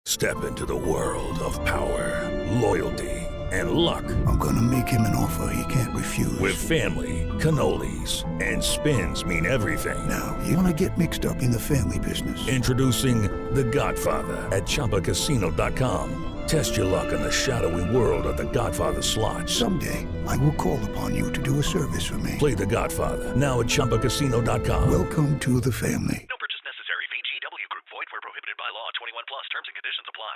Step into the world of power, loyalty, and luck. I'm gonna make him an offer he can't refuse. With family, cannolis, and spins mean everything. Now, you wanna get mixed up in the family business. Introducing The Godfather at ChumbaCasino.com. Test your luck in the shadowy world of The Godfather slot. Someday, I will call upon you to do a service for me. Play The Godfather now at ChumbaCasino.com. Welcome to the family. No purchase necessary. VGW Group. Void where prohibited by law. 21 plus. Terms and conditions apply.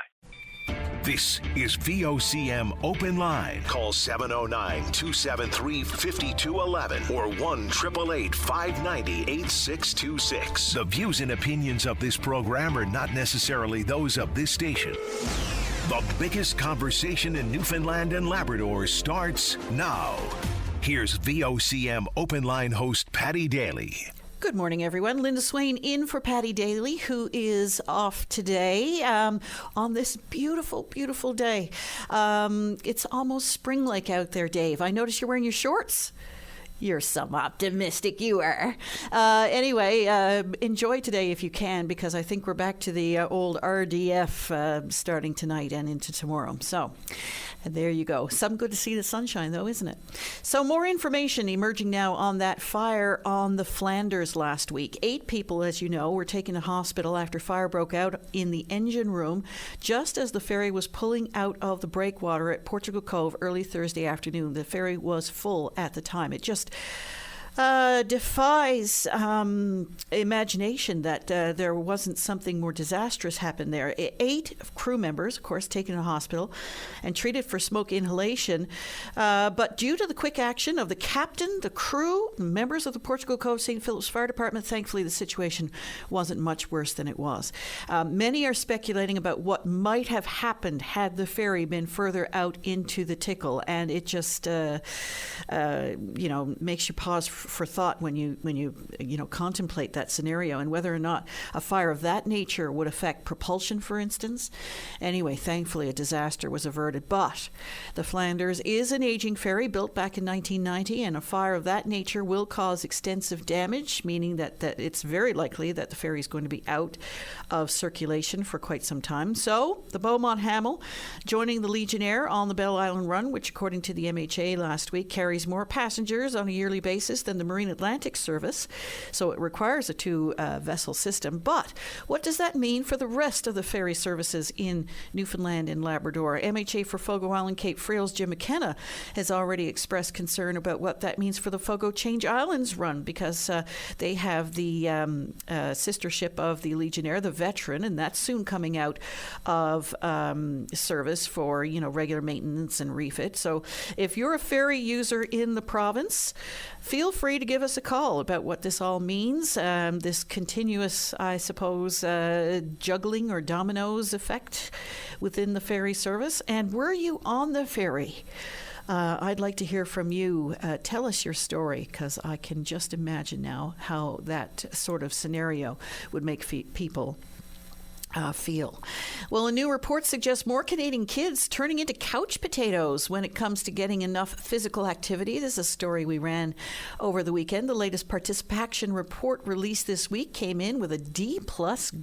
This is VOCM Open Line. Call 709-273-5211 or 1-888-590-8626. The views and opinions of this program are not necessarily those of this station. The biggest conversation in Newfoundland and Labrador starts now. Here's VOCM Open Line host Patty Daly. Good morning, everyone. Linda Swain in for Patty Daly, who is off today on this beautiful, beautiful day. It's almost spring-like out there, Dave. I notice you're wearing your shorts. You're some optimistic, you are. Anyway, enjoy today if you can, because I think we're back to the old RDF starting tonight and into tomorrow. So there you go. Some good to see the sunshine, though, isn't it? So more information emerging now on that fire on the Flanders last week. 8 people, as you know, were taken to hospital after fire broke out in the engine room just as the ferry was pulling out of the breakwater at Portugal Cove early Thursday afternoon. The ferry was full at the time. It just defies imagination that there wasn't something more disastrous happen there. 8 crew members, of course, taken to hospital and treated for smoke inhalation. But due to the quick action of the captain, the crew, members of the Portugal Cove St. Philip's Fire Department, thankfully the situation wasn't much worse than it was. Many are speculating about what might have happened had the ferry been further out into the Tickle, and it just makes you pause for thought when you contemplate that scenario and whether or not a fire of that nature would affect propulsion, for instance. Anyway, thankfully a disaster was averted. But the Flanders is an aging ferry built back in 1990, and a fire of that nature will cause extensive damage, meaning that it's very likely that the ferry is going to be out of circulation for quite some time. So the Beaumont Hamel joining the Legionnaire on the Bell Island Run, which according to the MHA last week carries more passengers on a yearly basis than the Marine Atlantic service, so it requires a 2-vessel system. But what does that mean for the rest of the ferry services in Newfoundland and Labrador? MHA for Fogo Island Cape Frail's Jim McKenna has already expressed concern about what that means for the Fogo Change Islands run, because they have the sister ship of the Legionnaire, the Veteran, and that's soon coming out of service for regular maintenance and refit. So if you're a ferry user in the province, feel free to give us a call about what this all means, this continuous, I suppose, juggling or dominoes effect within the ferry service. And were you on the ferry? I'd like to hear from you. Tell us your story, because I can just imagine now how that sort of scenario would make people feel. Well, a new report suggests more Canadian kids turning into couch potatoes when it comes to getting enough physical activity. This is a story we ran over the weekend. The latest participation report released this week came in with a D+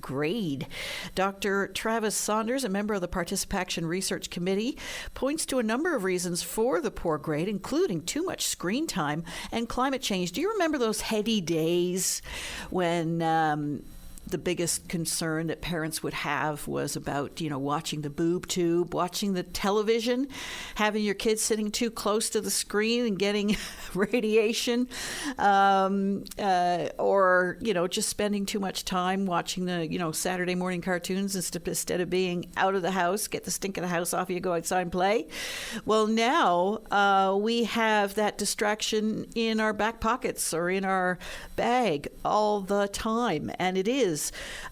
grade. Dr. Travis Saunders, a member of the Participation Research Committee, points to a number of reasons for the poor grade, including too much screen time and climate change. Do you remember those heady days when the biggest concern that parents would have was about, watching the boob tube, watching the television, having your kids sitting too close to the screen and getting radiation, or, just spending too much time watching the, Saturday morning cartoons instead of being out of the house, get the stink of the house off you, go outside and play. Well, now we have that distraction in our back pockets or in our bag all the time, and it is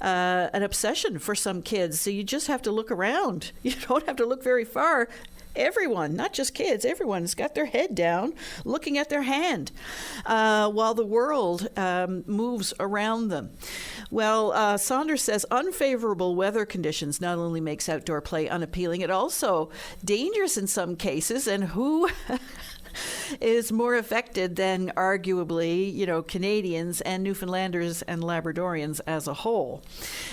an obsession for some kids. So you just have to look around. You don't have to look very far. Everyone, not just kids, everyone's got their head down looking at their hand while the world moves around them. Well, Saunders says unfavorable weather conditions not only makes outdoor play unappealing, it also dangerous in some cases. And who is more affected than arguably, Canadians and Newfoundlanders and Labradorians as a whole.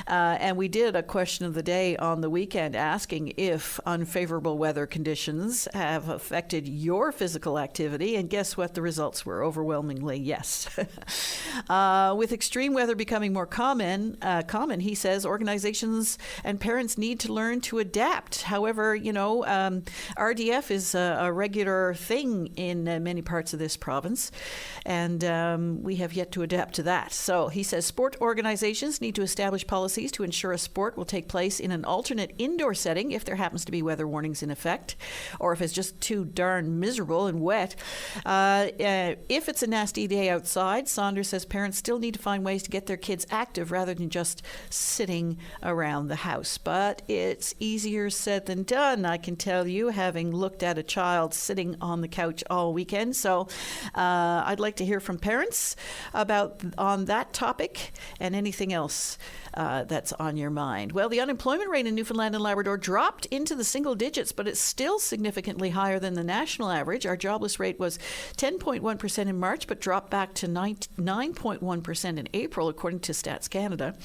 And we did a question of the day on the weekend asking if unfavorable weather conditions have affected your physical activity. And guess what? The results were overwhelmingly yes. With extreme weather becoming more common, he says organizations and parents need to learn to adapt. However, RDF is a regular thing in many parts of this province, and we have yet to adapt to that. So he says sport organizations need to establish policies to ensure a sport will take place in an alternate indoor setting if there happens to be weather warnings in effect, or if it's just too darn miserable and wet. If it's a nasty day outside, Saunders says parents still need to find ways to get their kids active rather than just sitting around the house. But it's easier said than done, I can tell you, having looked at a child sitting on the couch all weekend. So I'd like to hear from parents on that topic and anything else that's on your mind. Well, the unemployment rate in Newfoundland and Labrador dropped into the single digits, but it's still significantly higher than the national average. Our jobless rate was 10.1% in March, but dropped back to 9.1% in April, according to Stats Canada.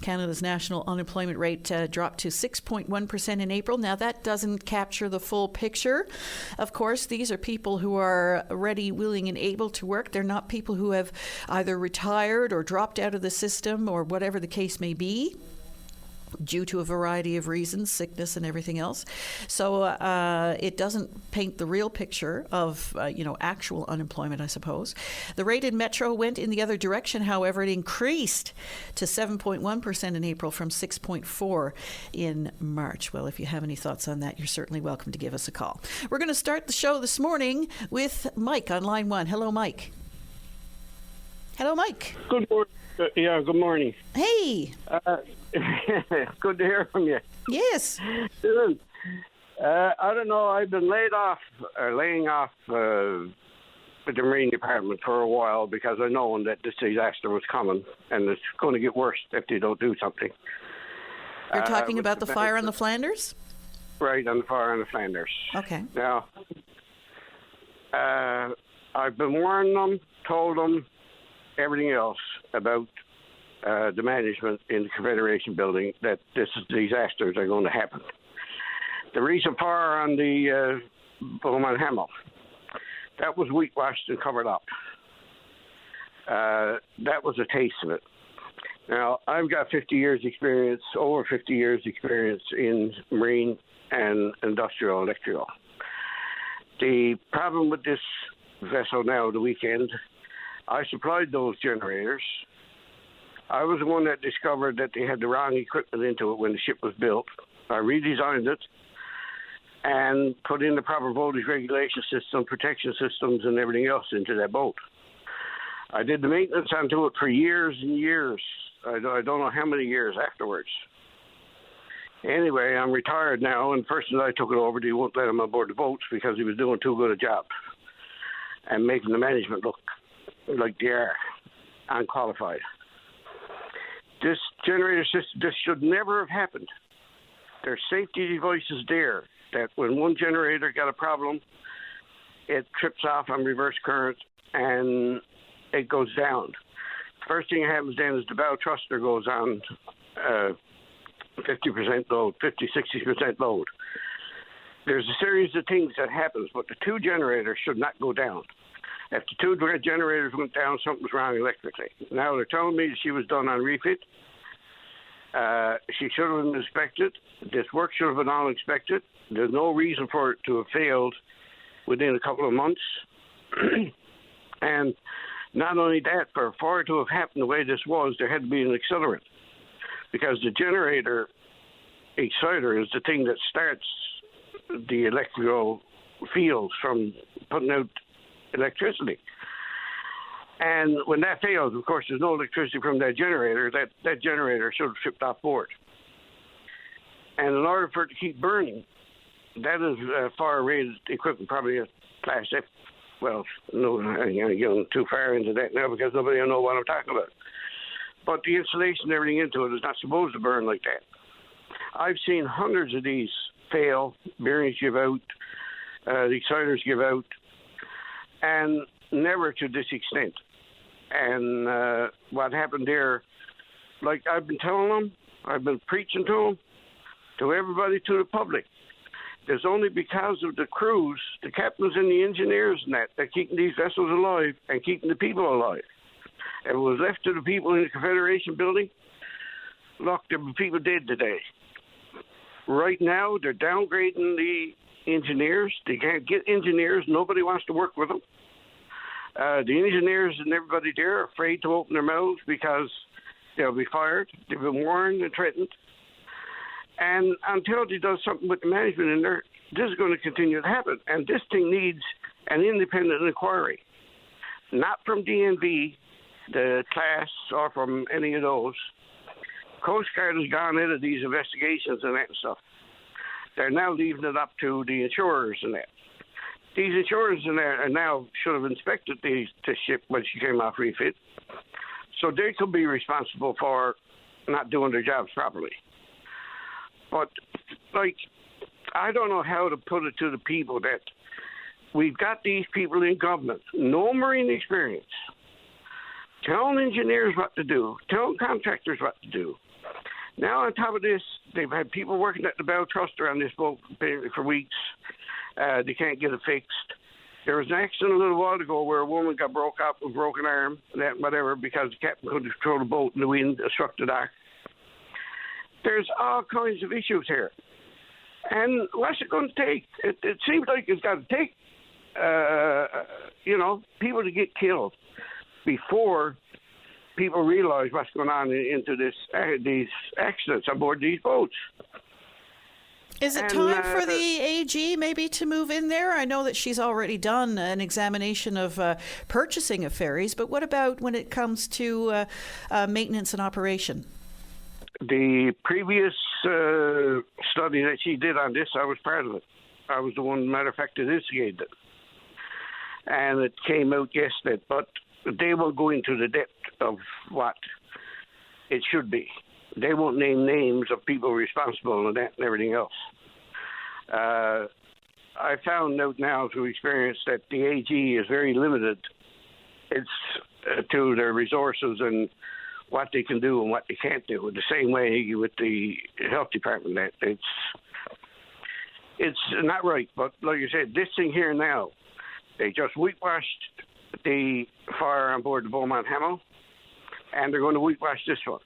Canada's national unemployment rate dropped to 6.1% in April. Now, that doesn't capture the full picture. Of course, these are people who are ready, willing, and able to work. They're not people who have either retired or dropped out of the system or whatever the case may be, due to a variety of reasons, sickness and everything else. So it doesn't paint the real picture of, actual unemployment, I suppose. The rate in Metro went in the other direction, however. It increased to 7.1% in April from 6.4% in March. Well, if you have any thoughts on that, you're certainly welcome to give us a call. We're going to start the show this morning with Mike on line 1. Hello, Mike. Hello, Mike. Good morning. Good morning. Hey. Good to hear from you. Yes. Listen, I don't know. I've been laying off with the Marine Department for a while because I know that this disaster was coming and it's going to get worse if they don't do something. You're talking about the fire on the Flanders? Right, on the fire on the Flanders. Okay. Now, I've been warning them, told them, everything else about the management in the Confederation building that disasters are going to happen. The recent fire on the Bowman Hamel, that was whitewashed and covered up. That was a taste of it. Now, I've got 50 years experience, over 50 years experience in marine and industrial electrical. The problem with this vessel now, the weekend, I supplied those generators. I was the one that discovered that they had the wrong equipment into it when the ship was built. I redesigned it and put in the proper voltage regulation system, protection systems, and everything else into that boat. I did the maintenance onto it for years and years. I don't know how many years afterwards. Anyway, I'm retired now, and the person that I took it over, they won't let him on board the boats because he was doing too good a job and making the management look like they are unqualified. This generator system, this should never have happened. There's safety devices there that when one generator got a problem, it trips off on reverse current and it goes down. First thing that happens then is the bow thruster goes on 50% load, 50, 60% load. There's a series of things that happens, but the two generators should not go down. If the two generators went down, something's wrong electrically. Now, they're telling me she was done on refit. She should have been inspected. This work should have been all inspected. There's no reason for it to have failed within a couple of months. And not only that, for it to have happened the way this was, there had to be an accelerant. Because the generator exciter is the thing that starts the electrical fields from putting out electricity. And when that fails, of course, there's no electricity from that generator. That generator should have shipped off board. And in order for it to keep burning, that is fire-rated equipment, probably a Class F. Well, no, I'm getting too far into that now because nobody will know what I'm talking about. But the insulation and everything into it is not supposed to burn like that. I've seen hundreds of these fail, bearings give out, the exciters give out, and never to this extent. And what happened there, like I've been telling them, I've been preaching to them, to everybody, to the public. There's only because of the crews, the captains and the engineers and that are keeping these vessels alive and keeping the people alive. If it was left to the people in the Confederation building, look, there were people dead today. Right now, they're downgrading the engineers. They can't get engineers. Nobody wants to work with them. The engineers and everybody there are afraid to open their mouths because they'll be fired. They've been warned and threatened. And until he does something with the management in there, this is going to continue to happen. And this thing needs an independent inquiry, not from DNV, the class, or from any of those. Coast Guard has gone into these investigations and that stuff. They're now leaving it up to the insurers and that. These insurers in there now should have inspected the ship when she came off refit, so they could be responsible for not doing their jobs properly. But, like, I don't know how to put it to the people that we've got these people in government, no marine experience, telling engineers what to do, telling contractors what to do. Now, on top of this, they've had people working at the bow thruster on this boat for weeks. They can't get it fixed. There was an accident a little while ago where a woman got broke up with a broken arm, that whatever, because the captain couldn't control the boat and the wind struck the dock. There's all kinds of issues here. And what's it going to take? It seems like it's got to take, people to get killed before people realize what's going on into these accidents aboard these boats. Is it time for the AG maybe to move in there? I know that she's already done an examination of purchasing of ferries, but what about when it comes to maintenance and operation? The previous study that she did on this, I was part of it. I was the one, matter of fact, that instigated it. And it came out yesterday, but they won't go into the depth of what it should be. They won't name names of people responsible and that and everything else. I found out now through experience that the AG is very limited. It's to their resources and what they can do and what they can't do. The same way with the health department, that it's not right. But like you said, this thing here now, they just whitewashed the fire on board the Beaumont Hamel, and they're going to whitewash this one.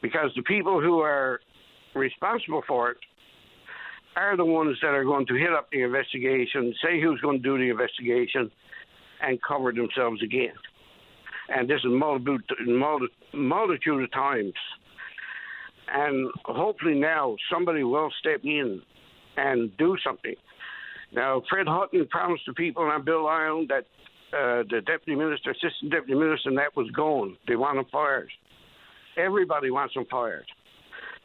Because the people who are responsible for it are the ones that are going to hit up the investigation, say who's going to do the investigation, and cover themselves again. And this is multitude of times. And hopefully now somebody will step in and do something. Now, Fred Hutton promised the people on Bill Island that the deputy minister, assistant deputy minister, and that was gone. They want them fired. Everybody wants them fired.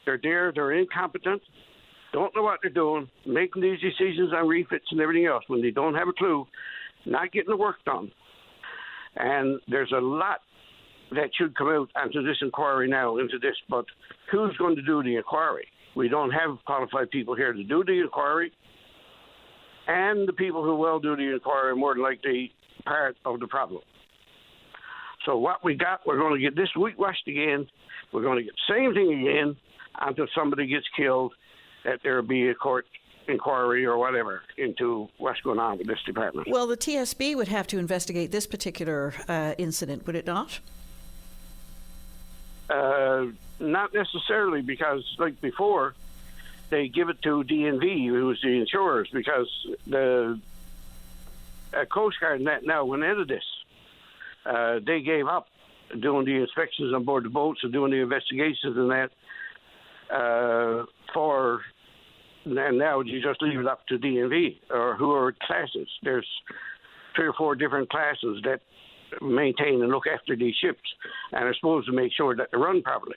They're there, they're incompetent, don't know what they're doing, making these decisions on refits and everything else when they don't have a clue, not getting the work done. And there's a lot that should come out into this inquiry now, into this, but who's going to do the inquiry? We don't have qualified people here to do the inquiry, and the people who will do the inquiry are more than likely part of the problem. So what we got, we're going to get this whitewashed again. We're going to get the same thing again until somebody gets killed, that there will be a court inquiry or whatever into what's going on with this department. Well, the TSB would have to investigate this particular incident, would it not? Not necessarily, because like before, they give it to DNV, who's the insurers, because the Coast Guard and that now went into this. They gave up doing the inspections on board the boats and doing the investigations and that and now you just leave it up to DNV or who are classes. There's 3 or 4 different classes that maintain and look after these ships and are supposed to make sure that they run properly.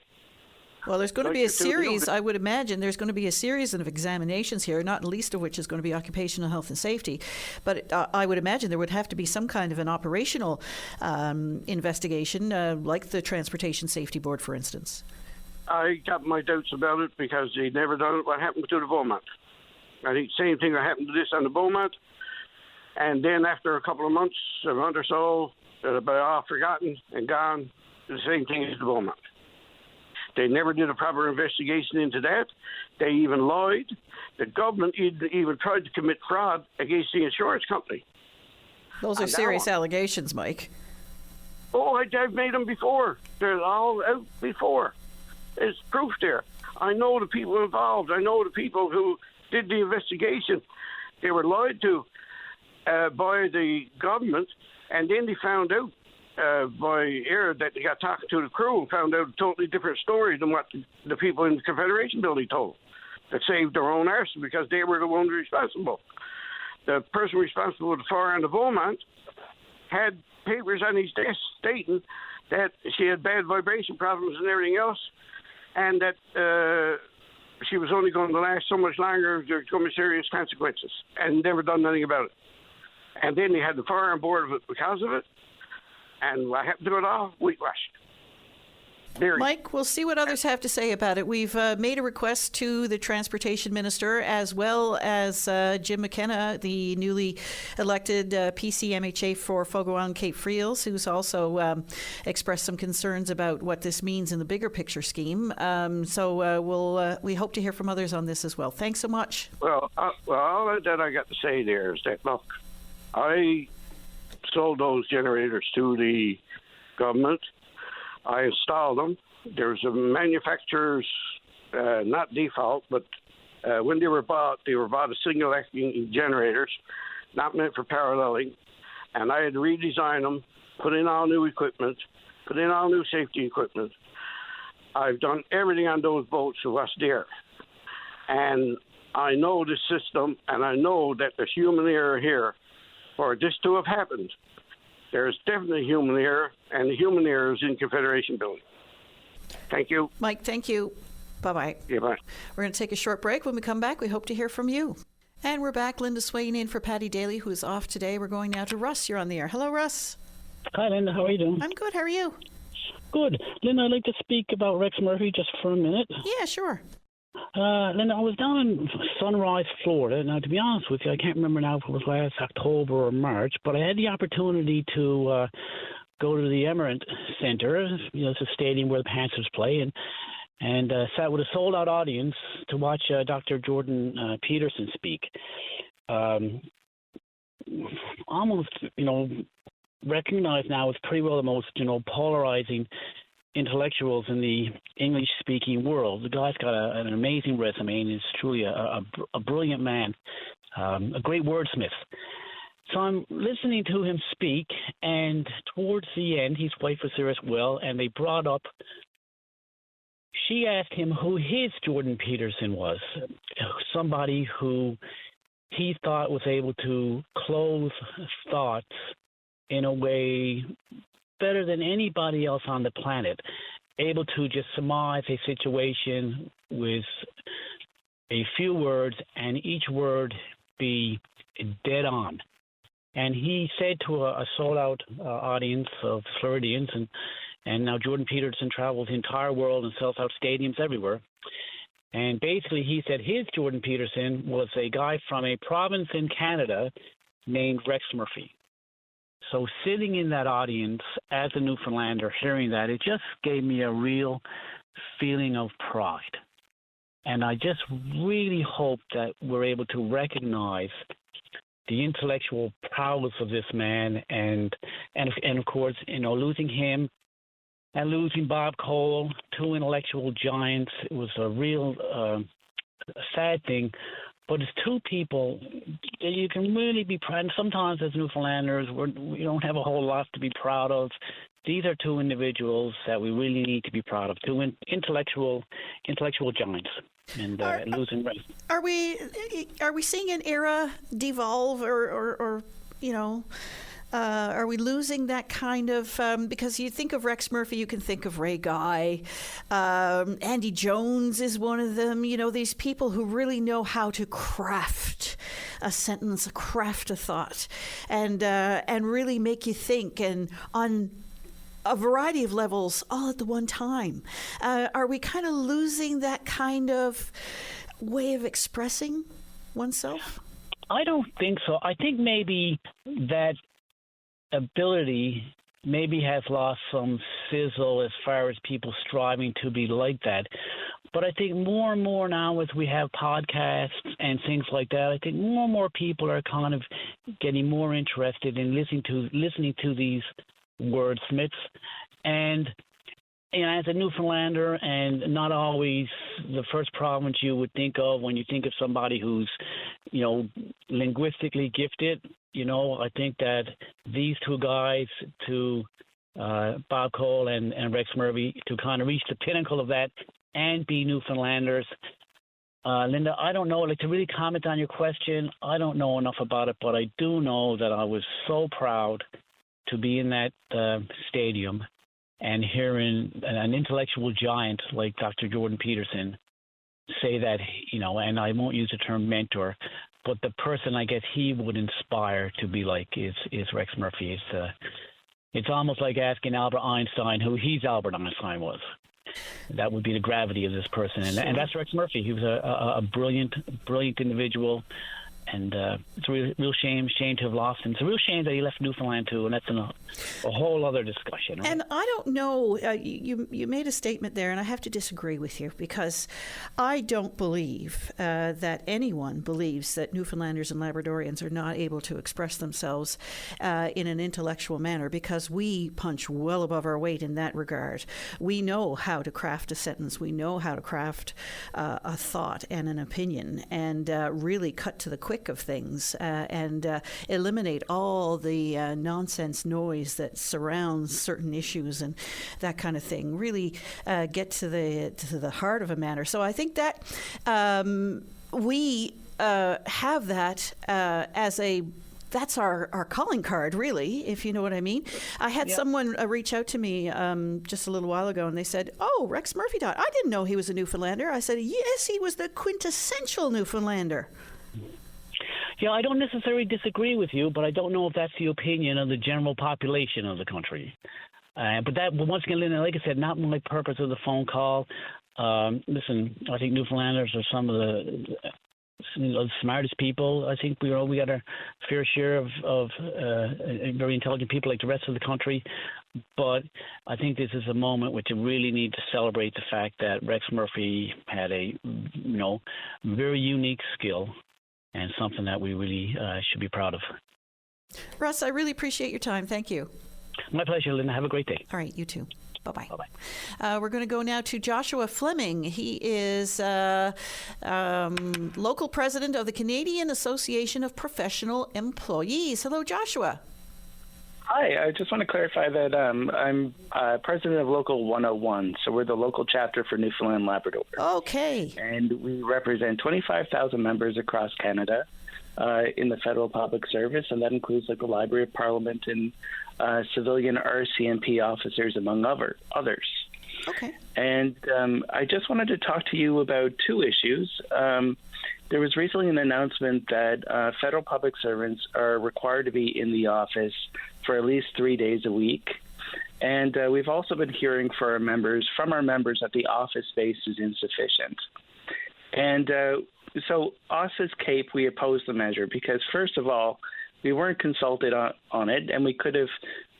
Well, there's going to be a series, I would imagine, there's going to be a series of examinations here, not least of which is going to be occupational health and safety. But I would imagine there would have to be some kind of an operational investigation, like the Transportation Safety Board, for instance. I got my doubts about it because they never done it. What happened to the Beaumont? I think the same thing that happened to this on the Beaumont. And then after a couple of months, a month or so, they're all forgotten and gone. The same thing as the Beaumont. They never did a proper investigation into that. They even lied. The government even tried to commit fraud against the insurance company. Those are serious allegations, Mike. Oh, I've made them before. They're all out before. There's proof there. I know the people involved. I know the people who did the investigation. They were lied to by the government, and then they found out by air that they got talking to the crew and found out a totally different story than what the people in the Confederation building told. That saved their own arse because they were the ones responsible. The person responsible for the fire on the Beaumont had papers on his desk stating that she had bad vibration problems and everything else, and that she was only going to last so much longer, there's going to be serious consequences, and never done anything about it. And then they had the fire on board of it because of it, and what happened to it all? Whitewashed. Mike, we'll see what others have to say about it. We've made a request to the Transportation Minister, as well as Jim McKenna, the newly elected PCMHA for Fogo and Cape Friels, who's also expressed some concerns about what this means in the bigger picture scheme. We hope to hear from others on this as well. Thanks so much. Well, all that I got to say there is that, look, I sold those generators to the government. I installed them. There's a manufacturer's, not default, but when they were bought as single-acting generators, not meant for paralleling. And I had to redesign them, put in all new equipment, put in all new safety equipment. I've done everything on those boats with what's there. And I know the system, and I know that there's human error here for this to have happened. There's definitely human error, and the human error is in Confederation building. Thank you. Mike, thank you. Bye-bye. Yeah, bye. We're going to take a short break. When we come back, we hope to hear from you. And we're back. Linda Swain in for Paddy Daly, who is off today. We're going now to Russ. You're on the air. Hello, Russ. Hi, Linda. How are you doing? I'm good. How are you? Good. Linda, I'd like to speak about Rex Murphy just for a minute. Yeah, sure. Linda, I was down in Sunrise, Florida. Now, to be honest with you, I can't remember now if it was last October or March, but I had the opportunity to go to the Emirant Center. It's a stadium where the Panthers play, and sat with a sold-out audience to watch Dr. Jordan Peterson speak. Almost, recognized now as pretty well the most, polarizing intellectuals in the English-speaking world. The guy's got an amazing resume and is truly a brilliant man, a great wordsmith. So I'm listening to him speak, and towards the end, his wife was there as well, and they brought up, she asked him who his Jordan Peterson was, somebody who he thought was able to close thoughts in a way better than anybody else on the planet, able to just surmise a situation with a few words and each word be dead on. And he said to a sold-out audience of Floridians, and now Jordan Peterson travels the entire world and sells out stadiums everywhere. And basically he said his Jordan Peterson was a guy from a province in Canada named Rex Murphy. So sitting in that audience as a Newfoundlander, hearing that, it just gave me a real feeling of pride. And I just really hope that we're able to recognize the intellectual prowess of this man, and of course, losing him and losing Bob Cole, two intellectual giants, it was a real sad thing. But it's two people that you can really be proud of. Sometimes as Newfoundlanders, we don't have a whole lot to be proud of. These are two individuals that we really need to be proud of, two intellectual giants. And losing race. Are we seeing an era devolve, or are we losing that kind of? Because you think of Rex Murphy, you can think of Ray Guy. Andy Jones is one of them. These people who really know how to craft a sentence, craft a thought, and really make you think, and on a variety of levels all at the one time. Are we kind of losing that kind of way of expressing oneself? I don't think so. I think maybe that ability maybe has lost some sizzle as far as people striving to be like that. But I think more and more now, as we have podcasts and things like that, I think more and more people are kind of getting more interested in listening to these wordsmiths. And as a Newfoundlander, and not always the first province you would think of when you think of somebody who's, linguistically gifted, I think that these two guys, to Bob Cole and Rex Murphy, to kind of reach the pinnacle of that and be Newfoundlanders. Linda, I don't know, to really comment on your question, I don't know enough about it, but I do know that I was so proud to be in that stadium and hearing an intellectual giant like Dr. Jordan Peterson say that, and I won't use the term mentor, but the person I guess he would inspire to be like is Rex Murphy. It's almost like asking Albert Einstein who Albert Einstein was. That would be the gravity of this person, and that's Rex Murphy. He was a brilliant individual, and it's a real shame to have lost him. It's a real shame that he left Newfoundland too, and that's a whole other discussion. Right? And I don't know, you made a statement there, and I have to disagree with you, because I don't believe that anyone believes that Newfoundlanders and Labradorians are not able to express themselves in an intellectual manner, because we punch well above our weight in that regard. We know how to craft a sentence. We know how to craft a thought and an opinion, and really cut to the quick of things, and eliminate all the nonsense noise that surrounds certain issues and that kind of thing. Really get to the heart of a matter. So I think that we have that that's our calling card, really, if you know what I mean. I had someone reach out to me just a little while ago, and they said, "Oh, Rex Murphy died. I didn't know he was a Newfoundlander." I said, "Yes, he was the quintessential Newfoundlander." Yeah, I don't necessarily disagree with you, but I don't know if that's the opinion of the general population of the country. But once again, Linda, like I said, not my purpose of the phone call. Listen, I think Newfoundlanders are some of the smartest people. I think we got our fair share of very intelligent people like the rest of the country. But I think this is a moment which you really need to celebrate the fact that Rex Murphy had a very unique skill, and something that we really should be proud of. Russ, I really appreciate your time. Thank you. My pleasure, Linda. Have a great day. All right, you too. Bye-bye. Bye-bye. We're going to go now to Joshua Fleming. He is local president of the Canadian Association of Professional Employees. Hello, Joshua. Hi, I just want to clarify that I'm president of Local 101, so we're the local chapter for Newfoundland and Labrador. Okay. And we represent 25,000 members across Canada in the federal public service, and that includes the Library of Parliament and civilian RCMP officers, among others. Okay. And I just wanted to talk to you about two issues. There was recently an announcement that federal public servants are required to be in the office for at least 3 days a week. And we've also been hearing from our members that the office space is insufficient. And so us as CAPE, we oppose the measure because, first of all, we weren't consulted on it, and we could have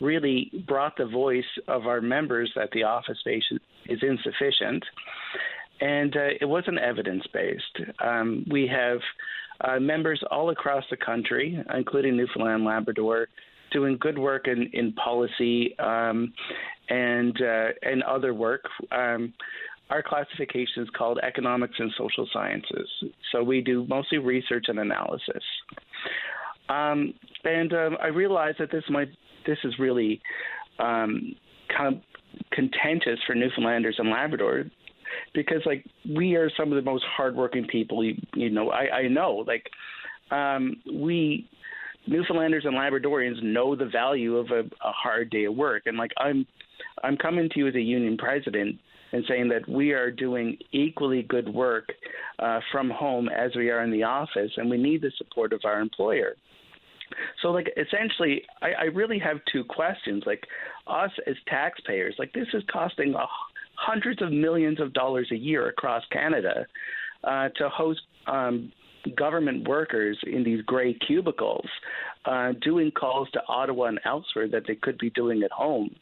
really brought the voice of our members that the office space is insufficient. And it wasn't evidence-based. We have members all across the country, including Newfoundland and Labrador, doing good work in policy and other work. Our classification is called Economics and Social Sciences. So we do mostly research and analysis. I realize that this is really kind of contentious for Newfoundlanders and Labrador, because we are some of the most hardworking people. I know we Newfoundlanders and Labradorians know the value of a hard day of work, and I'm coming to you as a union president and saying that we are doing equally good work from home as we are in the office, and we need the support of our employer. So, essentially, I really have two questions. Us as taxpayers, this is costing hundreds of millions of dollars a year across Canada to host government workers in these gray cubicles doing calls to Ottawa and elsewhere that they could be doing at home.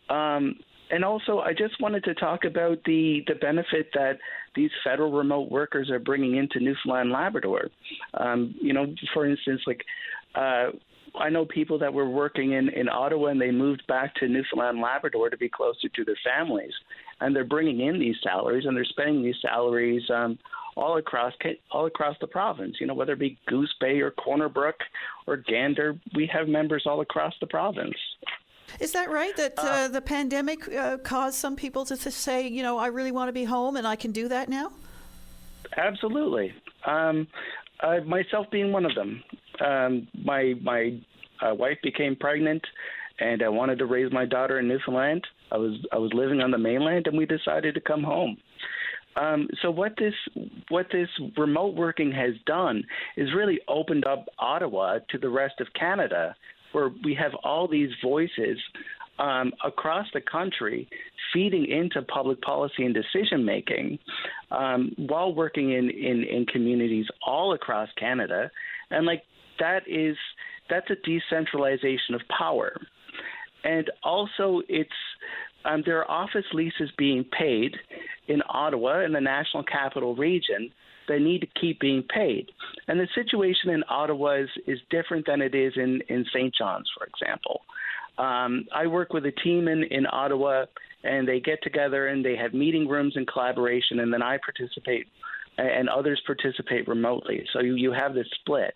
And also, I just wanted to talk about the benefit that these federal remote workers are bringing into Newfoundland and Labrador. For instance, I know people that were working in Ottawa and they moved back to Newfoundland and Labrador to be closer to their families. And they're bringing in these salaries and they're spending these salaries all across the province, whether it be Goose Bay or Corner Brook or Gander. We have members all across the province. Is that right, that the pandemic caused some people to say, I really want to be home and I can do that now? Absolutely. Myself being one of them. My wife became pregnant and I wanted to raise my daughter in Newfoundland. I was living on the mainland and we decided to come home. So what this remote working has done is really opened up Ottawa to the rest of Canada, where we have all these voices across the country feeding into public policy and decision making while working in communities all across Canada. And that's a decentralization of power. And also there are office leases being paid in Ottawa and the National Capital Region that need to keep being paid. And the situation in Ottawa is different than it is in St. John's, for example. I work with a team in Ottawa, and they get together and they have meeting rooms in collaboration, and then I participate and others participate remotely. So you have this split.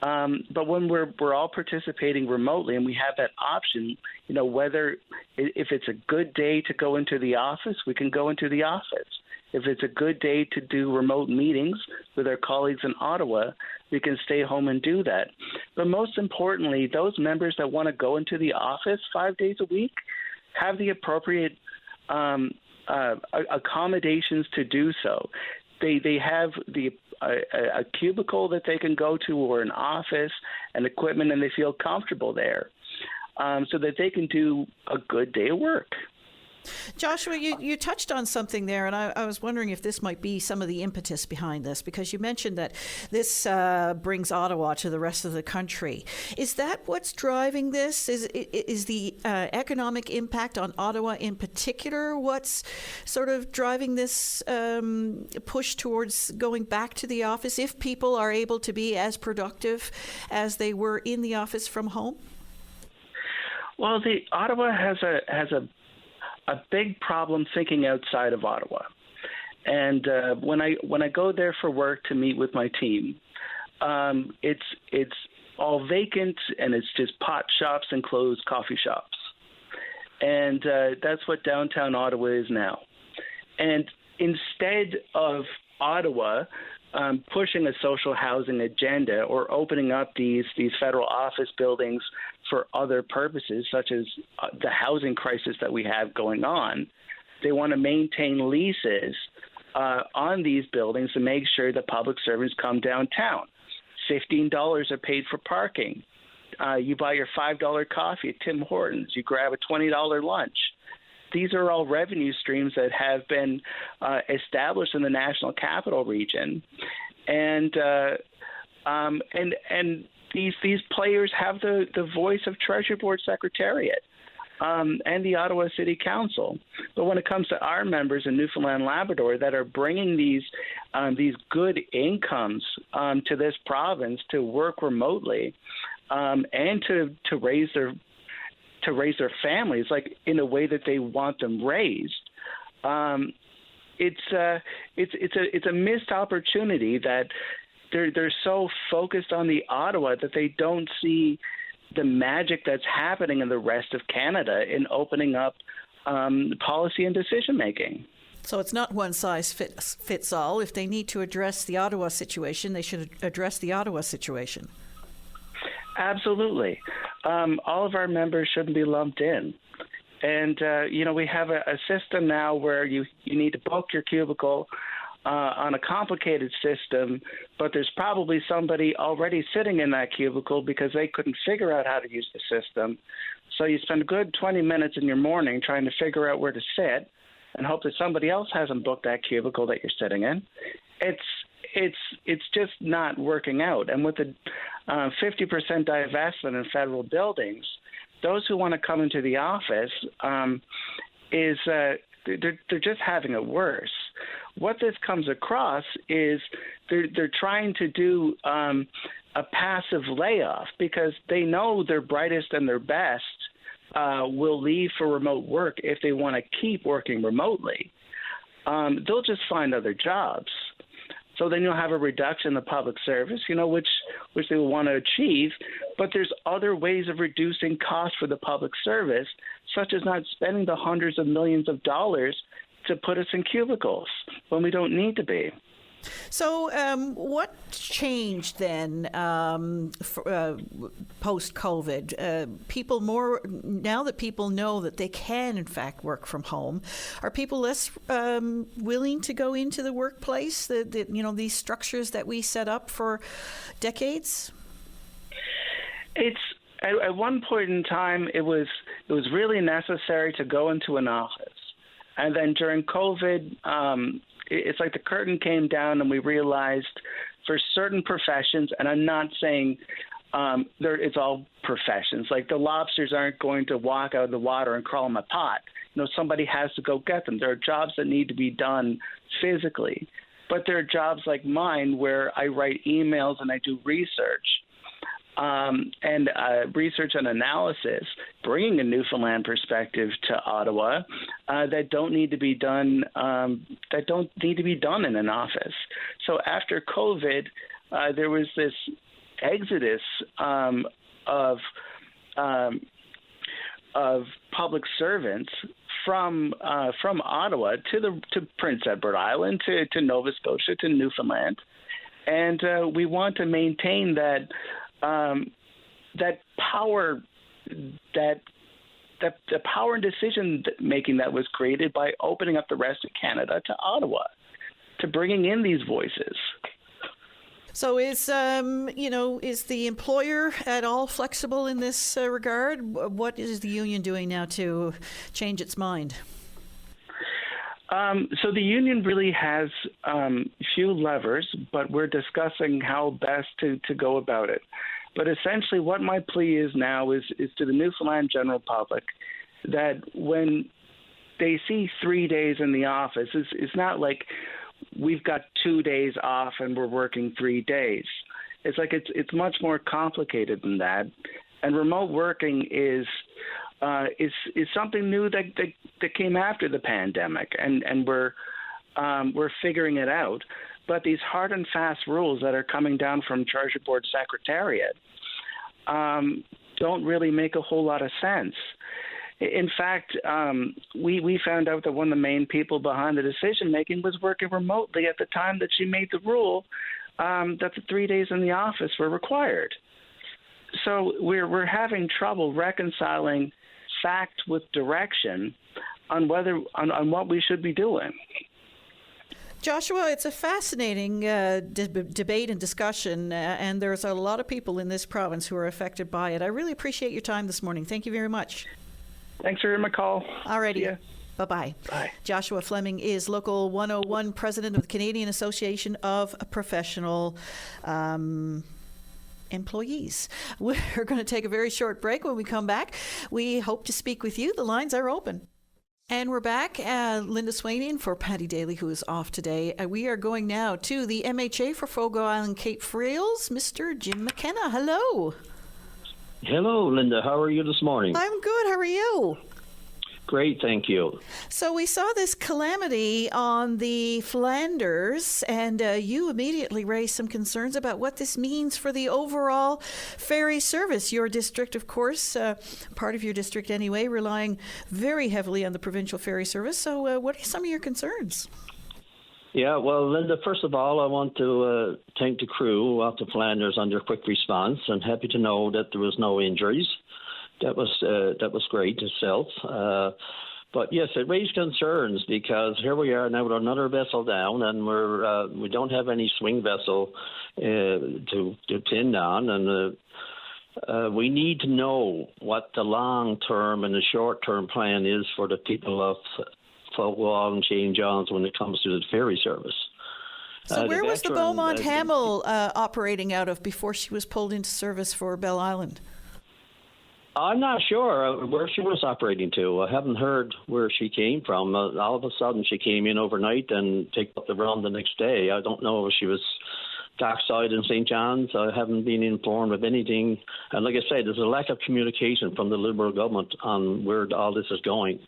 But when we're all participating remotely and we have that option, whether if it's a good day to go into the office, we can go into the office. If it's a good day to do remote meetings with our colleagues in Ottawa, we can stay home and do that. But most importantly, those members that want to go into the office 5 days a week have the appropriate accommodations to do so. They have a cubicle that they can go to or an office and equipment, and they feel comfortable there so that they can do a good day of work. Joshua, you touched on something there, and I was wondering if this might be some of the impetus behind this, because you mentioned that this brings Ottawa to the rest of the country. Is that what's driving this? Is the economic impact on Ottawa in particular what's sort of driving this push towards going back to the office if people are able to be as productive as they were in the office from home? Well, Ottawa has a big problem thinking outside of Ottawa. And when I go there for work to meet with my team, it's all vacant and it's just pot shops and closed coffee shops. And that's what downtown Ottawa is now. And instead of Ottawa pushing a social housing agenda or opening up these federal office buildings for other purposes, such as the housing crisis that we have going on, they want to maintain leases on these buildings to make sure that public servants come downtown. $15 are paid for parking. You buy your $5 coffee at Tim Hortons. You grab a $20 lunch. These are all revenue streams that have been established in the National Capital Region, and these players have the voice of Treasury Board Secretariat and the Ottawa City Council. But when it comes to our members in Newfoundland and Labrador that are bringing these good incomes to this province to work remotely and to raise their families in a way that they want them raised, it's a missed opportunity that they're so focused on the Ottawa that they don't see the magic that's happening in the rest of Canada in opening up policy and decision making. So it's not one size fits all. If they need to address the Ottawa situation, they should address the Ottawa situation. Absolutely. All of our members shouldn't be lumped in. And, we have a system now where you need to book your cubicle on a complicated system, but there's probably somebody already sitting in that cubicle because they couldn't figure out how to use the system. So you spend a good 20 minutes in your morning trying to figure out where to sit and hope that somebody else hasn't booked that cubicle that you're sitting in. it's just not working out. And with the 50% divestment in federal buildings, those who want to come into the office they're just having it worse. What this comes across is they're trying to do a passive layoff because they know their brightest and their best will leave for remote work if they want to keep working remotely. They'll just find other jobs. So then you'll have a reduction in the public service, which they will want to achieve. But there's other ways of reducing costs for the public service, such as not spending the hundreds of millions of dollars to put us in cubicles when we don't need to be. So what changed then post-COVID? People now that people know that they can, in fact, work from home, are people less willing to go into the workplace, these structures that we set up for decades? It's at one point in time, it was really necessary to go into an office. And then during COVID, it's like the curtain came down and we realized for certain professions, and I'm not saying it's all professions, like the lobsters aren't going to walk out of the water and crawl in a pot. Somebody has to go get them. There are jobs that need to be done physically. But there are jobs like mine where I write emails and I do research. Research and analysis, bringing a Newfoundland perspective to Ottawa that don't need to be done in an office. So after COVID, there was this exodus of public servants from Ottawa to Prince Edward Island to Nova Scotia to Newfoundland, and we want to maintain that power, that the power and decision making that was created by opening up the rest of Canada to Ottawa, to bringing in these voices. So is the employer at all flexible in this regard? What is the union doing now to change its mind? So the union really has few levers, but we're discussing how best to go about it. But essentially what my plea is now is to the Newfoundland general public that when they see 3 days in the office, it's not like we've got 2 days off and we're working 3 days. It's like it's much more complicated than that. And remote working is something new that came after the pandemic, and we're figuring it out. But these hard and fast rules that are coming down from Treasury Board Secretariat don't really make a whole lot of sense. In fact, we found out that one of the main people behind the decision making was working remotely at the time that she made the rule that the 3 days in the office were required. So we're having trouble reconciling fact with direction on what we should be doing. Joshua, it's a fascinating debate and discussion, and there's a lot of people in this province who are affected by it. I really appreciate your time this morning. Thank you very much. Thanks for my call. All righty. Yeah. Bye-bye. Bye. Joshua Fleming is Local 101 President of the Canadian Association of Professional Employees. We're going to take a very short break. When we come back, we hope to speak with you. The lines are open. And we're back. Linda Swanian for Patty Daly, who is off today. We are going now to the MHA for Fogo Island Cape Frails, Mr. Jim McKenna. Hello. Hello, Linda. How are you this morning? I'm good. How are you? Great, thank you. So we saw this calamity on the Flanders, and you immediately raised some concerns about what this means for the overall ferry service. Your district, of course, part of your district anyway, relying very heavily on the provincial ferry service. So what are some of your concerns? Yeah, well, Linda, first of all, I want to thank the crew of the Flanders on their quick response, and happy to know that there was no injuries. That was great itself. But yes, it raised concerns because here we are now with another vessel down, and we don't have any swing vessel to pin on, and we need to know what the long-term and the short-term plan is for the people of Fogo and St. John's when it comes to the ferry service. So where was the veteran, Beaumont Hamel operating out of before she was pulled into service for Bell Island? I'm not sure where she was operating to. I haven't heard where she came from. All of a sudden, she came in overnight and took up the run the next day. I don't know if she was dockside in St. John's. I haven't been informed of anything. And like I said, there's a lack of communication from the Liberal government on where all this is going.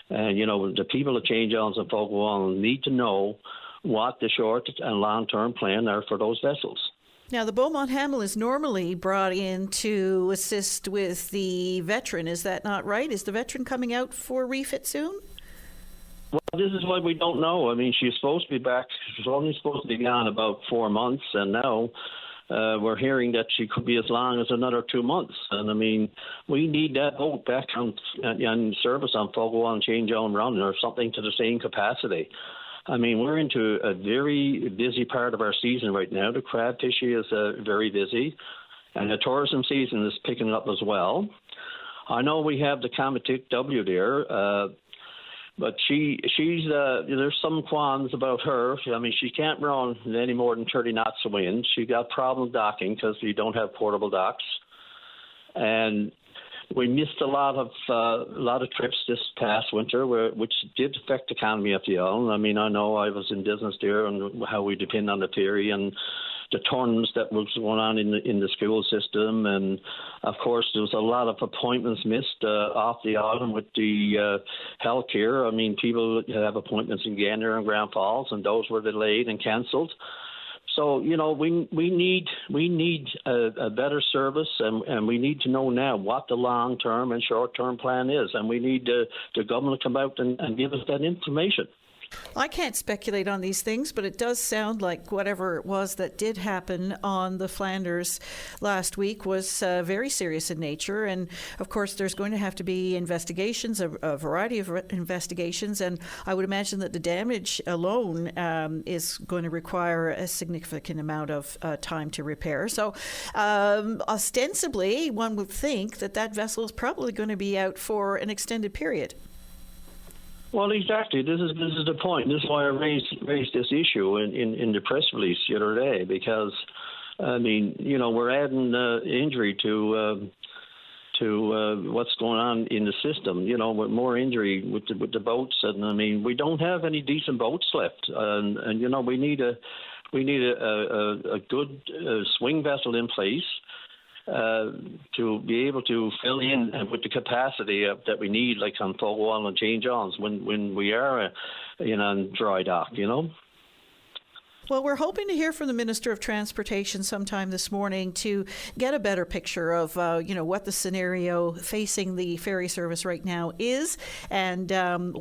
And, the people of St. John's and Fogwall need to know what the short and long-term plan are for those vessels. Now, the Beaumont Hamel is normally brought in to assist with the veteran. Is that not right? Is the veteran coming out for refit soon? Well, this is what we don't know. I mean, she's supposed to be back. She's only supposed to be gone about 4 months, and now we're hearing that she could be as long as another 2 months. And, I mean, we need that boat back on service on Fogwall and St. John Run or something to the same capacity. I mean, we're into a very busy part of our season right now. The crab fishery is very busy, and the tourism season is picking up as well. I know we have the Comatic W there, but she's there's some qualms about her. I mean, she can't run any more than 30 knots of wind. She got problem docking because we don't have portable docks, and we missed a lot of trips this past winter, which did affect the economy of the island. I mean, I know I was in business there and how we depend on the ferry and the tournaments that was going on in the school system. And, of course, there was a lot of appointments missed off the island with the health care. I mean, people have appointments in Gander and Grand Falls, and those were delayed and canceled. So, we need a better service, and we need to know now what the long-term and short-term plan is, and we need the government to come out and give us that information. I can't speculate on these things, but it does sound like whatever it was that did happen on the Flanders last week was very serious in nature. And, of course, there's going to have to be investigations, a variety of investigations. And I would imagine that the damage alone is going to require a significant amount of time to repair. So, ostensibly, one would think that vessel is probably going to be out for an extended period. Well, exactly. This is the point. This is why I raised this issue in the press release the other day, because, I mean, we're adding injury to what's going on in the system, with more injury with the boats. And, I mean, we don't have any decent boats left. And we need a good swing vessel in place to be able to fill in with the capacity that we need, like on Fogwall and St. John's, when we are on dry dock, Well, we're hoping to hear from the Minister of Transportation sometime this morning to get a better picture of, what the scenario facing the ferry service right now is and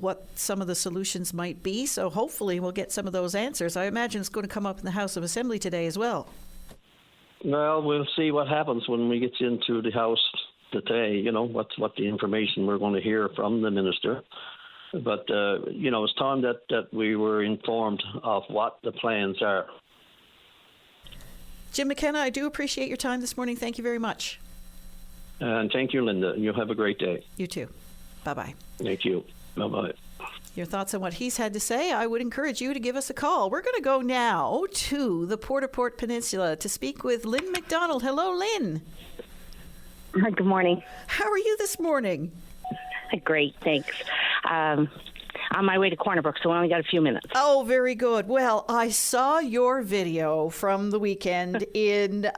what some of the solutions might be. So hopefully we'll get some of those answers. I imagine it's going to come up in the House of Assembly today as well. Well, we'll see what happens when we get into the House today, what the information we're going to hear from the minister. But, it's time that we were informed of what the plans are. Jim McKenna, I do appreciate your time this morning. Thank you very much. And thank you, Linda. You have a great day. You too. Bye-bye. Thank you. Bye-bye. Your thoughts on what he's had to say, I would encourage you to give us a call. We're going to go now to the Port-au-Port Peninsula to speak with Lynn McDonald. Hello, Lynn. Good morning. How are you this morning? Great, thanks. On my way to Corner Brook, so I only got a few minutes. Oh, very good. Well, I saw your video from the weekend in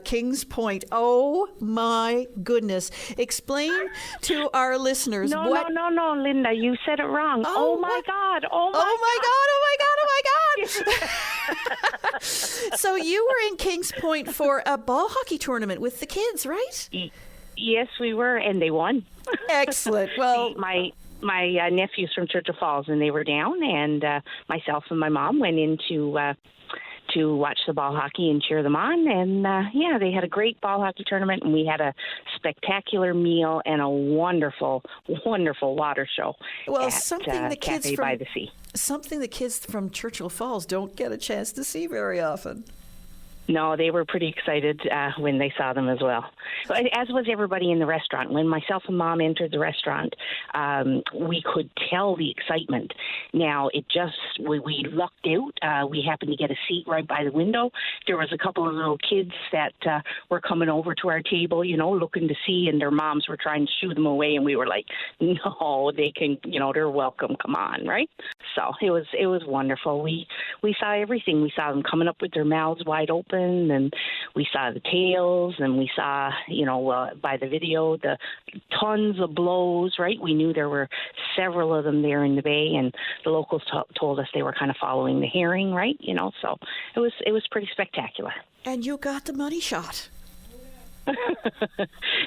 Kings Point. Oh, my goodness. Explain to our listeners No, what... No, Linda, you said it wrong. Oh my God. Oh, my God. So you were in Kings Point for a ball hockey tournament with the kids, right? Yes, we were, and they won. Excellent. Well, my nephews from Churchill Falls, and they were down, and myself and my mom went in to watch the ball hockey and cheer them on. And, they had a great ball hockey tournament, and we had a spectacular meal and a wonderful, wonderful water show at something the kids Cafe by the Sea. Something the kids from Churchill Falls don't get a chance to see very often. No, they were pretty excited when they saw them as well. As was everybody in the restaurant. When myself and Mom entered the restaurant, we could tell the excitement. Now, we lucked out. We happened to get a seat right by the window. There was a couple of little kids that were coming over to our table, looking to see, and their moms were trying to shoo them away, and we were like, no, they can, they're welcome, come on, right? So it was wonderful. We saw everything. We saw them coming up with their mouths wide open, and we saw the tails, and we saw, by the video, the tons of blows, right? We knew there were several of them there in the bay, and the locals told us they were kind of following the herring, right? So it was pretty spectacular. And you got the money shot.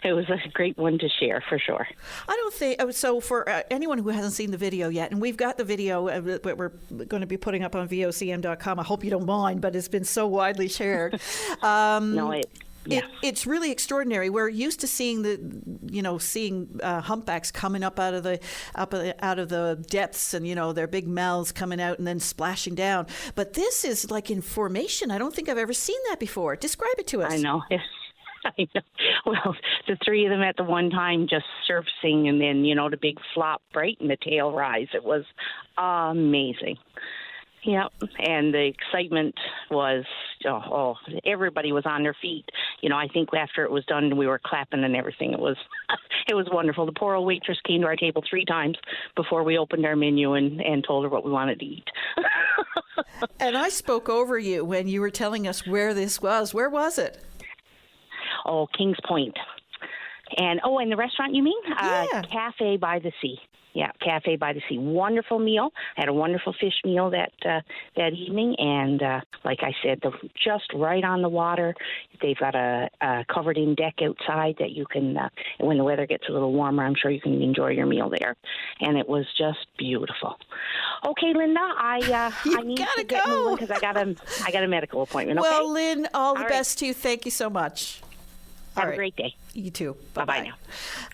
It was a great one to share, for sure. I don't think so. For anyone who hasn't seen the video yet, and we've got the video that we're going to be putting up on vocm.com. I hope you don't mind, but it's been so widely shared. It's really extraordinary. We're used to seeing humpbacks coming up out of the depths, and their big mouths coming out and then splashing down. But this is like in formation. I don't think I've ever seen that before. Describe it to us. I know. I know. Well, the three of them at the one time just surfacing, and then, the big flop, right, and the tail rise. It was amazing. Yeah, and the excitement was, everybody was on their feet. I think after it was done, we were clapping and everything. It was wonderful. The poor old waitress came to our table 3 times before we opened our menu and told her what we wanted to eat. And I spoke over you when you were telling us where this was. Where was it? Oh, Kings Point. And the restaurant, you mean? Yeah. Cafe by the Sea. Yeah, Cafe by the Sea. Wonderful meal. Had a wonderful fish meal that evening. And like I said, just right on the water. They've got a covered-in deck outside that you can, when the weather gets a little warmer, I'm sure you can enjoy your meal there. And it was just beautiful. Okay, Linda, I need to get moving because I got a medical appointment. Okay? Well, Lynn, all the best to you. Thank you so much. Have a great day. You too. Bye-bye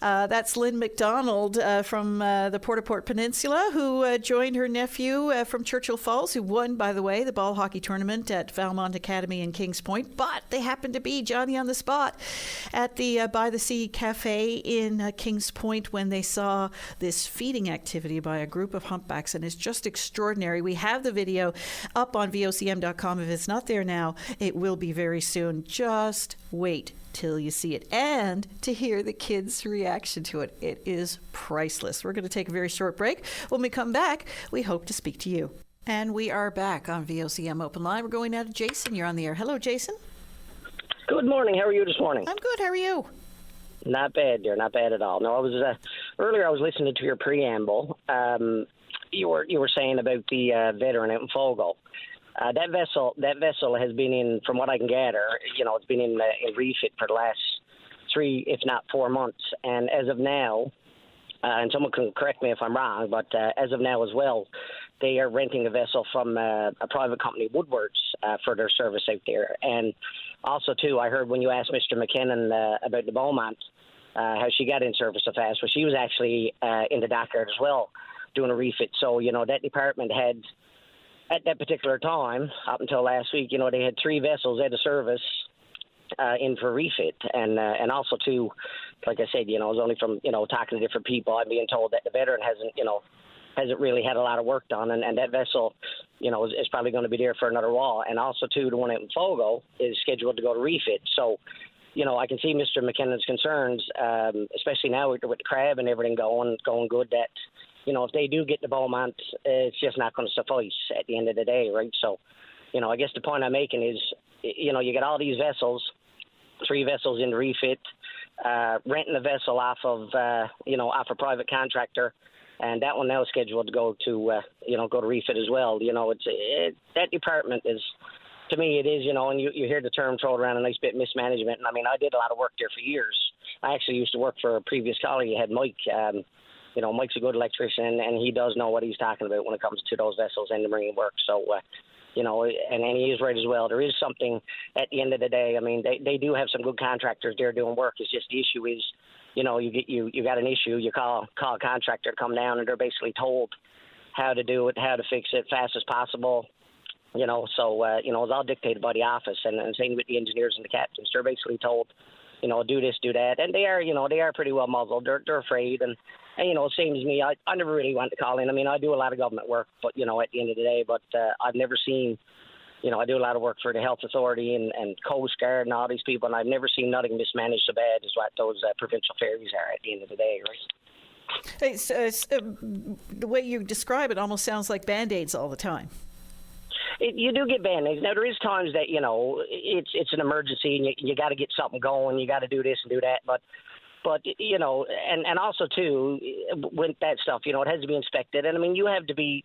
now. That's Lynn McDonald from the Port-au-Port Peninsula, who joined her nephew from Churchill Falls, who won, by the way, the ball hockey tournament at Valmont Academy in Kings Point. But they happened to be Johnny on the spot at the By the Sea Cafe in Kings Point when they saw this feeding activity by a group of humpbacks, and it's just extraordinary. We have the video up on vocm.com. If it's not there now, it will be very soon. Just wait till you see it and to hear the kids' reaction to it. It is priceless. We're going to take a very short break. When we come back, we hope to speak to you. And we are back on VOCM Open Line. We're going now to Jason. You're on the air. Hello, Jason. Good morning. How are you this morning? I'm good. How are you? Not bad, dear. Not bad at all. No, I was earlier. I was listening to your preamble. You were saying about the veteran out in Fogo. That vessel has been in, from what I can gather, it's been in refit for the last 3, if not 4 months. And as of now, and someone can correct me if I'm wrong, but as of now as well, they are renting a vessel from a private company, Woodward's, for their service out there. And also, too, I heard when you asked Mr. McKinnon about the Beaumont, how she got in service so fast. Well, she was actually in the dockyard as well doing a refit. So, that department had, at that particular time, up until last week, they had 3 vessels out of service in for refit. And also, too, like I said, it was only from, talking to different people, I'm being told that the veteran hasn't really had a lot of work done. And that vessel, is probably going to be there for another while. And also, too, the one out in Fogo is scheduled to go to refit. So, I can see Mr. McKinnon's concerns, especially now with the crab and everything going good, that, if they do get the Beaumont, it's just not going to suffice at the end of the day, right? So, I guess the point I'm making is, you get all these vessels, 3 vessels in refit, renting a vessel off of a private contractor, and that one now is scheduled to go to refit as well. That department is, to me, it is, and you hear the term thrown around a nice bit, mismanagement. And I mean, I did a lot of work there for years. I actually used to work for a previous colleague. I had Mike. Mike's a good electrician, and he does know what he's talking about when it comes to those vessels and the marine work. So, and he is right as well. There is something at the end of the day. I mean, they do have some good contractors there doing work. It's just the issue is, you got an issue, you call a contractor to come down, and they're basically told how to do it, how to fix it fast as possible. You know, so you know, it's all dictated by the office, and same with the engineers and the captains. They're basically told, you know, do this, do that, and they are, you know, they are pretty well muzzled. They're afraid, and you know, same as me. I never really went to call in. I mean, I do a lot of government work, but you know, at the end of the day, but I've never seen. You know, I do a lot of work for the Health Authority and Coast Guard and all these people, and I've never seen nothing mismanaged so bad as what those provincial ferries are at the end of the day, right? The way you describe it almost sounds like Band-Aids all the time. You do get Band-Aids. Now, there is times that, you know, it's an emergency and you got to get something going, you got to do this and do that, but you know, and also too, with that stuff, you know, it has to be inspected, and I mean, you have to be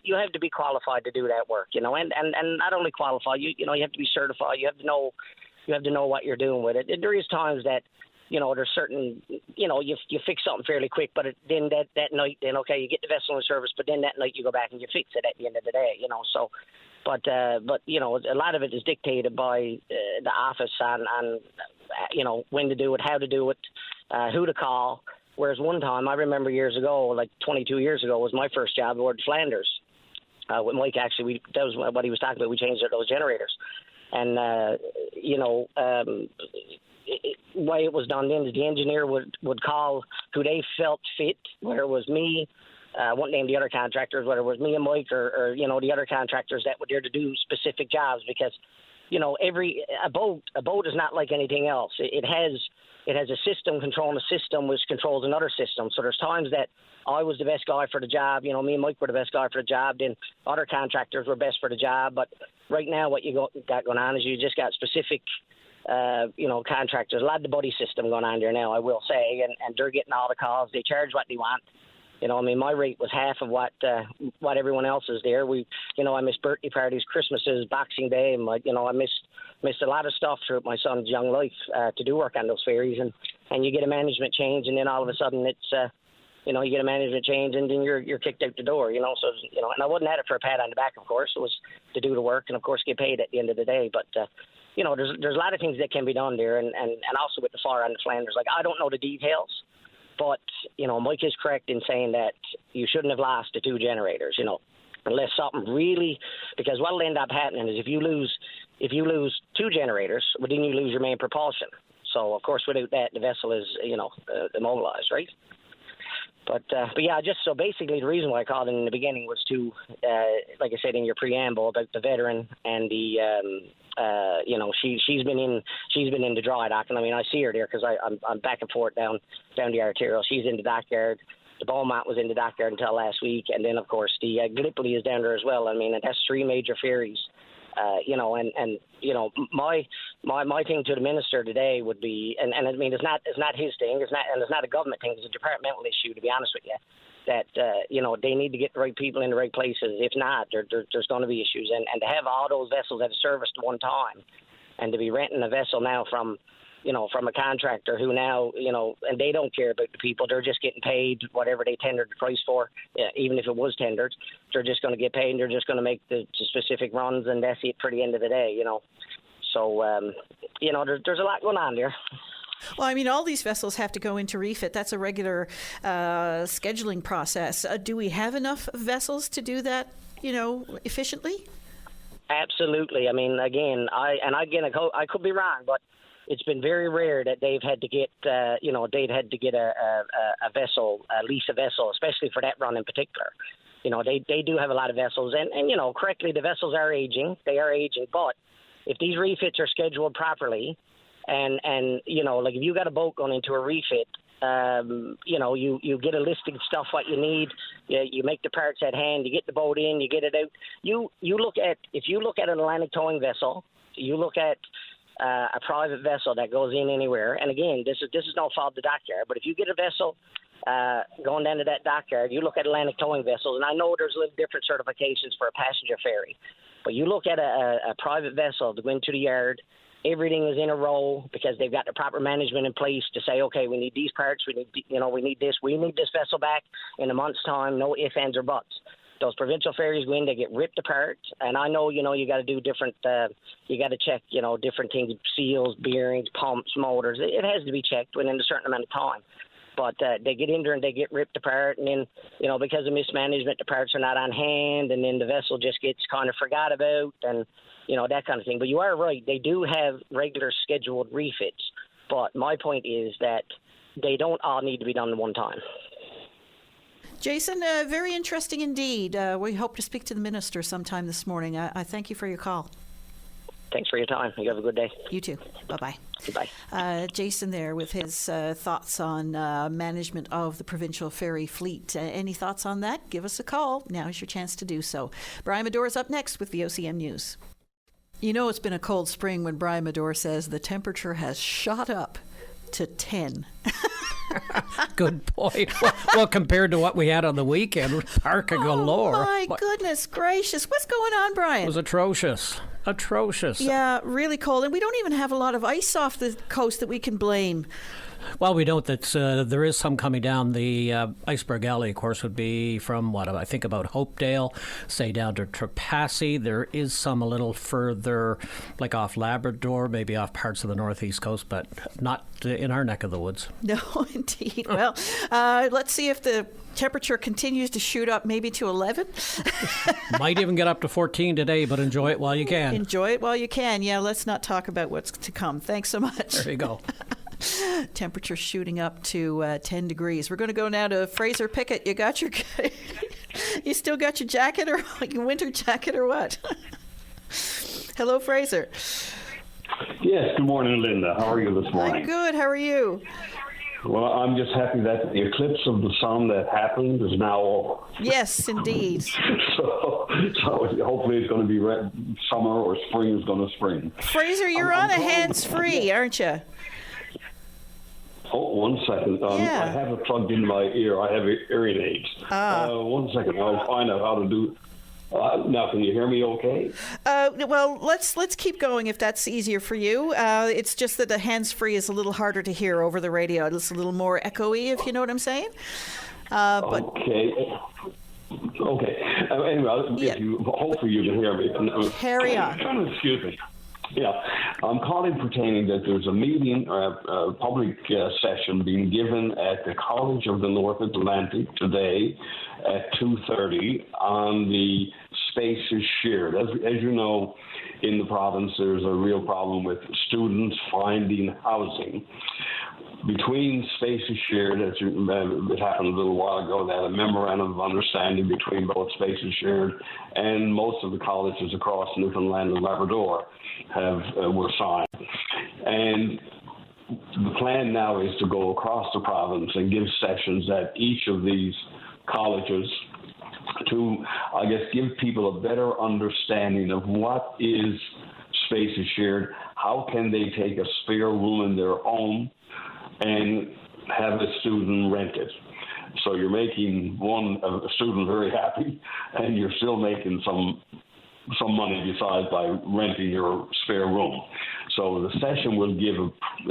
qualified to do that work, you know, and not only qualified, you know, you have to be certified, you have to know what you're doing with it. And there is times that, you know, there's certain, you know, you fix something fairly quick, but then that night, then okay, you get the vessel in service, but then that night you go back and you fix it at the end of the day, you know. So, but you know, a lot of it is dictated by the office on you know, when to do it, how to do it, who to call. Whereas one time, I remember years ago, like 22 years ago, was my first job aboard Flanders. With Mike, actually, that was what he was talking about. We changed those generators, and you know. Way it was done then is the engineer would call who they felt fit, whether it was me, I won't name the other contractors, whether it was me and Mike or you know, the other contractors that were there to do specific jobs, because you know, a boat is not like anything else. It has a system controlling a system which controls another system. So there's times that I was the best guy for the job, you know, me and Mike were the best guy for the job, then other contractors were best for the job. But right now what you got going on is you just got specific you know, contractors, a lot of the buddy system going on there now, I will say, and they're getting all the calls. They charge what they want. You know, I mean, my rate was half of what everyone else is there. You know, I missed birthday parties, Christmases, Boxing Day, and you know, I missed a lot of stuff throughout my son's young life to do work on those ferries, and you get a management change, and then all of a sudden it's you know, you get a management change, and then you're kicked out the door. You know, so you know, and I wasn't at it for a pat on the back, of course. It was to do the work, and of course get paid at the end of the day, but. You know, there's a lot of things that can be done there, and also with the fire on the Flanders. Like, I don't know the details, but, you know, Mike is correct in saying that you shouldn't have lost the two generators, you know, unless something really, because what will end up happening is if you lose two generators, well, then you lose your main propulsion. So, of course, without that, the vessel is, you know, immobilized, right? But yeah, just so basically the reason why I called in the beginning was to, like I said in your preamble about the veteran and the, you know, she's been in the dry dock, and I mean I see her there because I'm back and forth down the arterial. She's in the dockyard. The Beaumont was in the dockyard until last week, and then of course the Gallipoli is down there as well. I mean, that's three major ferries. You know, and you know, my thing to the minister today would be, and I mean, it's not his thing, it's not a government thing, it's a departmental issue, to be honest with you. That you know, they need to get the right people in the right places. If not, there's going to be issues, and to have all those vessels at a service at one time, and to be renting a vessel now from a contractor who now, you know, and they don't care about the people. They're just getting paid whatever they tendered the price for, even if it was tendered. They're just going to get paid, and they're just going to make the specific runs, and that's it for the end of the day, you know. So, you know, there's a lot going on there. Well, I mean, all these vessels have to go into refit. That's a regular scheduling process. Do we have enough vessels to do that, you know, efficiently? Absolutely. I mean, again, I could be wrong, but it's been very rare that they've had to get, a vessel, lease a vessel, especially for that run in particular. You know, they do have a lot of vessels, and you know, correctly, the vessels are aging. They are aging, but if these refits are scheduled properly, and you know, like if you got a boat going into a refit, you know, you get a listing stuff what you need. You make the parts at hand. You get the boat in. You get it out. If you look at an Atlantic towing vessel, you look at a private vessel that goes in anywhere. And again, this is no fault of the dockyard, but if you get a vessel going down to that dockyard, you look at Atlantic towing vessels, and I know there's a little different certifications for a passenger ferry, but you look at a private vessel to go into the yard. Everything is in a row because they've got the proper management in place to say, okay, we need these parts, we need this vessel back in a month's time, no ifs, ands, or buts. Those provincial ferries go in, they get ripped apart, and I know, you know, you got to do different, you got to check, you know, different things, seals, bearings, pumps, motors. It has to be checked within a certain amount of time. But they get in there and they get ripped apart, and then, because of mismanagement, the parts are not on hand, and then the vessel just gets kind of forgot about, and, that kind of thing. But you are right. They do have regular scheduled refits. But my point is that they don't all need to be done at one time. Jason, very interesting indeed. We hope to speak to the minister sometime this morning. I thank you for your call. Thanks for your time. You have a good day. You too. Bye-bye. Goodbye. Jason there with his thoughts on management of the provincial ferry fleet. Any thoughts on that? Give us a call. Now is your chance to do so. Brian Medore is up next with the OCM News. It's been a cold spring when Brian Medore says the temperature has shot up to 10. Good point. Well, compared to what we had on the weekend, parka galore. Oh, my goodness gracious. What's going on, Brian? It was atrocious. Yeah, really cold. And we don't even have a lot of ice off the coast that we can blame. Well, we don't. There is some coming down. The Iceberg Alley, of course, would be from, I think about Hopedale, say down to Trepassey. There is some a little further, like off Labrador, maybe off parts of the northeast coast, but not in our neck of the woods. No, indeed. Well, let's see if the temperature continues to shoot up maybe to 11. Might even get up to 14 today, but enjoy it while you can. Enjoy it while you can. Yeah, let's not talk about what's to come. Thanks so much. There you go. Temperature shooting up to 10 degrees. We're going to go now to Fraser Pickett. You still got your jacket or your winter jacket or what? Hello, Fraser. Yes, good morning, Linda. How are you this morning? I'm good. How are you? Well, I'm just happy that the eclipse of the sun that happened is now over. Yes, indeed. so hopefully it's going to be summer or spring is going to spring. Fraser, you're on a hands-free, aren't you? Oh, 1 second. Yeah. I have it plugged into my ear. I have hearing aids. 1 second. I'll find out how to do. Now, can you hear me okay? Well, let's keep going if that's easier for you. It's just that the hands-free is a little harder to hear over the radio. It's a little more echoey, if you know what I'm saying. Okay. Anyway, hopefully you can hear me. Carry on. Excuse me. Yeah, I'm calling pertaining that there's a meeting, a public session being given at the College of the North Atlantic today at 2:30 on the spaces shared. As you know, in the province, there's a real problem with students finding housing. Between spaces shared, as it happened a little while ago, that a memorandum of understanding between both spaces shared and most of the colleges across Newfoundland and Labrador were signed. And the plan now is to go across the province and give sessions at each of these colleges to, I guess, give people a better understanding of what is spaces shared, how can they take a spare room in their home and have a student rent it. So you're making a student very happy, and you're still making some money besides by renting your spare room. So the session will give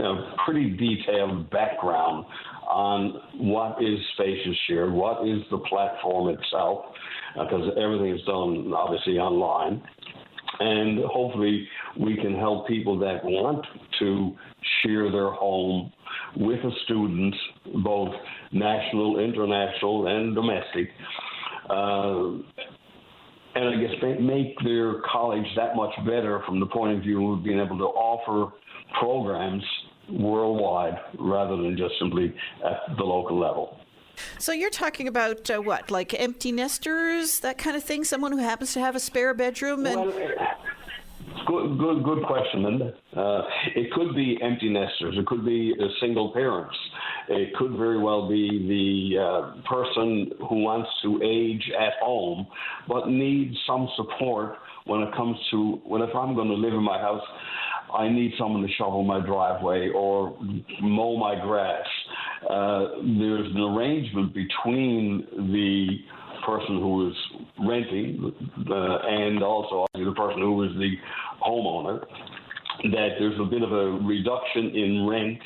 a pretty detailed background on what is spaces shared, what is the platform itself, because everything is done obviously online. And hopefully we can help people that want to share their home with a student, both national, international, and domestic, and I guess make their college that much better from the point of view of being able to offer programs worldwide rather than just simply at the local level. So you're talking about what, like empty nesters, that kind of thing? Someone who happens to have a spare bedroom? And Good question, Linda. It could be empty nesters. It could be single parents. It could very well be the person who wants to age at home but needs some support when it comes to, if I'm going to live in my house, I need someone to shovel my driveway or mow my grass. There's an arrangement between the person who is renting and also the person who is the homeowner, that there's a bit of a reduction in rent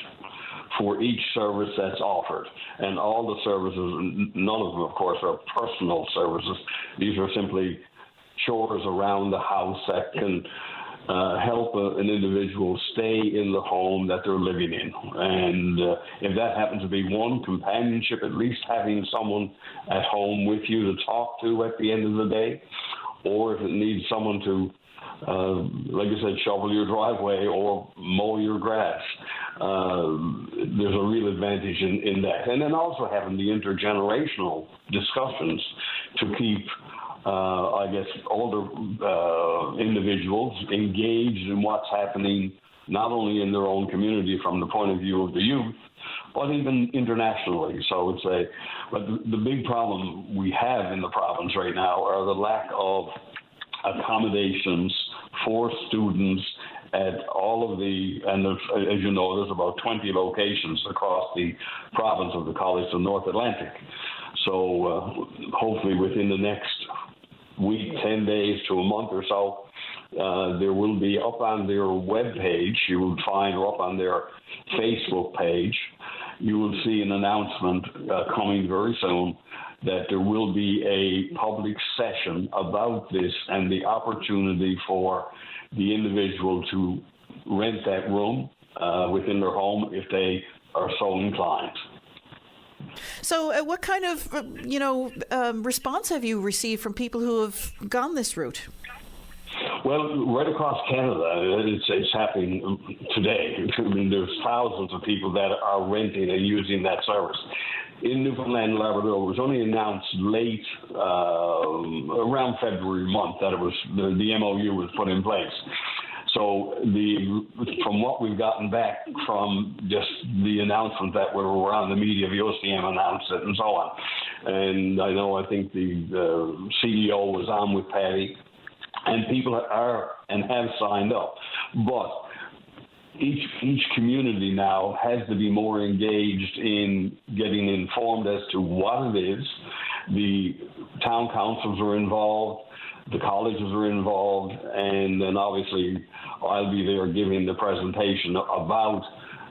for each service that's offered. And all the services, none of them, of course, are personal services. These are simply chores around the house that can help an individual stay in the home that they're living in. And if that happens to be one, companionship, at least having someone at home with you to talk to at the end of the day, or if it needs someone to, like I said, shovel your driveway or mow your grass, there's a real advantage in that. And then also having the intergenerational discussions to keep older individuals engaged in what's happening, not only in their own community from the point of view of the youth, but even internationally. So but the big problem we have in the province right now are the lack of accommodations for students at all of and as you know, there's about 20 locations across the province of the College of North Atlantic. So hopefully within the next week, 10 days to a month or so, there will be up on their webpage, you will find, or up on their Facebook page, you will see an announcement coming very soon that there will be a public session about this and the opportunity for the individual to rent that room within their home if they are so inclined. So what kind of, response have you received from people who have gone this route? Well, right across Canada, it's happening today. I mean, there's thousands of people that are renting and using that service. In Newfoundland and Labrador, it was only announced late, around February month, that it was the MOU was put in place. So from what we've gotten back from just the announcement that we were on the media, the OCM announced it and so on. And I think the CEO was on with Patty, and people are and have signed up. But each community now has to be more engaged in getting informed as to what it is. The town councils are involved, the colleges are involved, and then obviously I'll be there giving the presentation about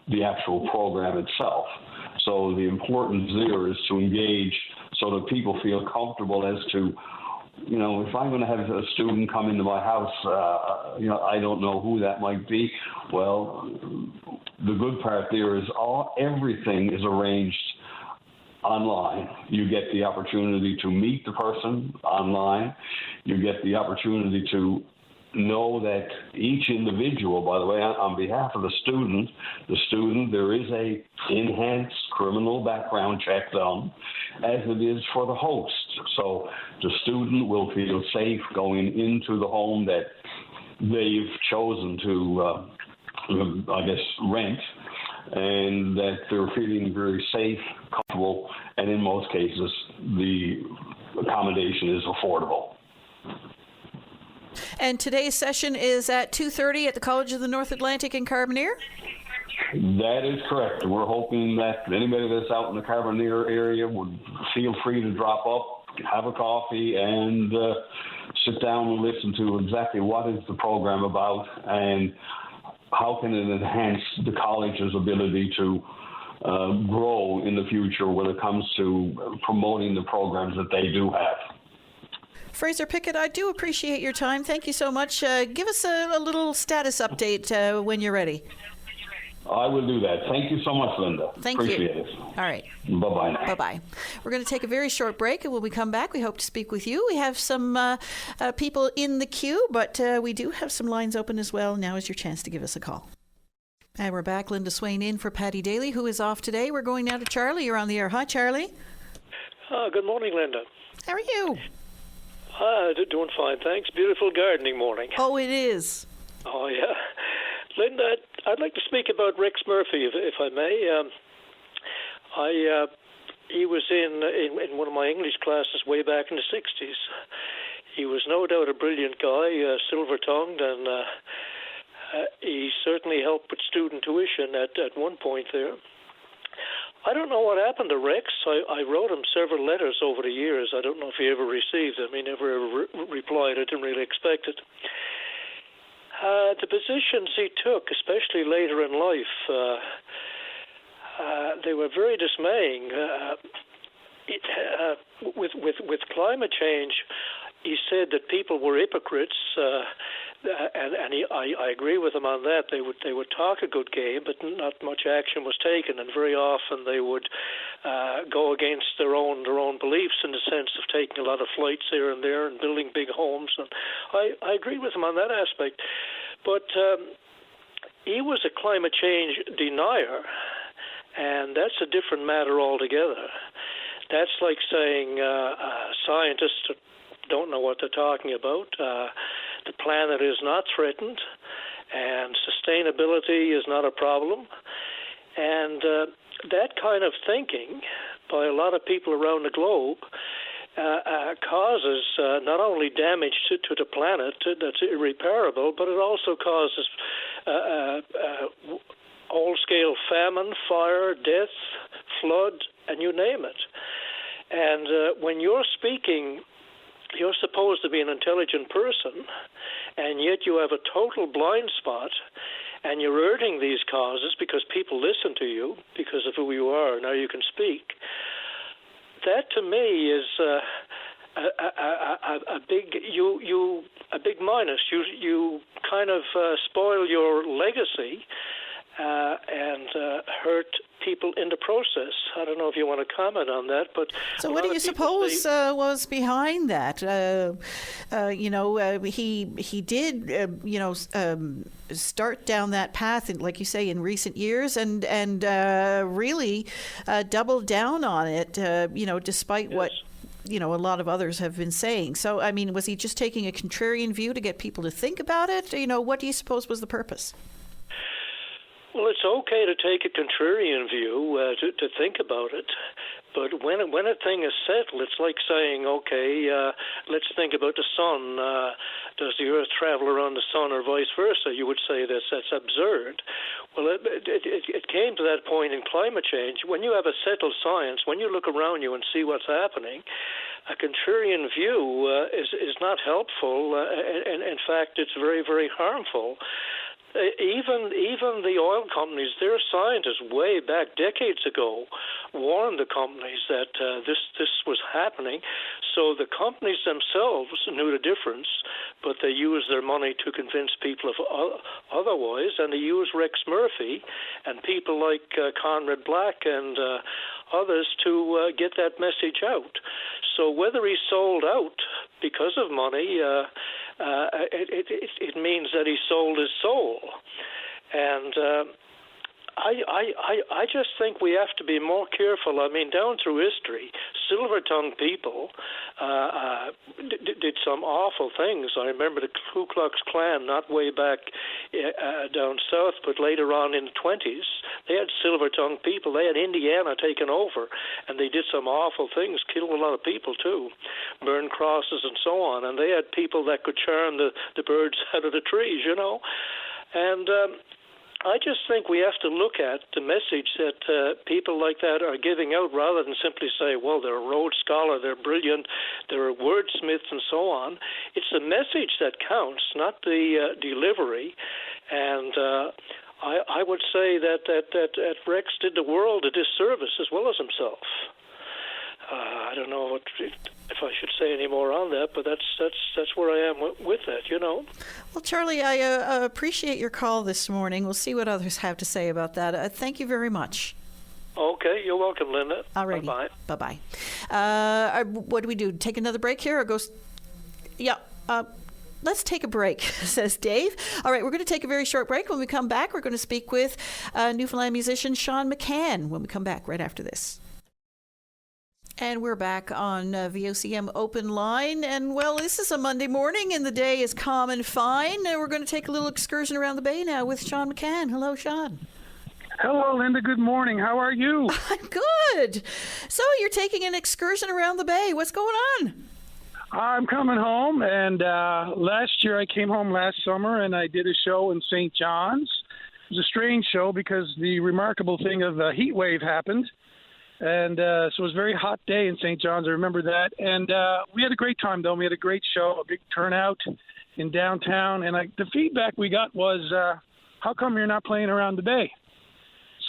the actual program itself. So the importance there is to engage so that people feel comfortable as to, if I'm going to have a student come into my house, I don't know who that might be. Well, the good part there is everything is arranged online. You get the opportunity to meet the person online. You get the opportunity to know that each individual, by the way, on behalf of the student, there is a enhanced criminal background check done, as it is for the host. So the student will feel safe going into the home that they've chosen to, rent, and that they're feeling very safe, comfortable, and in most cases, the accommodation is affordable. And today's session is at 2:30 at the College of the North Atlantic in Carbonear? That is correct. We're hoping that anybody that's out in the Carbonear area would feel free to drop up, have a coffee, and sit down and listen to exactly what is the program about and how can it enhance the college's ability to grow in the future when it comes to promoting the programs that they do have. Fraser Pickett, I do appreciate your time. Thank you so much. Give us a little status update when you're ready. I will do that. Thank you so much, Linda. Appreciate it. All right. Bye-bye now. Bye-bye. We're going to take a very short break, and when we come back, we hope to speak with you. We have some people in the queue, but we do have some lines open as well. Now is your chance to give us a call. And we're back. Linda Swain in for Patty Daly, who is off today. We're going now to Charlie. You're on the air. Hi, Charlie. Good morning, Linda. How are you? Doing fine, thanks. Beautiful gardening morning. Oh, it is. Oh, yeah. Linda, I'd like to speak about Rex Murphy, if I may. He was in one of my English classes way back in the 60s. He was no doubt a brilliant guy, silver-tongued, and he certainly helped with student tuition at one point there. I don't know what happened to Rex. I wrote him several letters over the years. I don't know if he ever received them. He never ever replied. I didn't really expect it. The positions he took, especially later in life, they were very dismaying. With climate change, he said that people were hypocrites I agree with him on that. They would talk a good game, but not much action was taken, and very often they would go against their own beliefs in the sense of taking a lot of flights here and there and building big homes. And I agree with him on that aspect, but he was a climate change denier, and that's a different matter altogether. That's like saying scientists don't know what they're talking about. The planet is not threatened, and sustainability is not a problem. And that kind of thinking by a lot of people around the globe causes not only damage to the planet that's irreparable, but it also causes whole-scale famine, fire, death, flood, and you name it. And when you're speaking, you're supposed to be an intelligent person, and yet you have a total blind spot, and you're urging these causes because people listen to you because of who you are, and now you can speak. That to me is a big minus. You kind of spoil your legacy and hurt people in the process. I don't know if you want to comment on that, but so what do you suppose was behind that? He did start down that path, like you say, in recent years, and really doubled down on it. Despite what a lot of others have been saying. So, I mean, was he just taking a contrarian view to get people to think about it? What do you suppose was the purpose? Well, it's okay to take a contrarian view to think about it, but when a thing is settled, it's like saying, okay, let's think about the sun. Does the Earth travel around the sun, or vice versa? You would say that's absurd. Well, it came to that point in climate change. When you have a settled science, when you look around you and see what's happening, a contrarian view is not helpful, and in fact, it's very, very harmful. Even the oil companies, their scientists way back decades ago warned the companies that this was happening. So the companies themselves knew the difference, but they used their money to convince people of otherwise, and they used Rex Murphy and people like Conrad Black and others to get that message out. So whether he sold out because of money, it means that he sold his soul. And I just think we have to be more careful. I mean, down through history, silver-tongued people did some awful things. I remember the Ku Klux Klan, not way back down south, but later on in the 20s. They had silver-tongued people. They had Indiana taken over, and they did some awful things, killed a lot of people too, burned crosses and so on. And they had people that could charm the birds out of the trees, And I just think we have to look at the message that people like that are giving out, rather than simply say, well, they're a Rhodes Scholar, they're brilliant, they're wordsmiths and so on. It's the message that counts, not the delivery. And I would say that Rex did the world a disservice as well as himself. I don't know if I should say any more on that, but that's where I am with that, Well, Charlie, I appreciate your call this morning. We'll see what others have to say about that. Thank you very much. Okay, you're welcome, Linda. All right. Bye-bye. Bye-bye. What do we do? Take another break here or go? Yeah. Let's take a break, says Dave. All right, we're going to take a very short break. When we come back, we're going to speak with Newfoundland musician Sean McCann when we come back right after this. And we're back on VOCM Open Line. And, well, this is a Monday morning, and the day is calm and fine. And we're going to take a little excursion around the bay now with Sean McCann. Hello, Sean. Hello, Linda. Good morning. How are you? I'm good. So you're taking an excursion around the bay. What's going on? I'm coming home, and last year I came home last summer, and I did a show in St. John's. It was a strange show because the remarkable thing of a heat wave happened. And so it was a very hot day in St. John's. I remember that. And we had a great time, though. We had a great show, a big turnout in downtown. And the feedback we got was, how come you're not playing around the bay?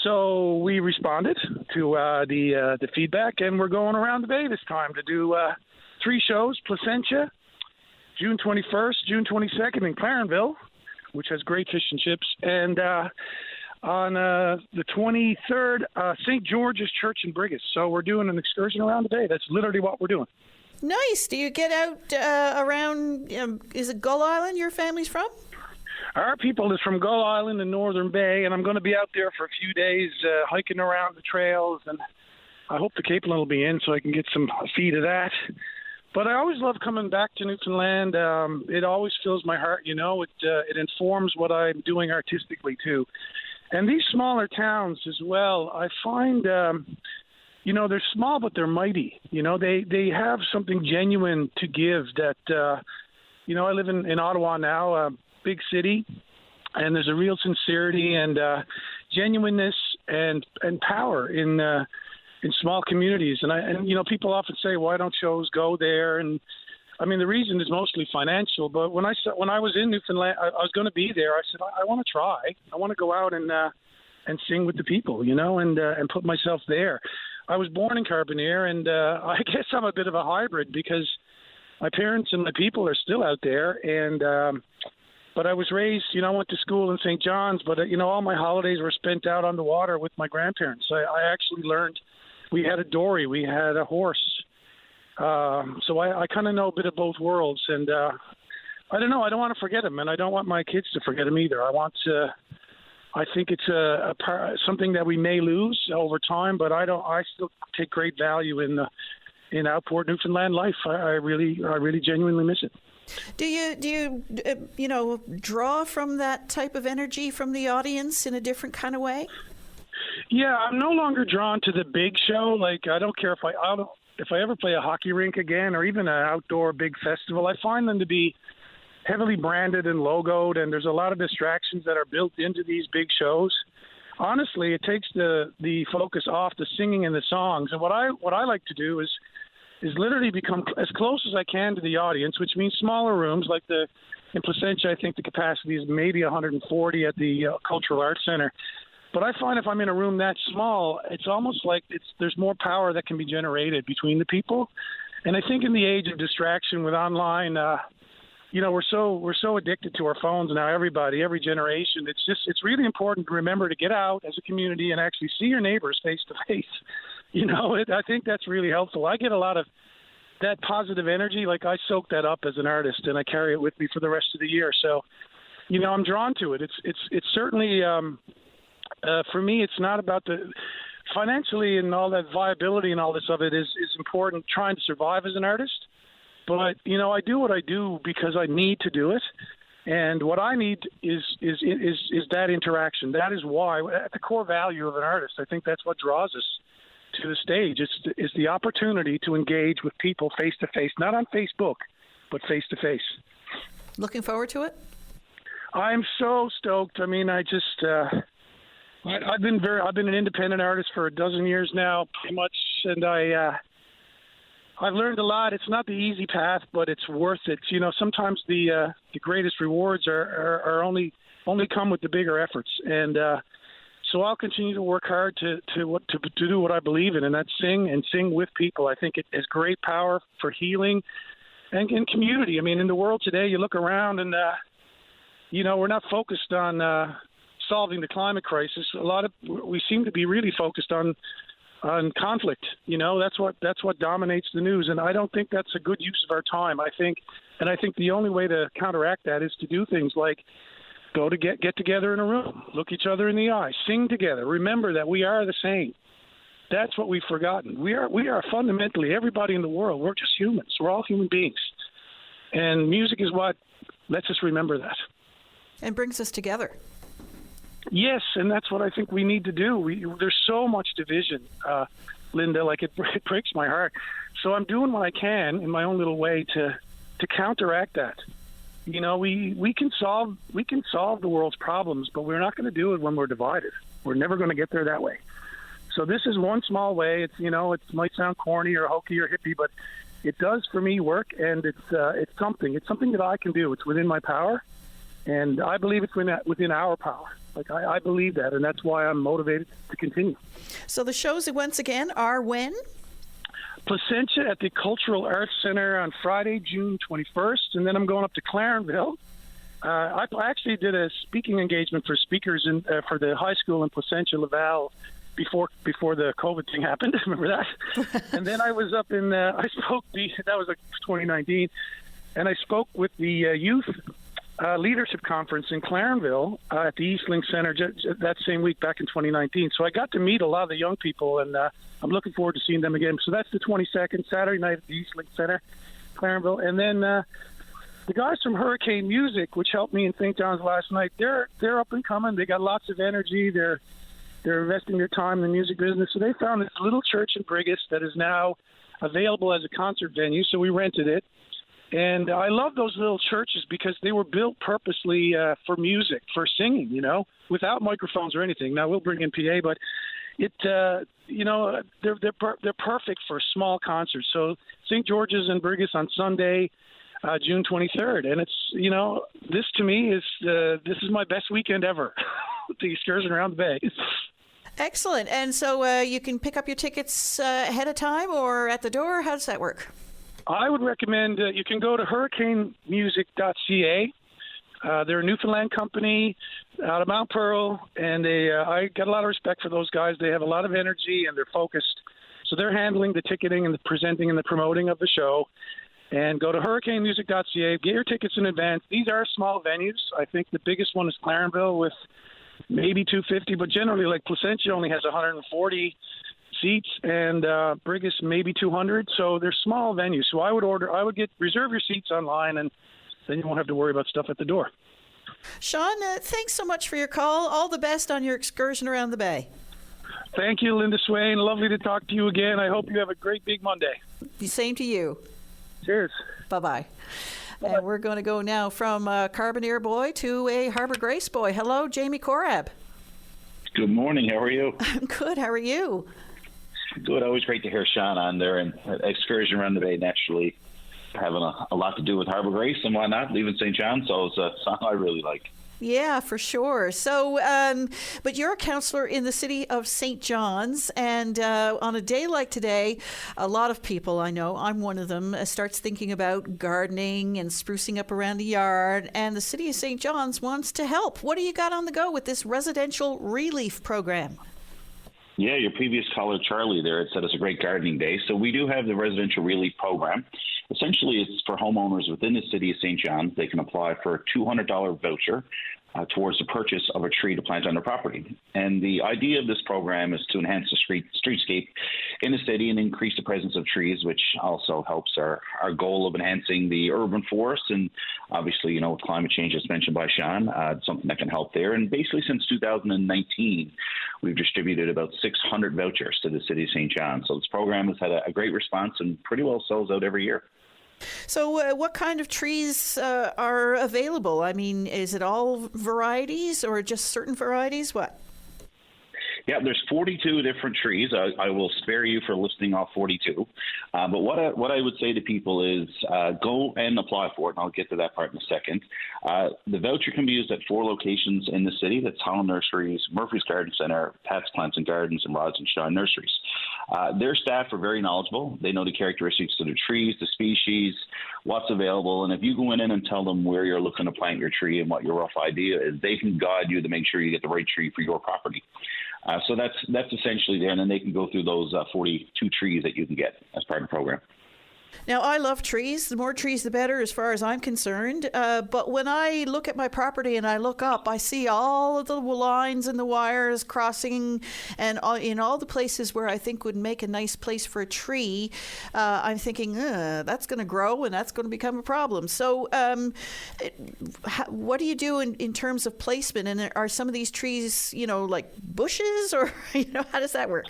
So we responded to the feedback, and we're going around the bay this time to do 3 shows: Placentia, June 21st, June 22nd in Clarenville, which has great fish and chips, and on the 23rd, St. George's Church in Brigus. So we're doing an excursion around the bay. That's literally what we're doing. Nice. Do you get out around, is it Gull Island your family's from? Our people is from Gull Island in Northern Bay, and I'm going to be out there for a few days hiking around the trails, and I hope the capelin will be in so I can get some feed of that. But I always love coming back to Newfoundland. It always fills my heart, you know. It informs what I'm doing artistically, too. And these smaller towns as well, I find, you know, they're small, but they're mighty. You know, they have something genuine to give that, you know, I live in Ottawa now, big city, and there's a real sincerity and genuineness and power in small communities. And you know, people often say, why don't shows go there? And I mean, the reason is mostly financial. But when I was in Newfoundland, I was going to be there. I said, I want to try. I want to go out and sing with the people, you know, and put myself there. I was born in Carbonear, and I guess I'm a bit of a hybrid because my parents and my people are still out there. And but I was raised, you know, I went to school in St. John's, but, you know, all my holidays were spent out on the water with my grandparents. I actually learned, we had a dory, we had a horse. So I kind of know a bit of both worlds. And I don't know, I don't want to forget them, and I don't want my kids to forget them either. I think it's something that we may lose over time, but I still take great value in Outport Newfoundland life. I really genuinely miss it. Do you you know, draw from that type of energy from the audience in a different kind of way? Yeah, I'm no longer drawn to the big show. Like, I don't care if I ever play a hockey rink again or even an outdoor big festival. I find them to be heavily branded and logoed, and there's a lot of distractions that are built into these big shows. Honestly, it takes the focus off the singing and the songs. And what I like to do is literally become as close as I can to the audience, which means smaller rooms. Like in Placentia, I think the capacity is maybe 140 at the Cultural Arts Center. But I find if I'm in a room that small, it's almost like there's more power that can be generated between the people. And I think in the age of distraction with online, you know, we're so addicted to our phones now. Every generation. It's really important to remember to get out as a community and actually see your neighbors face to face. You know, I think that's really helpful. I get a lot of that positive energy. Like, I soak that up as an artist, and I carry it with me for the rest of the year. So, you know, I'm drawn to it. It's certainly for me. It's not about the financially and all that viability and all this of it is important. Trying to survive as an artist. But, you know, I do what I do because I need to do it. And what I need is that interaction. That is why, at the core value of an artist, I think that's what draws us to the stage. It's the opportunity to engage with people face to face, not on Facebook, but face to face. Looking forward to it? I'm so stoked. I mean, I've been an independent artist for a dozen years now, pretty much, and I've learned a lot. It's not the easy path, but it's worth it. You know, sometimes the greatest rewards are only come with the bigger efforts, and so I'll continue to work hard to do what I believe in, and that's sing with people. I think it has great power for healing and in community. I mean, in the world today, you look around and you know, we're not focused on solving the climate crisis. We seem to be really focused on conflict. You know, that's what dominates the news, and I don't think that's a good use of our time. I think the only way to counteract that is to do things like go to get together in a room, look each other in the eye, sing together, remember that we are the same. That's what we've forgotten. We are fundamentally everybody in the world. We're just humans. We're all human beings, and music is what lets us remember that and brings us together. Yes, and that's what I think we need to do. There's so much division, Linda, like it breaks my heart. So I'm doing what I can in my own little way to counteract that. You know, we can solve the world's problems, but we're not going to do it when we're divided. We're never going to get there that way. So this is one small way. It's, you know, it might sound corny or hokey or hippie, but it does for me work, and it's something that I can do. It's within my power, and I believe it's within our power. Like, I believe that, and that's why I'm motivated to continue. So the shows, once again, are when? Placentia at the Cultural Arts Center on Friday, June 21st, and then I'm going up to Clarenville. I actually did a speaking engagement for speakers for the high school in Placentia, Laval, before the COVID thing happened. Remember that? And then I was up in, that was like 2019, and I spoke with the youth leadership conference in Clarenville at the Eastlink Center that same week back in 2019. So I got to meet a lot of the young people, and I'm looking forward to seeing them again. So that's the 22nd, Saturday night at the Eastlink Center, Clarenville. And then the guys from Hurricane Music, which helped me in St. John's last night, they're up and coming. They got lots of energy. They're investing their time in the music business. So they found this little church in Brigus that is now available as a concert venue. So we rented it. And I love those little churches because they were built purposely for music, for singing, without microphones or anything. Now we'll bring in PA, but they're perfect for small concerts. So St. George's in Brigus on Sunday, June 23rd, and it's this to me is this is my best weekend ever. The excursion around the bay. Excellent. And so you can pick up your tickets ahead of time or at the door. How does that work? I would recommend you can go to hurricanemusic.ca. They're a Newfoundland company out of Mount Pearl, and I got a lot of respect for those guys. They have a lot of energy, and they're focused. So they're handling the ticketing and the presenting and the promoting of the show. And go to hurricanemusic.ca. Get your tickets in advance. These are small venues. I think the biggest one is Clarenville with maybe 250, but generally, like Placentia only has 140 seats, and Brigus maybe 200. So they're small venues. So I would reserve your seats online, and then you won't have to worry about stuff at the door. Sean, thanks so much for your call. All the best on your excursion around the bay. Thank you, Linda Swain. Lovely to talk to you again. I hope you have a great big Monday. The same to you. Cheers. Bye-bye. And we're going to go now from Carboneer boy to a Harbor Grace boy. Hello, Jamie Korab. Good morning. How are you? I'm good. How are you? Good. Always great to hear Sean on there. And excursion around the bay naturally having a lot to do with Harbor Grace and whatnot, leaving St. John. So it's a song I really like. Yeah, for sure. So, but you're a counselor in the city of St. John's, and on a day like today, a lot of people, I know, I'm one of them, starts thinking about gardening and sprucing up around the yard, and the city of St. John's wants to help. What do you got on the go with this residential relief program? Yeah, your previous caller, Charlie, there, had said it's a great gardening day. So we do have the residential relief program. Essentially, it's for homeowners within the city of St. John's. They can apply for a $200 voucher towards the purchase of a tree to plant on their property. And the idea of this program is to enhance the streetscape in the city and increase the presence of trees, which also helps our goal of enhancing the urban forest. And obviously, with climate change, as mentioned by Sean, something that can help there. And basically, since 2019, we've distributed about 600 vouchers to the city of St. John. So this program has had a great response and pretty well sells out every year. So what kind of trees are available? I mean, is it all varieties or just certain varieties? What? Yeah, there's 42 different trees. I will spare you for listing off 42. But what I would say to people is go and apply for it, and I'll get to that part in a second. The voucher can be used at 4 locations in the city. That's Holland Nurseries, Murphy's Garden Center, Pat's Plants and Gardens, and Rods and Shine Nurseries. Their staff are very knowledgeable. They know the characteristics of the trees, the species, what's available. And if you go in and tell them where you're looking to plant your tree and what your rough idea is, they can guide you to make sure you get the right tree for your property. So that's essentially there, and then they can go through those 42 trees that you can get as part of the program. Now, I love trees. The more trees, the better, as far as I'm concerned. But when I look at my property and I look up, I see all of the lines and the wires crossing, and in all the places where I think would make a nice place for a tree, I'm thinking, that's going to grow and that's going to become a problem. So what do you do in terms of placement? And are some of these trees, like bushes, or, how does that work?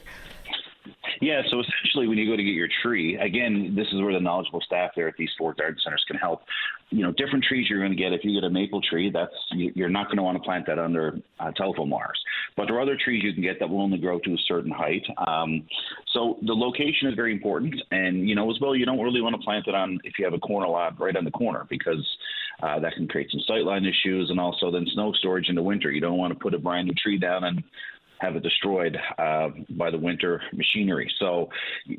Yeah, so essentially when you go to get your tree, again, this is where the knowledgeable staff there at these 4 garden centers can help. Different trees you're going to get. If you get a maple tree, you're not going to want to plant that under telephone wires. But there are other trees you can get that will only grow to a certain height. So the location is very important. And, as well, you don't really want to plant it on, if you have a corner lot, right on the corner, because that can create some sightline issues, and also then snow storage in the winter. You don't want to put a brand new tree down and have it destroyed by the winter machinery. So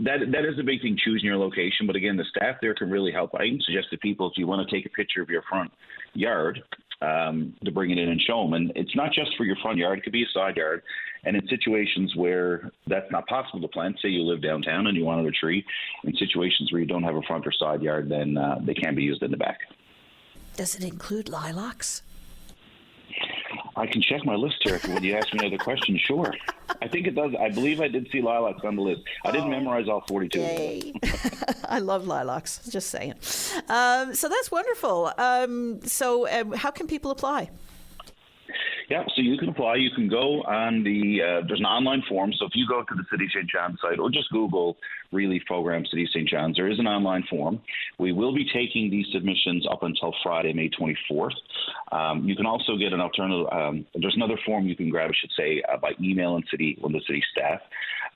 that is a big thing, choosing your location. But again, the staff there can really help. I can suggest to people, if you want to take a picture of your front yard, to bring it in and show them. And it's not just for your front yard. It could be a side yard. And in situations where that's not possible to plant, say you live downtown and you wanted a tree, in situations where you don't have a front or side yard, then they can be used in the back. Does it include lilacs? I can check my list here when you ask me another question. Sure. I think it does. I believe I did see lilacs on the list. I didn't memorize all 42. Yay. I love lilacs, just saying. So that's wonderful. So how can people apply? Yeah, so you can apply. You can go on there's an online form. So if you go to the City of St. John's site or just Google Relief Program City of St. John's, there is an online form. We will be taking these submissions up until Friday, May 24th. You can also get an alternative. There's another form you can grab, I should say, by emailing one of the city staff.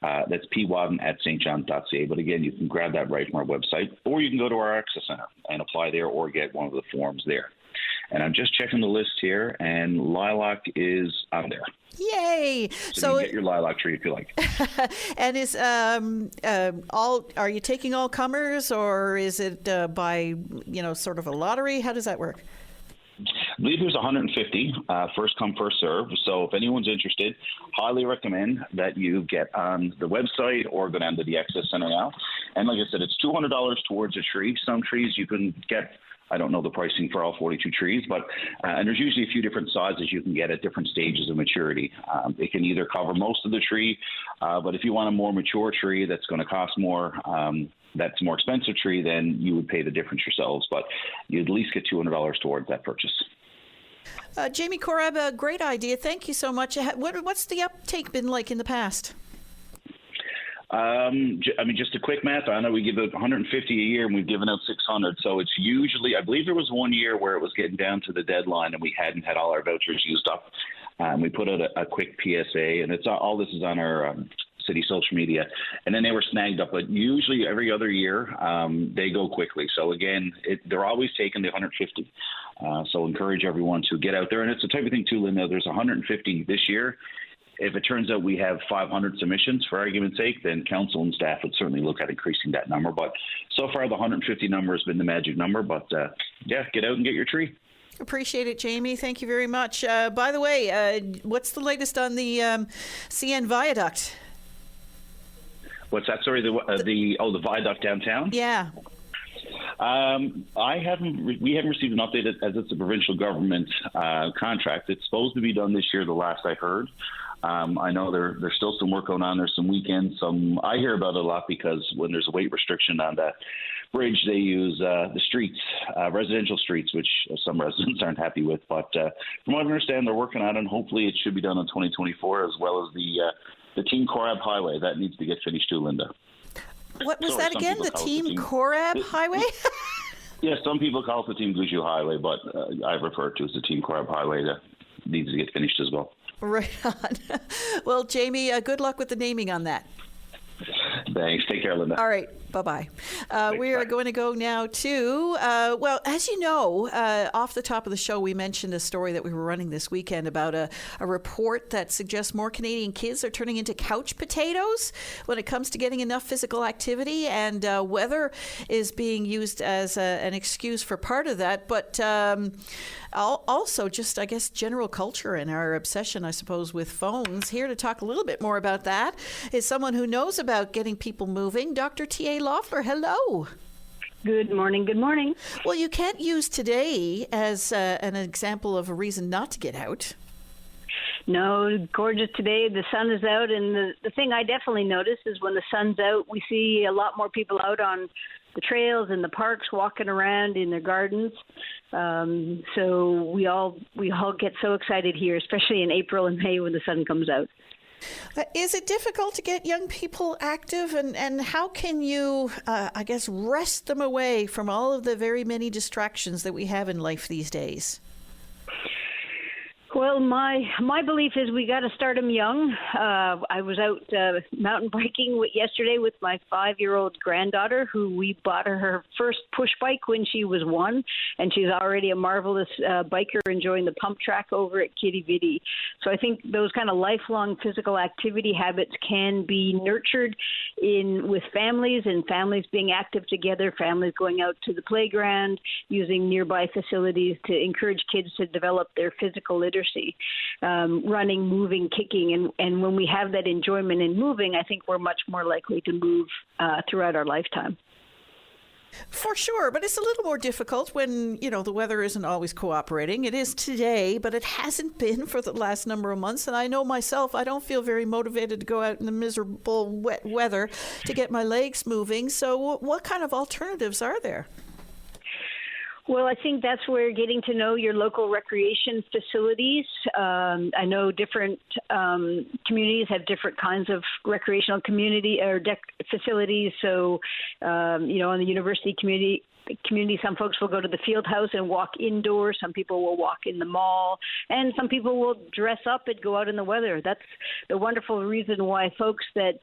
That's pwadden@stjohns.ca. But again, you can grab that right from our website, or you can go to our Access Center and apply there or get one of the forms there. And I'm just checking the list here, and lilac is on there. Yay! So you can get your lilac tree if you like. And is are you taking all comers, or is it by sort of a lottery? How does that work? I believe there's 150, first come, first serve. So if anyone's interested, highly recommend that you get on the website or go down to the Access Center now. And like I said, it's $200 towards a tree. Some trees you can get, I don't know the pricing for all 42 trees, but and there's usually a few different sizes you can get at different stages of maturity. It can either cover most of the tree, but if you want a more mature tree that's going to cost more, that's a more expensive tree, then you would pay the difference yourselves. But you'd at least get $200 towards that purchase. Jamie Korab, a great idea. Thank you so much. What's the uptake been like in the past? I mean, just a quick math. I know we give out 150 a year, and we've given out 600. So it's usually, I believe there was one year where it was getting down to the deadline, and we hadn't had all our vouchers used up. We put out a quick PSA, and it's all this is on our city social media, and then they were snagged up. But usually every other year, they go quickly. So again, they're always taking the 150. So encourage everyone to get out there, and it's the type of thing too, Linda. There's 150 this year. If it turns out we have 500 submissions, for argument's sake, then council and staff would certainly look at increasing that number. But so far, the 150 number has been the magic number. But yeah, get out and get your tree. Appreciate it, Jamie. Thank you very much. By the way, what's the latest on the CN Viaduct? What's that? Sorry, the viaduct downtown? Yeah. We haven't received an update as it's a provincial government contract. It's supposed to be done this year, the last I heard. I know there's still some work going on. There's some weekends. I hear about it a lot because when there's a weight restriction on the bridge, they use the streets, residential streets, which some residents aren't happy with. But from what I understand, they're working on it, and hopefully it should be done in 2024, as well as the Team Korab Highway. That needs to get finished too, Linda. What was that again? The Team Korab Highway? Yeah, some people call it the Team Guju Highway, but I refer to it as the Team Korab Highway. That needs to get finished as well. Right on. Well, Jamie, good luck with the naming on that. Thanks. Take care, Linda. All right. Bye-bye. We are going to go now to, well, as you know, off the top of the show, we mentioned a story that we were running this weekend about a report that suggests more Canadian kids are turning into couch potatoes when it comes to getting enough physical activity, and weather is being used as an excuse for part of that. But also just, I guess, general culture and our obsession, I suppose, with phones. Here to talk a little bit more about that is someone who knows about getting people moving, Dr. T.A. Loeffler. Hello. Good morning. Good morning. Well, you can't use today as an example of a reason not to get out. No, gorgeous today. The sun is out, and the thing I definitely notice is when the sun's out, we see a lot more people out on the trails and the parks, walking around in their gardens. So we all get so excited here, especially in April and May when the sun comes out. Is it difficult to get young people active, and how can you, I guess, wrest them away from all of the very many distractions that we have in life these days? Well, my belief is we got to start them young. I was out mountain biking yesterday with my 5-year-old granddaughter, who we bought her first push bike when she was 1, and she's already a marvelous biker, enjoying the pump track over at Kitty Vitty. So I think those kind of lifelong physical activity habits can be nurtured with families, and families being active together, families going out to the playground, using nearby facilities to encourage kids to develop their physical literacy. Running, moving, kicking, and when we have that enjoyment in moving, I think we're much more likely to move throughout our lifetime. For sure, but it's a little more difficult when, the weather isn't always cooperating. It is today, but it hasn't been for the last number of months. And I know myself, I don't feel very motivated to go out in the miserable wet weather to get my legs moving. So what kind of alternatives are there? Well, I think that's where getting to know your local recreation facilities. I know different communities have different kinds of recreational community or facilities. So, on the university community, some folks will go to the field house and walk indoors. Some people will walk in the mall, and some people will dress up and go out in the weather. That's the wonderful reason why folks that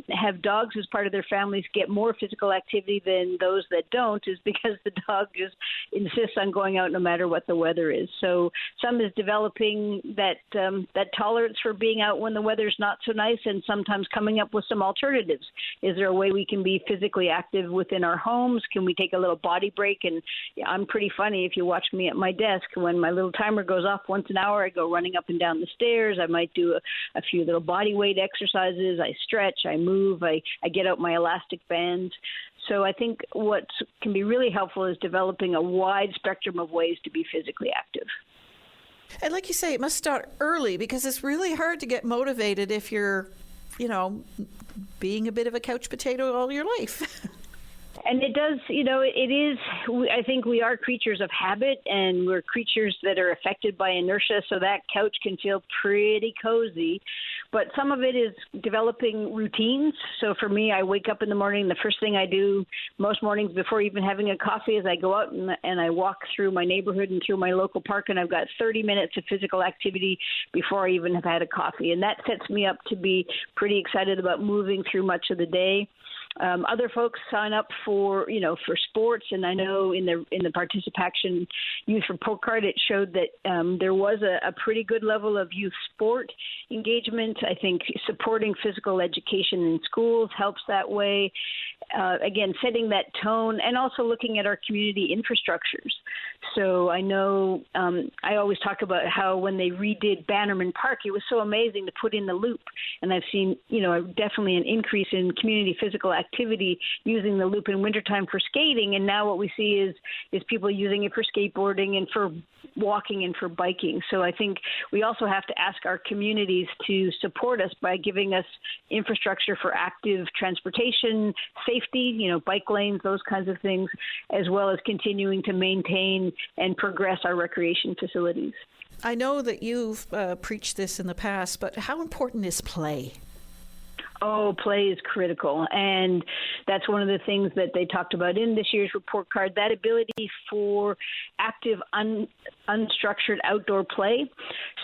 have dogs as part of their families get more physical activity than those that don't, is because the dog just insists on going out no matter what the weather is. So some is developing that tolerance for being out when the weather's not so nice, and sometimes coming up with some alternatives. Is there a way we can be physically active within our homes? Can we take a little body break? And I'm pretty funny. If you watch me at my desk, when my little timer goes off once an hour, I go running up and down the stairs. I might do a few little body weight exercises. I stretch, I move, I get out my elastic bands. So I think what can be really helpful is developing a wide spectrum of ways to be physically active. And like you say, it must start early, because it's really hard to get motivated if you're, being a bit of a couch potato all your life. And it does, it is, I think we are creatures of habit, and we're creatures that are affected by inertia, so that couch can feel pretty cozy. But some of it is developing routines. So for me, I wake up in the morning, the first thing I do most mornings before even having a coffee is I go out and I walk through my neighborhood and through my local park, and I've got 30 minutes of physical activity before I even have had a coffee. And that sets me up to be pretty excited about moving through much of the day. Other folks sign up for sports, and I know in the participation Youth Report Card, it showed that there was a pretty good level of youth sport engagement. I think supporting physical education in schools helps that way. Again, setting that tone, and also looking at our community infrastructures. So I know I always talk about how when they redid Bannerman Park, it was so amazing to put in the loop. And I've seen, definitely an increase in community physical activity using the loop in wintertime for skating. And now what we see is people using it for skateboarding and for walking and for biking. So I think we also have to ask our communities to support us by giving us infrastructure for active transportation, safety, bike lanes, those kinds of things, as well as continuing to maintain and progress our recreation facilities. I know that you've preached this in the past, but how important is play? Oh, play is critical. And that's one of the things that they talked about in this year's report card, that ability for active, unstructured outdoor play.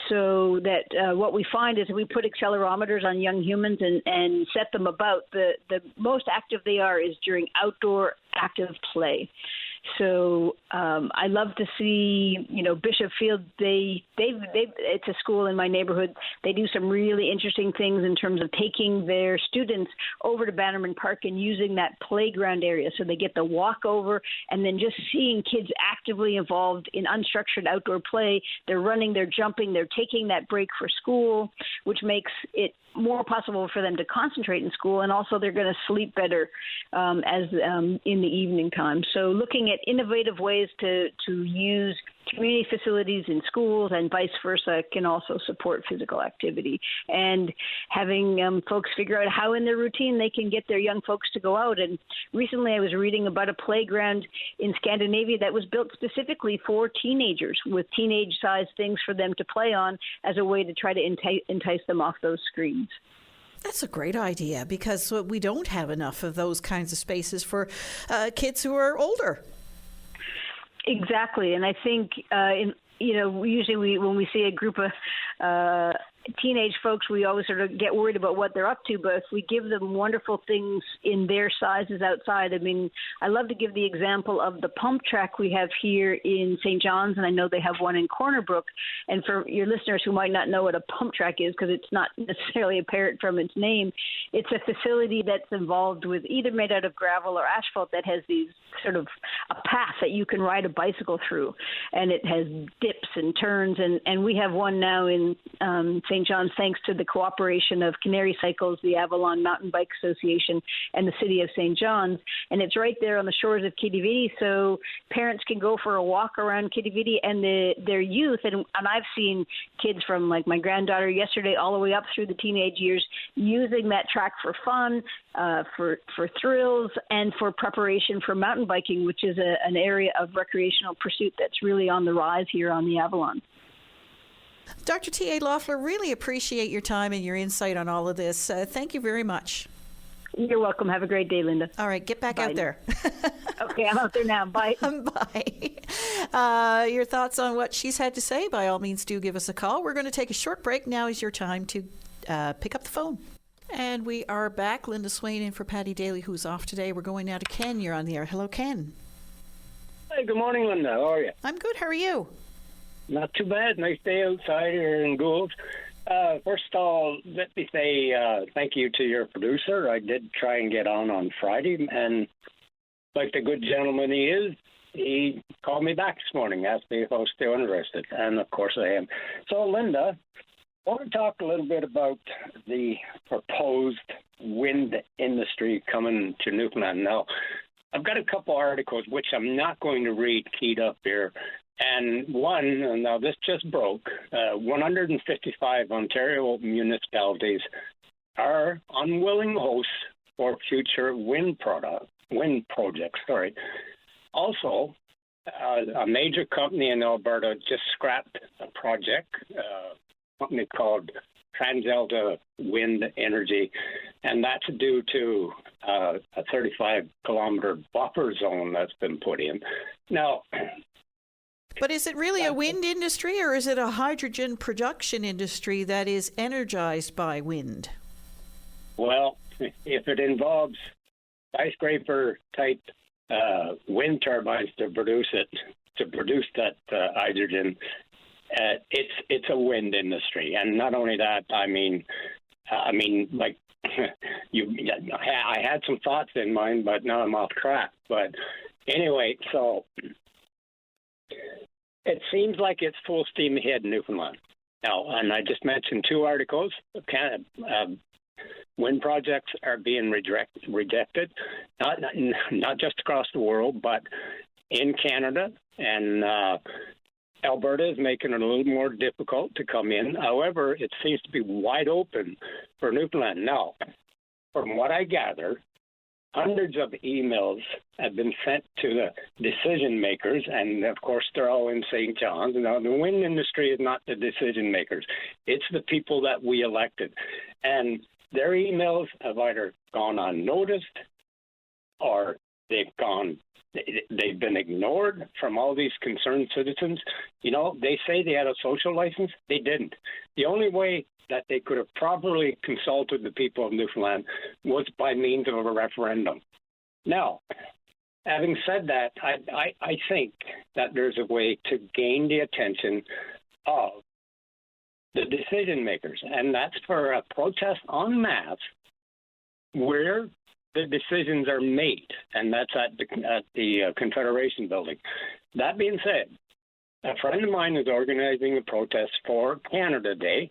So that what we find is we put accelerometers on young humans and set them about, the most active they are is during outdoor active play. So I love to see, Bishop Field. It's a school in my neighborhood. They do some really interesting things in terms of taking their students over to Bannerman Park and using that playground area. So they get the walk over, and then just seeing kids actively involved in unstructured outdoor play. They're running, they're jumping, they're taking that break for school, which makes it more possible for them to concentrate in school, and also they're going to sleep better in the evening time. So looking at innovative ways to use community facilities in schools and vice versa can also support physical activity. And having folks figure out how in their routine they can get their young folks to go out. And recently I was reading about a playground in Scandinavia that was built specifically for teenagers, with teenage-sized things for them to play on as a way to try to entice them off those screens. That's a great idea, because we don't have enough of those kinds of spaces for kids who are older. Exactly. And I think usually when we see a group of teenage folks, we always sort of get worried about what they're up to. But if we give them wonderful things in their sizes outside, I mean, I love to give the example of the pump track we have here in St. John's, and I know they have one in Corner Brook. And for your listeners who might not know what a pump track is, because it's not necessarily apparent from its name, it's a facility that's involved with either made out of gravel or asphalt that has these sort of a path that you can ride a bicycle through, and it has dips and turns, and we have one now in St. John's, thanks to the cooperation of Canary Cycles, the Avalon Mountain Bike Association, and the City of St. John's, and it's right there on the shores of Kitiviti, so parents can go for a walk around Kitiviti, and their youth, and I've seen kids from like my granddaughter yesterday all the way up through the teenage years using that track for fun, for thrills, and for preparation for mountain biking, which is an area of recreational pursuit that's really on the rise here on the Avalon. Dr. T.A. Loeffler, really appreciate your time and your insight on all of this. Thank you very much. You're welcome. Have a great day, Linda. All right, get back out there. Okay, I'm out there now. Bye. Bye. Your thoughts on what she's had to say, by all means, do give us a call. We're going to take a short break. Now is your time to pick up the phone. And we are back. Linda Swain in for Patty Daly, who's off today. We're going now to Ken. You're on the air. Hello, Ken. Hey, good morning, Linda. How are you? I'm good. How are you? Not too bad. Nice day outside here in Gould. First of all, let me say thank you to your producer. I did try and get on Friday, and like the good gentleman he is, he called me back this morning, asked me if I was still interested, and of course I am. So, Linda, I want to talk a little bit about the proposed wind industry coming to Newfoundland. Now, I've got a couple articles which I'm not going to read keyed up here. And one, now this just broke, 155 Ontario municipalities are unwilling hosts for future wind projects. Also, a major company in Alberta just scrapped a project, a company called TransAlta Wind Energy, and that's due to a 35-kilometer buffer zone that's been put in. Now, but is it really a wind industry, or is it a hydrogen production industry that is energized by wind? Well, if it involves skyscraper-type wind turbines to produce that hydrogen, it's a wind industry. And not only that, I mean, like I had some thoughts in mind, but now I'm off track. But anyway, so it seems like it's full steam ahead in Newfoundland. Now, and I just mentioned two articles. Wind projects are being rejected, not just across the world, but in Canada. And Alberta is making it a little more difficult to come in. However, it seems to be wide open for Newfoundland. Now, from what I gather, hundreds of emails have been sent to the decision makers, and of course they're all in St. John's. Now, the wind industry is not the decision makers. It's the people that we elected. And their emails have either gone unnoticed or they've been ignored from all these concerned citizens. You know, they say they had a social license. They didn't. The only way that they could have properly consulted the people of Newfoundland was by means of a referendum. Now, having said that, I think that there's a way to gain the attention of the decision makers, and that's for a protest en masse where the decisions are made, and that's at the Confederation Building. That being said, a friend of mine is organizing a protest for Canada Day,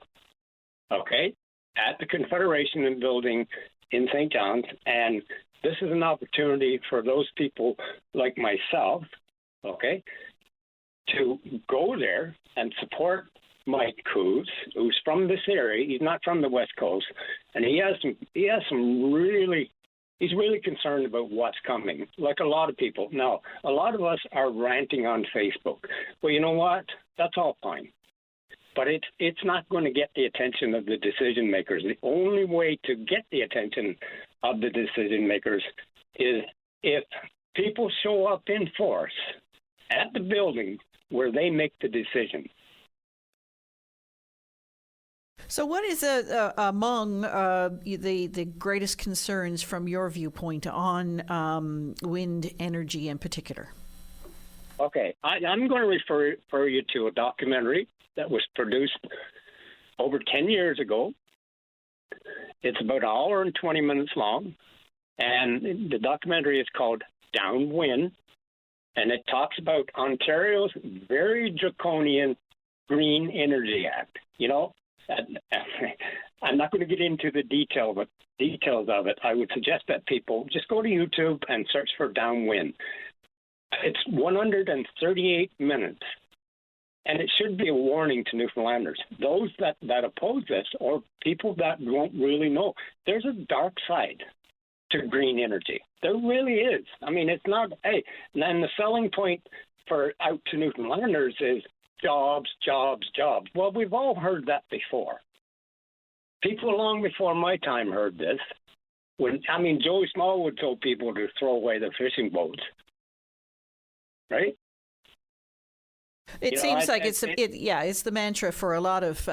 okay, at the Confederation Building in St. John's, and this is an opportunity for those people like myself, okay, to go there and support Mike Coos, who's from this area. He's not from the West Coast, and he's really concerned about what's coming, like a lot of people. Now, a lot of us are ranting on Facebook. Well, you know what? That's all fine. But it's not going to get the attention of the decision makers. The only way to get the attention of the decision makers is if people show up in force at the building where they make the decision. So, what is among the greatest concerns from your viewpoint on wind energy in particular? Okay, I'm going to refer you to a documentary that was produced over 10 years ago. It's about an hour and 20 minutes long, and the documentary is called Downwind, and it talks about Ontario's very draconian Green Energy Act. You know, I'm not going to get into the details of it. I would suggest that people just go to YouTube and search for Downwind. It's 138 minutes, and it should be a warning to Newfoundlanders. Those that oppose this, or people that won't really know, there's a dark side to green energy. There really is. I mean, it's not, hey, and the selling point for out to Newfoundlanders is jobs, jobs, jobs. Well, we've all heard that before. People long before my time heard this. Joey Smallwood told people to throw away their fishing boats. Right? It seems like it's the mantra for a lot of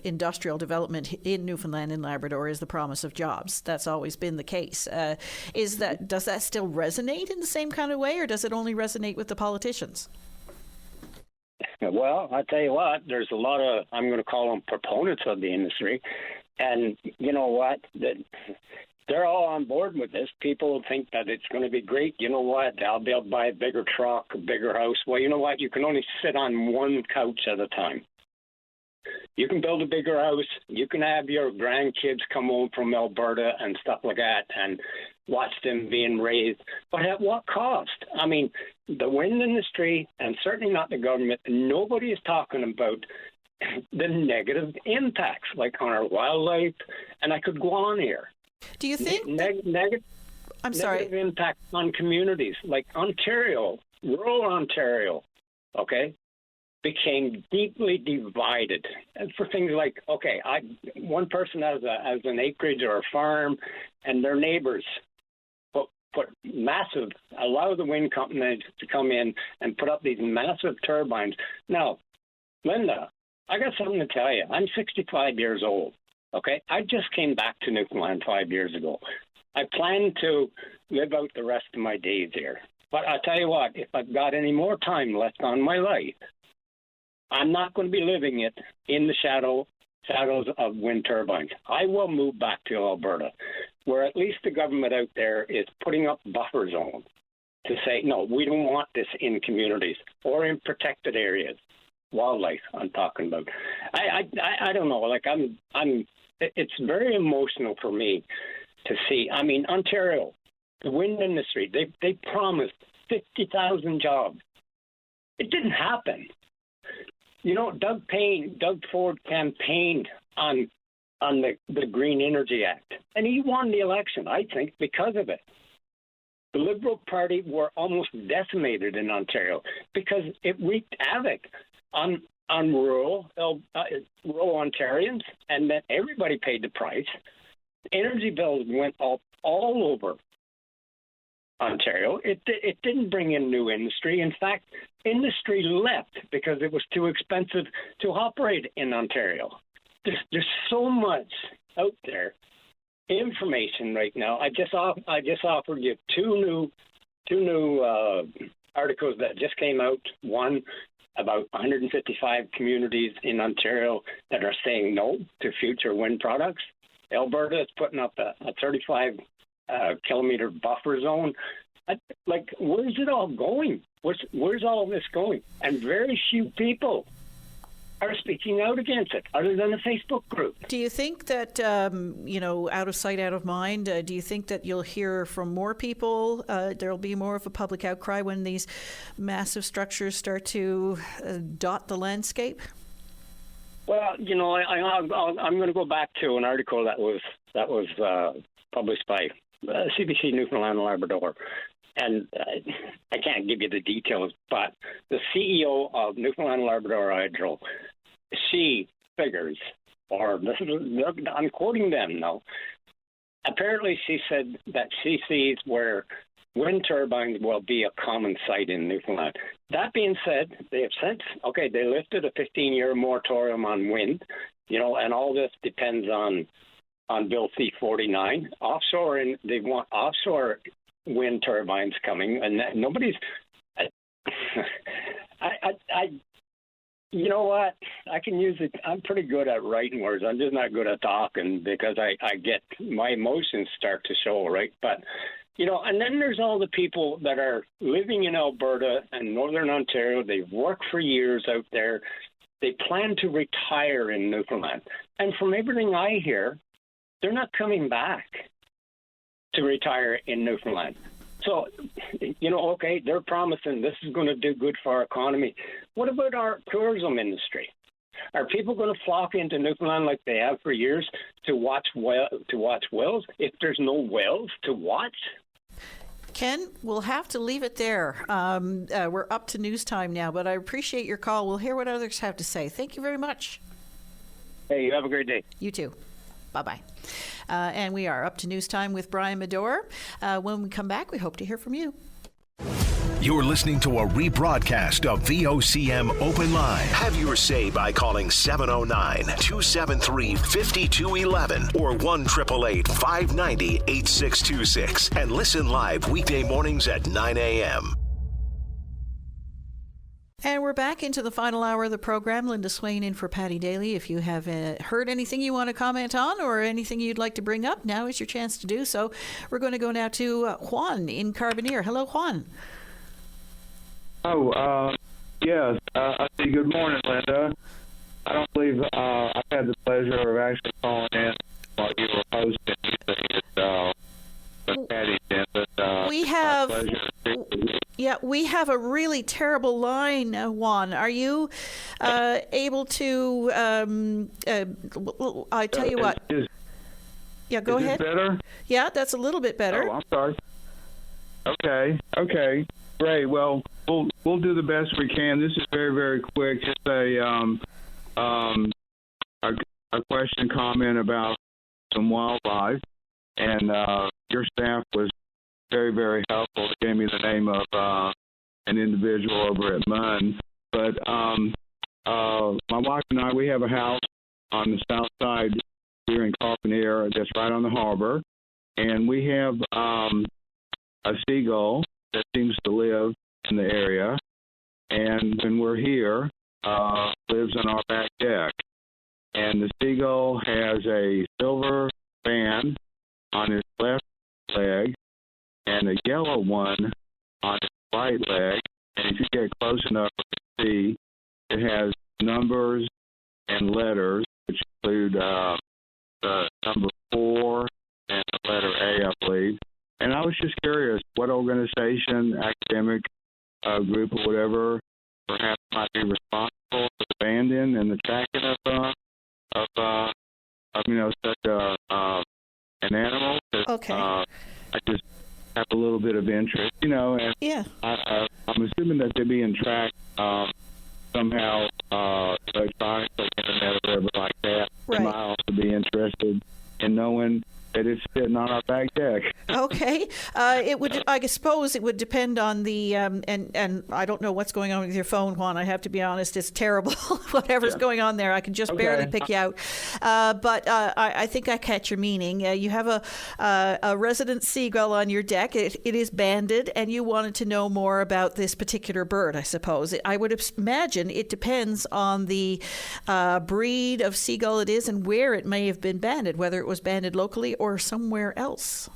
industrial development in Newfoundland and Labrador is the promise of jobs. That's always been the case. Does that still resonate in the same kind of way, or does it only resonate with the politicians? Well, I tell you what, there's a lot of, I'm going to call them proponents of the industry, and you know what? They're all on board with this. People think that it's going to be great. You know what? I'll be able to buy a bigger truck, a bigger house. Well, you know what? You can only sit on one couch at a time. You can build a bigger house. You can have your grandkids come home from Alberta and stuff like that and watch them being raised. But at what cost? I mean, the wind industry, and certainly not the government, nobody is talking about the negative impacts, like on our wildlife, and I could go on here. Do you think negative impact on communities like Ontario, rural Ontario, okay, became deeply divided and for things like, okay, one person has an acreage or a farm, and their neighbors allow the wind companies to come in and put up these massive turbines. Now, Linda, I got something to tell you. I'm 65 years old. Okay, I just came back to Newfoundland 5 years ago. I plan to live out the rest of my days here. But I'll tell you what, if I've got any more time left on my life, I'm not going to be living it in the shadows of wind turbines. I will move back to Alberta, where at least the government out there is putting up buffer zones to say, no, we don't want this in communities or in protected areas. Wildlife, I'm talking about. I don't know. Like it's very emotional for me to see. I mean, Ontario, the wind industry, they promised 50,000 jobs. It didn't happen. You know, Doug Ford campaigned on the Green Energy Act, and he won the election, I think, because of it. The Liberal Party were almost decimated in Ontario because it wreaked havoc on rural Ontarians, and then everybody paid the price. Energy bills went up all over Ontario. It didn't bring in new industry. In fact, industry left because it was too expensive to operate in Ontario. There's so much out there, information right now. I just offered you two new articles that just came out. One about 155 communities in Ontario that are saying no to future wind products. Alberta is putting up a 35 kilometer buffer zone. Where's it all going? Where's all this going? And very few people are speaking out against it, other than a Facebook group. Do you think that, out of sight, out of mind, do you think that you'll hear from more people? There'll be more of a public outcry when these massive structures start to dot the landscape? Well, I'm going to go back to an article that was published by CBC Newfoundland and Labrador. And I can't give you the details, but the CEO of Newfoundland and Labrador Hydro, she figures, I'm quoting them now. Apparently, she said that she sees where wind turbines will be a common sight in Newfoundland. That being said, they have since, they lifted a 15-year moratorium on wind, and all this depends on Bill C-49. Offshore, and they want offshore wind turbines coming, and nobody's. You know what? I can use it. I'm pretty good at writing words. I'm just not good at talking because I get my emotions start to show, right? But, and then there's all the people that are living in Alberta and Northern Ontario. They've worked for years out there. They plan to retire in Newfoundland. And from everything I hear, they're not coming back to retire in Newfoundland. So, they're promising this is going to do good for our economy. What about our tourism industry? Are people going to flock into Newfoundland like they have for years to watch whales if there's no whales to watch? Ken, we'll have to leave it there. We're up to news time now, but I appreciate your call. We'll hear what others have to say. Thank you very much. Hey, you have a great day. You too. Bye-bye. And we are up to news time with Brian Medor. When we come back, we hope to hear from you. You're listening to a rebroadcast of VOCM Open Line. Have your say by calling 709-273-5211 or 1-888-590-8626 and listen live weekday mornings at 9 a.m. And we're back into the final hour of the program. Linda Swain in for Patty Daly. If you have heard anything you want to comment on or anything you'd like to bring up, now is your chance to do so. We're going to go now to Juan in Carbonear. Hello, Juan. Yes. I say good morning, Linda. I don't believe I've had the pleasure of actually calling in while you were hosting Patty did, but we have a really terrible line, Juan. Are you able to? I tell you what. Go ahead. Better? Yeah, that's a little bit better. Oh, I'm sorry. Okay. Great. Well, we'll do the best we can. This is very, very quick. Just a question, comment about some wildlife, and your staff was very, very helpful. It gave me the name of an individual over at Munn. But my wife and I, we have a house on the south side here in Carbonear, that's right on the harbor, and we have a seagull that seems to live in the area, and when we're here, lives on our back deck. And the seagull has a silver band on his left leg and a yellow one on his right leg. And if you get close enough, you can see it has numbers and letters, which include the number 4 and the letter A, I believe. And I was just curious what organization, academic group or whatever, perhaps might be responsible for the banding and the tracking of such an animal. Okay. I just have a little bit of interest, and yeah. I'm assuming that they're being tracked somehow electronically, internet or whatever like that. Right. They might also be interested in knowing that it's sitting on our back deck. Okay. I suppose it would depend on the and I don't know what's going on with your phone, Juan. I have to be honest, it's terrible. Whatever's going on there, I can just barely pick you out. But I think I catch your meaning. You have a resident seagull on your deck. It is banded, and you wanted to know more about this particular bird, I suppose. I would imagine it depends on the breed of seagull it is and where it may have been banded, whether it was banded locally or somewhere else.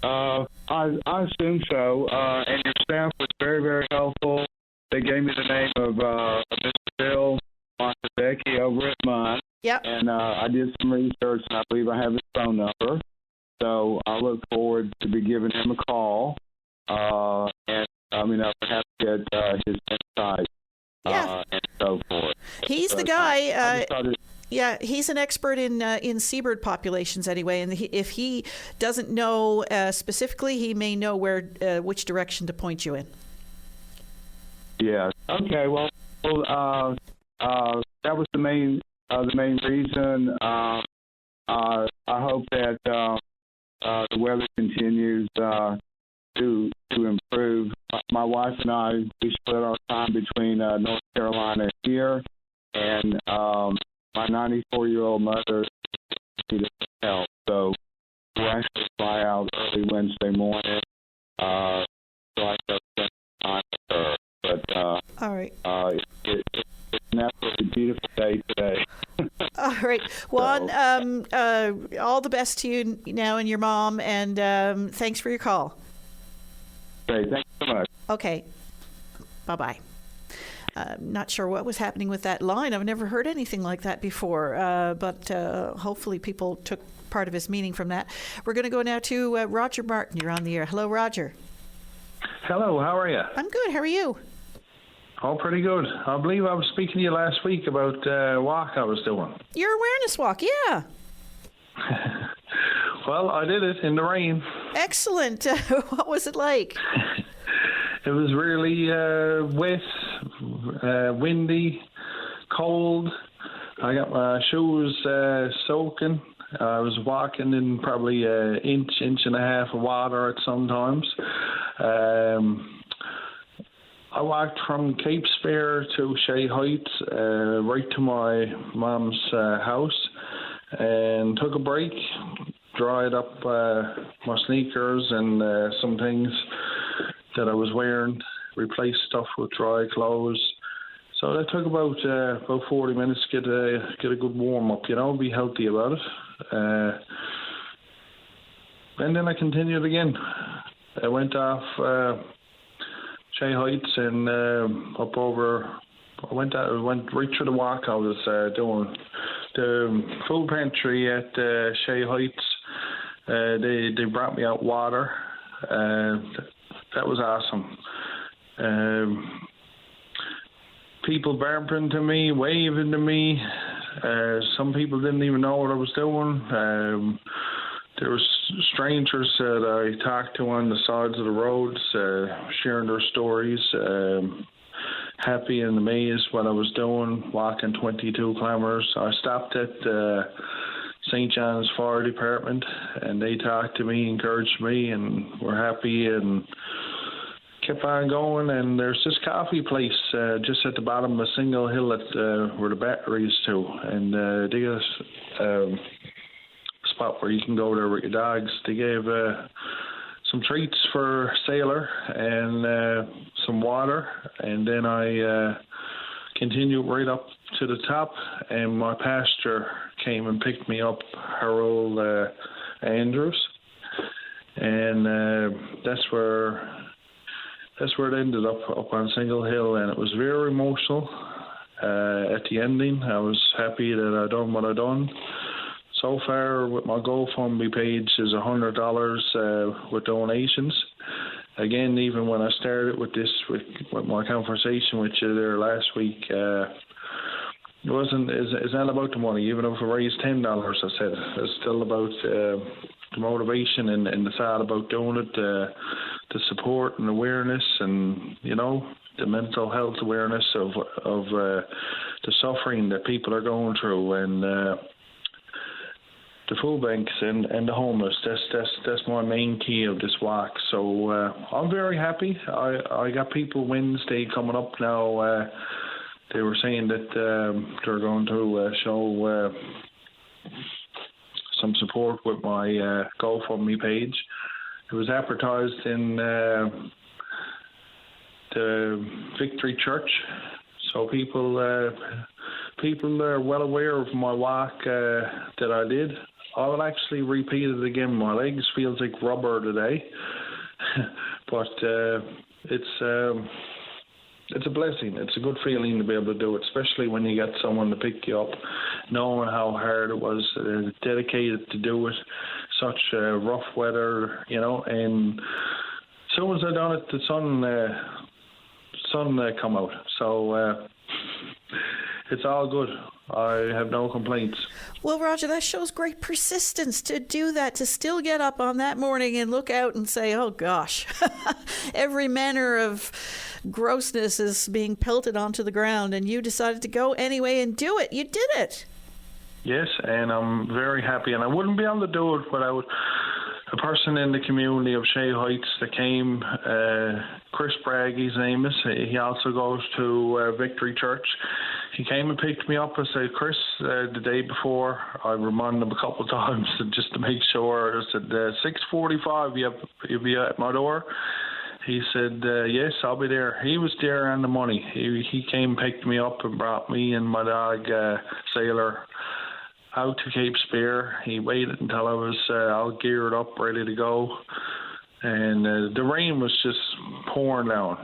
I assume so. And your staff was very, very helpful. They gave me the name of Mr. Bill Montevecchi over at Munn. Yep. And I did some research, and I believe I have his phone number. So I look forward to be giving him a call. And I'll perhaps get his insight and so forth. He's the guy. Yeah, he's an expert in seabird populations anyway, and if he doesn't know specifically, he may know which direction to point you in. Yeah. Okay. Well, that was the main reason. I hope that the weather continues to improve. My wife and I, we split our time between North Carolina here, and my 94-year-old mother needed help. So we actually fly out early Wednesday morning. So I got spend time with her. But all right. It's an absolutely beautiful day today. All right, Juan. All the best to you now and your mom, and thanks for your call. Okay, thanks so much. Okay, bye-bye. Not sure what was happening with that line. I've never heard anything like that before, but hopefully people took part of his meaning from that. We're going to go now to Roger Martin. You're on the air. Hello, Roger. Hello, how are you? I'm good. How are you? Oh, pretty good. I believe I was speaking to you last week about walk I was doing. Your awareness walk, yeah. Well, I did it in the rain. Excellent. What was it like? It was really wet, windy, cold. I got my shoes soaking. I was walking in probably an inch and a half of water at some times. I walked from Cape Spear to Shea Heights, right to my mom's house, and took a break, dried up my sneakers and some things that I was wearing, replaced stuff with dry clothes. So that took about 40 minutes to get a good warm up, be healthy about it. And then I continued again. I went off Shea Heights and up over. I went right through the walk I was doing. The food pantry at Shea Heights. They brought me out water. That was awesome. People bumping to me, waving to me. Some people didn't even know what I was doing. There was strangers that I talked to on the sides of the roads, sharing their stories, happy and amazed what I was doing, walking 22 kilometers. I stopped at St. John's Fire Department, and they talked to me, encouraged me, and were happy, and kept on going. And there's this coffee place just at the bottom of a single hill where the batteries to, and they got a spot where you can go there with your dogs. They gave some treats for Sailor and some water, and then I continued right up to the top, and my pastor came and picked me up, Harold Andrews, and that's where it ended up on Single Hill, and it was very emotional. At the ending, I was happy that I done what I done. So far, with my GoFundMe page is $100 with donations. Again, even when I started with this, with my conversation with you there last week, it wasn't. It's not about the money. Even if I raised $10, I said it's still about the motivation and the thought about doing it, the support and awareness, and the mental health awareness of the suffering that people are going through, and the food banks and the homeless. That's my main key of this walk. So I'm very happy. I got people Wednesday coming up now. They were saying that they're going to show some support with my GoFundMe page. It was advertised in the Victory Church, so people are well aware of my walk that I did. I'll actually repeat it again. My legs feels like rubber today, but it's a blessing. It's a good feeling to be able to do it, especially when you got someone to pick you up, knowing how hard it was, dedicated to do it, such rough weather, and as soon as I done it, the sun come out. So it's all good. I have no complaints. Well, Roger, that shows great persistence to do that, to still get up on that morning and look out and say, oh, gosh, every manner of grossness is being pelted onto the ground, and you decided to go anyway and do it. You did it. Yes, and I'm very happy, and I wouldn't be able to do it without a person in the community of Shea Heights that came, Chris Bragg, his name is. He also goes to Victory Church. He came and picked me up. I said, Chris, the day before, I reminded him a couple of times just to make sure. I said, 6:45, you'll be at my door. He said, yes, I'll be there. He was there on the money. He came, picked me up, and brought me and my dog, Sailor, out to Cape Spear. He waited until I was all geared up, ready to go. And the rain was just pouring down.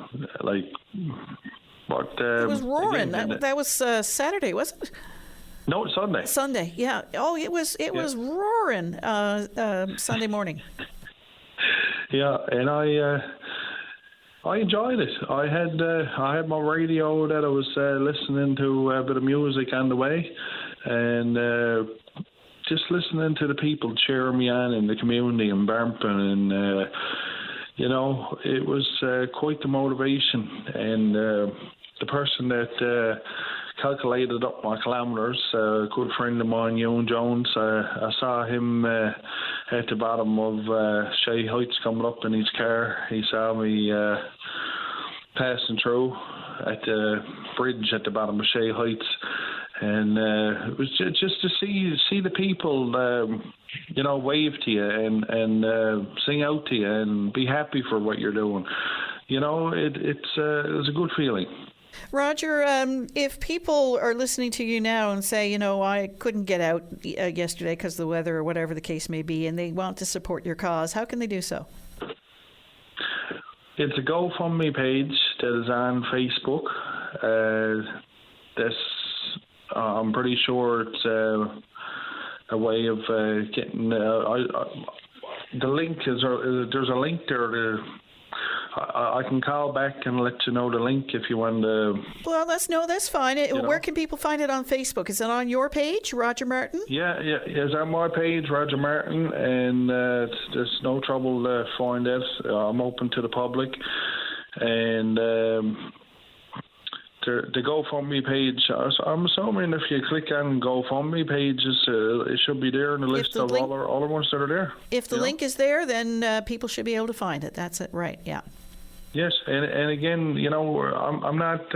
But it was roaring. That was Saturday, wasn't it? No, Sunday. Sunday, yeah. Oh, it was roaring Sunday morning. Yeah, and I enjoyed it. I had my radio that I was listening to a bit of music on the way, and just listening to the people cheering me on in the community in Barmpton, and it was quite the motivation. And the person that calculated up my kilometres, a good friend of mine, Ewan Jones, I saw him at the bottom of Shea Heights coming up in his car. He saw me passing through at the bridge at the bottom of Shea Heights, and it was just to see the people, wave to you and sing out to you and be happy for what you're doing. It was a good feeling. Roger, if people are listening to you now and say, I couldn't get out yesterday because of the weather or whatever the case may be, and they want to support your cause, how can they do so? It's a GoFundMe page that is on Facebook. I'm pretty sure it's a way of getting. The link is there's a link there. I can call back and let you know the link if you want to. Well, that's fine. Where can people find it on Facebook? Is it on your page, Roger Martin? Yeah, it's on my page, Roger Martin, and there's no trouble to find it. I'm open to the public, and the GoFundMe page. I'm assuming if you click on GoFundMe pages, it should be there in the list of all the ones that are there. If the link is there, then people should be able to find it. That's it, right? Yeah. Yes, and again, I'm not.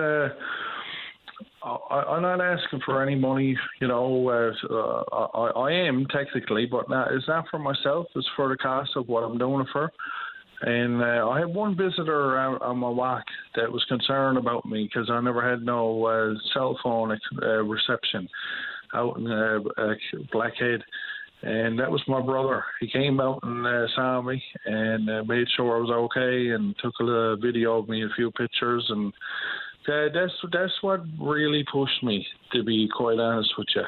I'm not asking for any money. I am technically, but it's not for myself. It's for the cost of what I'm doing it for. And I had one visitor on my walk that was concerned about me because I never had no cell phone reception out in Blackhead. And that was my brother. He came out and saw me and made sure I was okay and took a video of me, a few pictures. And that's what really pushed me, to be quite honest with you.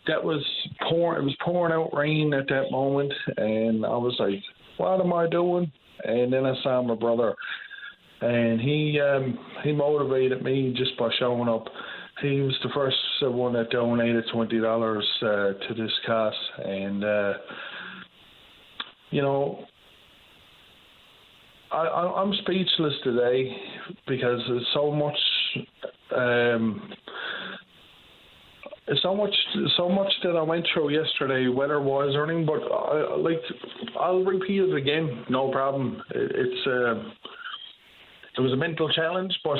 That was pouring. It was pouring out rain at that moment, and I was like, what am I doing? And then I saw my brother, and he motivated me just by showing up. He was the first one that donated $20 to this cause, and I'm speechless today because there's so much that I went through yesterday, weather-wise or anything. But I'll repeat it again, no problem. It was a mental challenge, but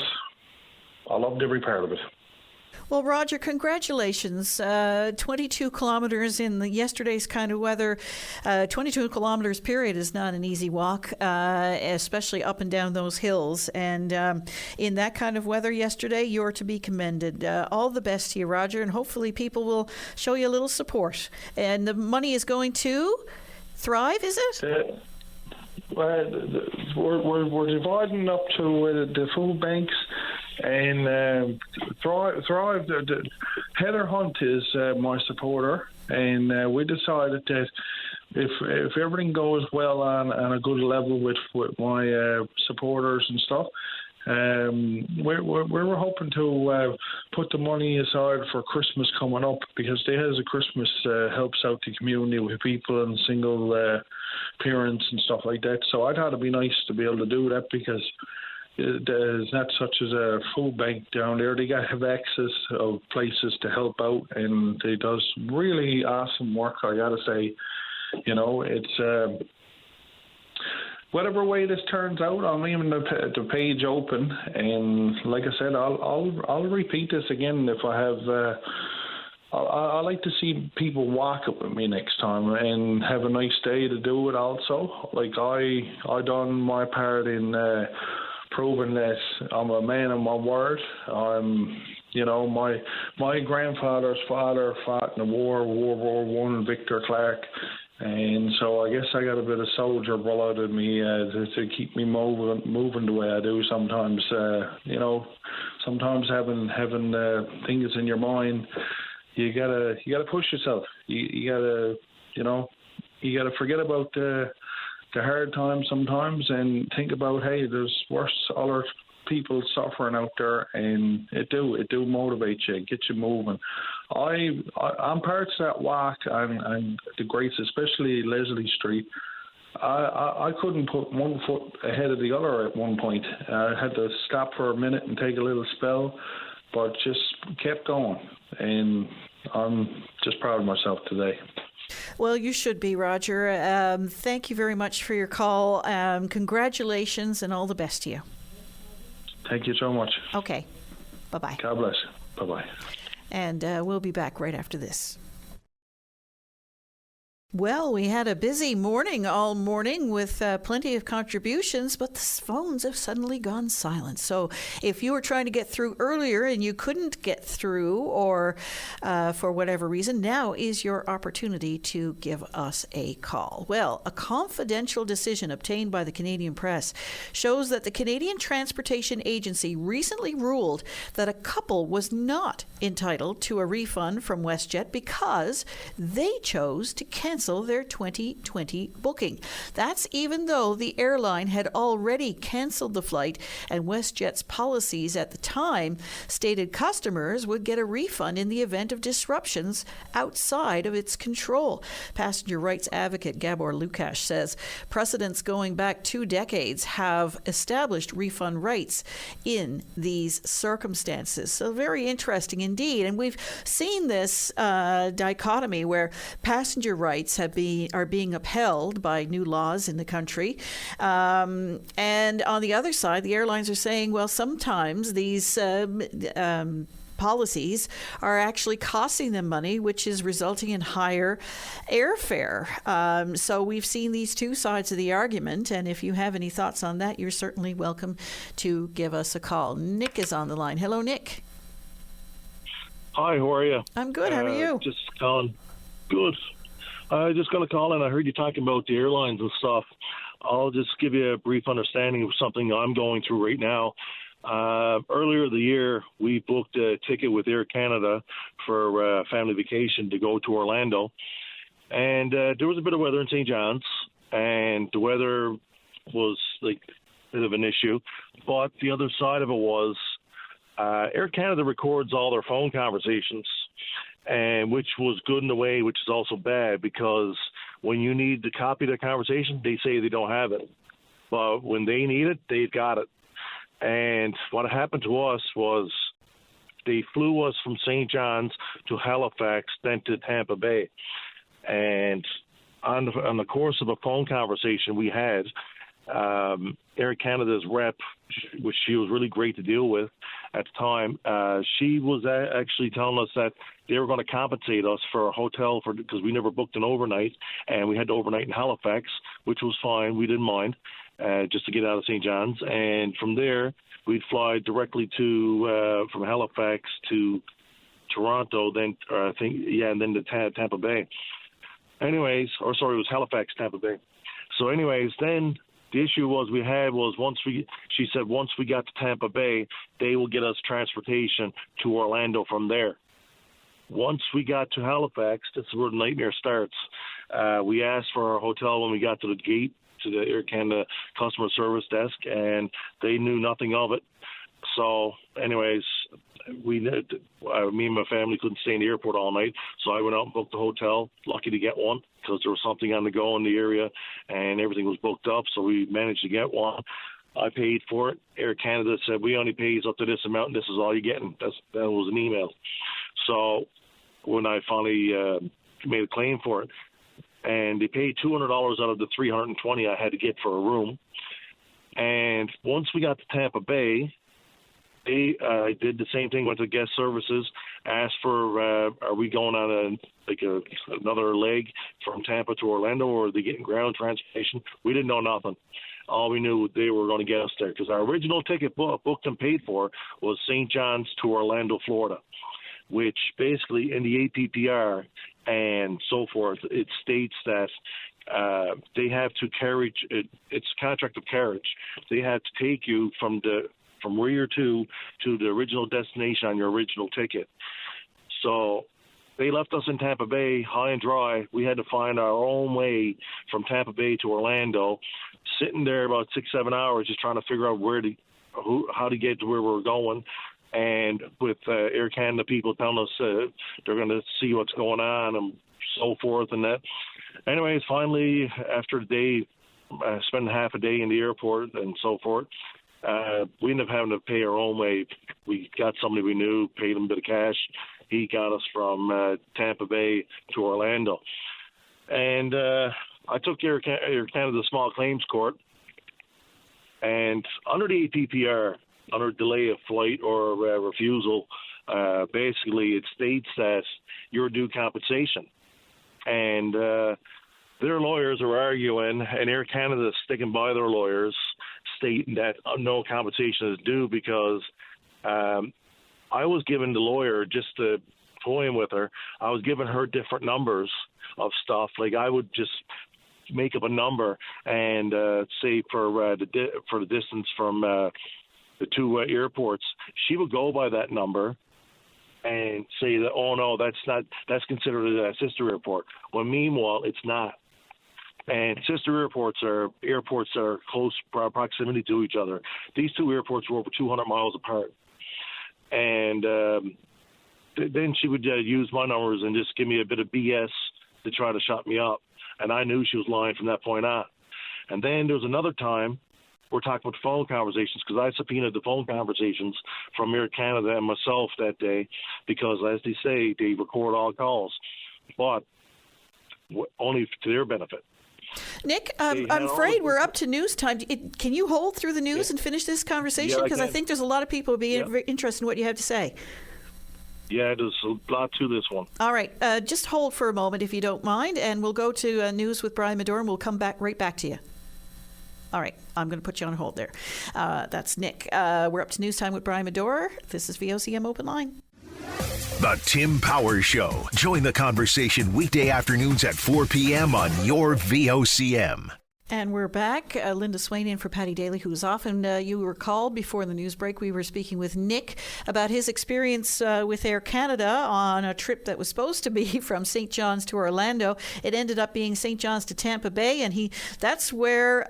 I loved every part of it. Well, Roger, congratulations. 22 kilometers in yesterday's kind of weather. 22 kilometers period is not an easy walk, especially up and down those hills. And in that kind of weather yesterday, you're to be commended. All the best to you, Roger, and hopefully people will show you a little support. And the money is going to Thrive, is it? We're dividing up to the food banks. And Thrive, Heather Hunt is my supporter, and we decided that if everything goes well on a good level with my supporters and stuff, we were hoping to put the money aside for Christmas coming up, because Day as a Christmas helps out the community with people and single parents and stuff like that. So I thought it'd be nice to be able to do that, because there's not such as a food bank down there. They have access of places to help out, and they does really awesome work, I gotta say. It's whatever way this turns out, I'm leaving the page open, and like I said, I'll repeat this again if I have. I like to see people walk up with me next time and have a nice day to do it also. Like I done my part in proving that I'm a man of my word. My grandfather's father fought in the World War One, Victor Clark, and so I guess I got a bit of soldier blood in me to keep me moving the way I do. Sometimes, sometimes having things in your mind. You gotta push yourself. You gotta forget about the hard times sometimes and think about, hey, there's worse other people suffering out there, and it do motivate you, get you moving. I'm part of that walk and the greats, especially Leslie Street. I couldn't put one foot ahead of the other at one point. I had to stop for a minute and take a little spell, but just kept going, and I'm just proud of myself today. Well, you should be, Roger. Thank you very much for your call. Congratulations and all the best to you. Thank you so much. Okay. Bye-bye. God bless. Bye-bye. And we'll be back right after this. Well, we had a busy morning all morning with plenty of contributions, but the phones have suddenly gone silent. So if you were trying to get through earlier and you couldn't get through, or for whatever reason, now is your opportunity to give us a call. Well, a confidential decision obtained by the Canadian Press shows that the Canadian Transportation Agency recently ruled that a couple was not entitled to a refund from WestJet because they chose to cancel their 2020 booking. That's even though the airline had already canceled the flight, and WestJet's policies at the time stated customers would get a refund in the event of disruptions outside of its control. Passenger rights advocate Gabor Lukash says precedents going back 2 decades have established refund rights in these circumstances. So very interesting indeed. And we've seen this dichotomy where passenger rights are being upheld by new laws in the country. And on the other side, the airlines are saying, well, sometimes these policies are actually costing them money, which is resulting in higher airfare. So we've seen these two sides of the argument, and if you have any thoughts on that, you're certainly welcome to give us a call. Nick is on the line. Hello, Nick. Hi, how are you? I'm good. How are you? Just calling. Good. I just going to call in. I heard you talking about the airlines and stuff. I'll just give you a brief understanding of something I'm going through right now. Earlier the year, we booked a ticket with Air Canada for a family vacation to go to Orlando. And there was a bit of weather in St. John's, and the weather was like a bit of an issue. But the other side of it was Air Canada records all their phone conversations, and which was good in a way, which is also bad, because when you need to copy the conversation, they say they don't have it. But when they need it, they've got it. And what happened to us was they flew us from St. John's to Halifax, then to Tampa Bay. And on the course of a phone conversation we had, Air Canada's rep, which she was really great to deal with at the time, she was actually telling us that they were going to compensate us for a hotel because we never booked an overnight, and we had to overnight in Halifax, which was fine. We didn't mind, just to get out of St. John's. And from there, we'd fly directly to from Halifax to Toronto, then and then to Tampa Bay. It was Halifax, Tampa Bay. So then the issue was once we got to Tampa Bay, they will get us transportation to Orlando from there. Once we got to Halifax, this is where the nightmare starts. We asked for our hotel when we got to the gate, to the Air Canada customer service desk, and they knew nothing of it. So me and my family couldn't stay in the airport all night, so I went out and booked the hotel. Lucky to get one, because there was something on the go in the area, and everything was booked up, so we managed to get one. I paid for it. Air Canada said, we only pay up to this amount, and this is all you're getting. That was an email. So when I finally made a claim for it, and they paid $200 out of the $320 I had to get for a room. And once we got to Tampa Bay, they did the same thing, went to guest services, asked for, are we going on another leg from Tampa to Orlando, or are they getting ground transportation? We didn't know nothing. All we knew, they were going to get us there, because our original ticket booked and paid for was St. John's to Orlando, Florida, which basically in the APPR and so forth, it states that they have to carriage, it's contract of carriage. They have to take you from where you're to the original destination on your original ticket. So they left us in Tampa Bay high and dry. We had to find our own way from Tampa Bay to Orlando, sitting there about 6-7 hours just trying to figure out how to get to where we were going. And with Air Canada people telling us they're going to see what's going on and so forth and that. Anyways, finally, after a day, spending half a day in the airport and so forth, we ended up having to pay our own way. We got somebody we knew, paid him a bit of cash. He got us from Tampa Bay to Orlando. And I took Air Canada to small claims court. And under the APPR, under delay of flight or refusal, basically it states that you're due compensation. And their lawyers are arguing, and Air Canada is sticking by their lawyers, stating that no compensation is due because I was given the lawyer, just to toy with her, I was giving her different numbers of stuff. Like I would just make up a number and say for the distance from the two airports, she would go by that number and say that, oh no, that's considered a sister airport. Well, meanwhile, it's not. And sister airports are close proximity to each other. These two airports were over 200 miles apart. And then she would use my numbers and just give me a bit of BS to try to shut me up. And I knew she was lying from that point on. And then there was another time, we're talking about phone conversations, because I subpoenaed the phone conversations from Air Canada and myself that day because, as they say, they record all calls, but only to their benefit. Nick, I'm afraid we're up to news time. Can you hold through the news and finish this conversation? Because I think there's a lot of people who would be interested in what you have to say. Yeah, there's a lot to this one. All right. Just hold for a moment, if you don't mind, and we'll go to news with Brian Medore, and we'll come right back to you. All right. I'm going to put you on hold there. That's Nick. We're up to news time with Brian Medore. This is VOCM Open Line. The Tim Powers Show. Join the conversation weekday afternoons at 4 p.m. on your VOCM. And we're back. Linda Swain in for Patty Daly, who's often, you recall, before the news break, we were speaking with Nick about his experience with Air Canada on a trip that was supposed to be from St. John's to Orlando. It ended up being St. John's to Tampa Bay, and that's where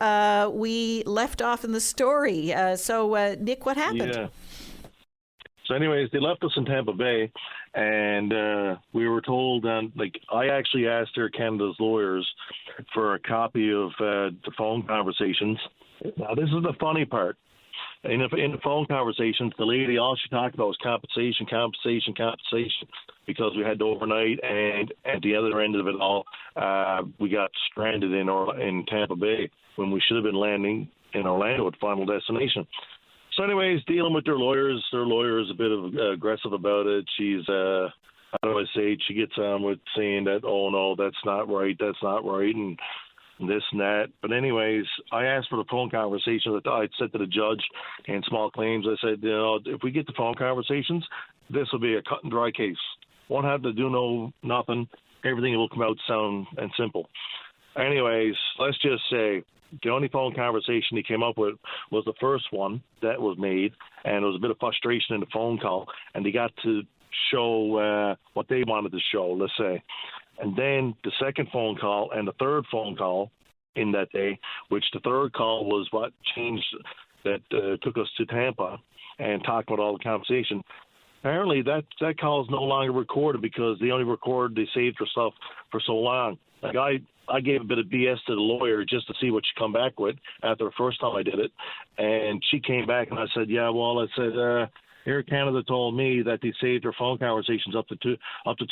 we left off in the story. So, Nick, what happened? Yeah. So anyways, they left us in Tampa Bay, and we were told, I actually asked Air Canada's lawyers for a copy of the phone conversations. Now, this is the funny part. In the phone conversations, the lady, all she talked about was compensation, because we had to overnight, and at the other end of it all, we got stranded in Tampa Bay when we should have been landing in Orlando at final destination. So anyways, dealing with their lawyer is a bit aggressive about it. She's, how do I say, she gets on with saying that, oh, no, that's not right, and this and that. But anyways, I asked for the phone conversation that I'd said to the judge in small claims. I said, if we get the phone conversations, this will be a cut and dry case. Won't have to do nothing. Everything will come out sound and simple. Anyways, let's just say, the only phone conversation he came up with was the first one that was made, and there was a bit of frustration in the phone call, and they got to show what they wanted to show, let's say. And then the second phone call and the third phone call in that day, which the third call was what changed, that took us to Tampa and talked about all the conversation. Apparently that call is no longer recorded because they only they saved her stuff for so long. Like I gave a bit of BS to the lawyer just to see what she come back with after the first time I did it. And she came back and I said, Air Canada told me that they saved her phone conversations up to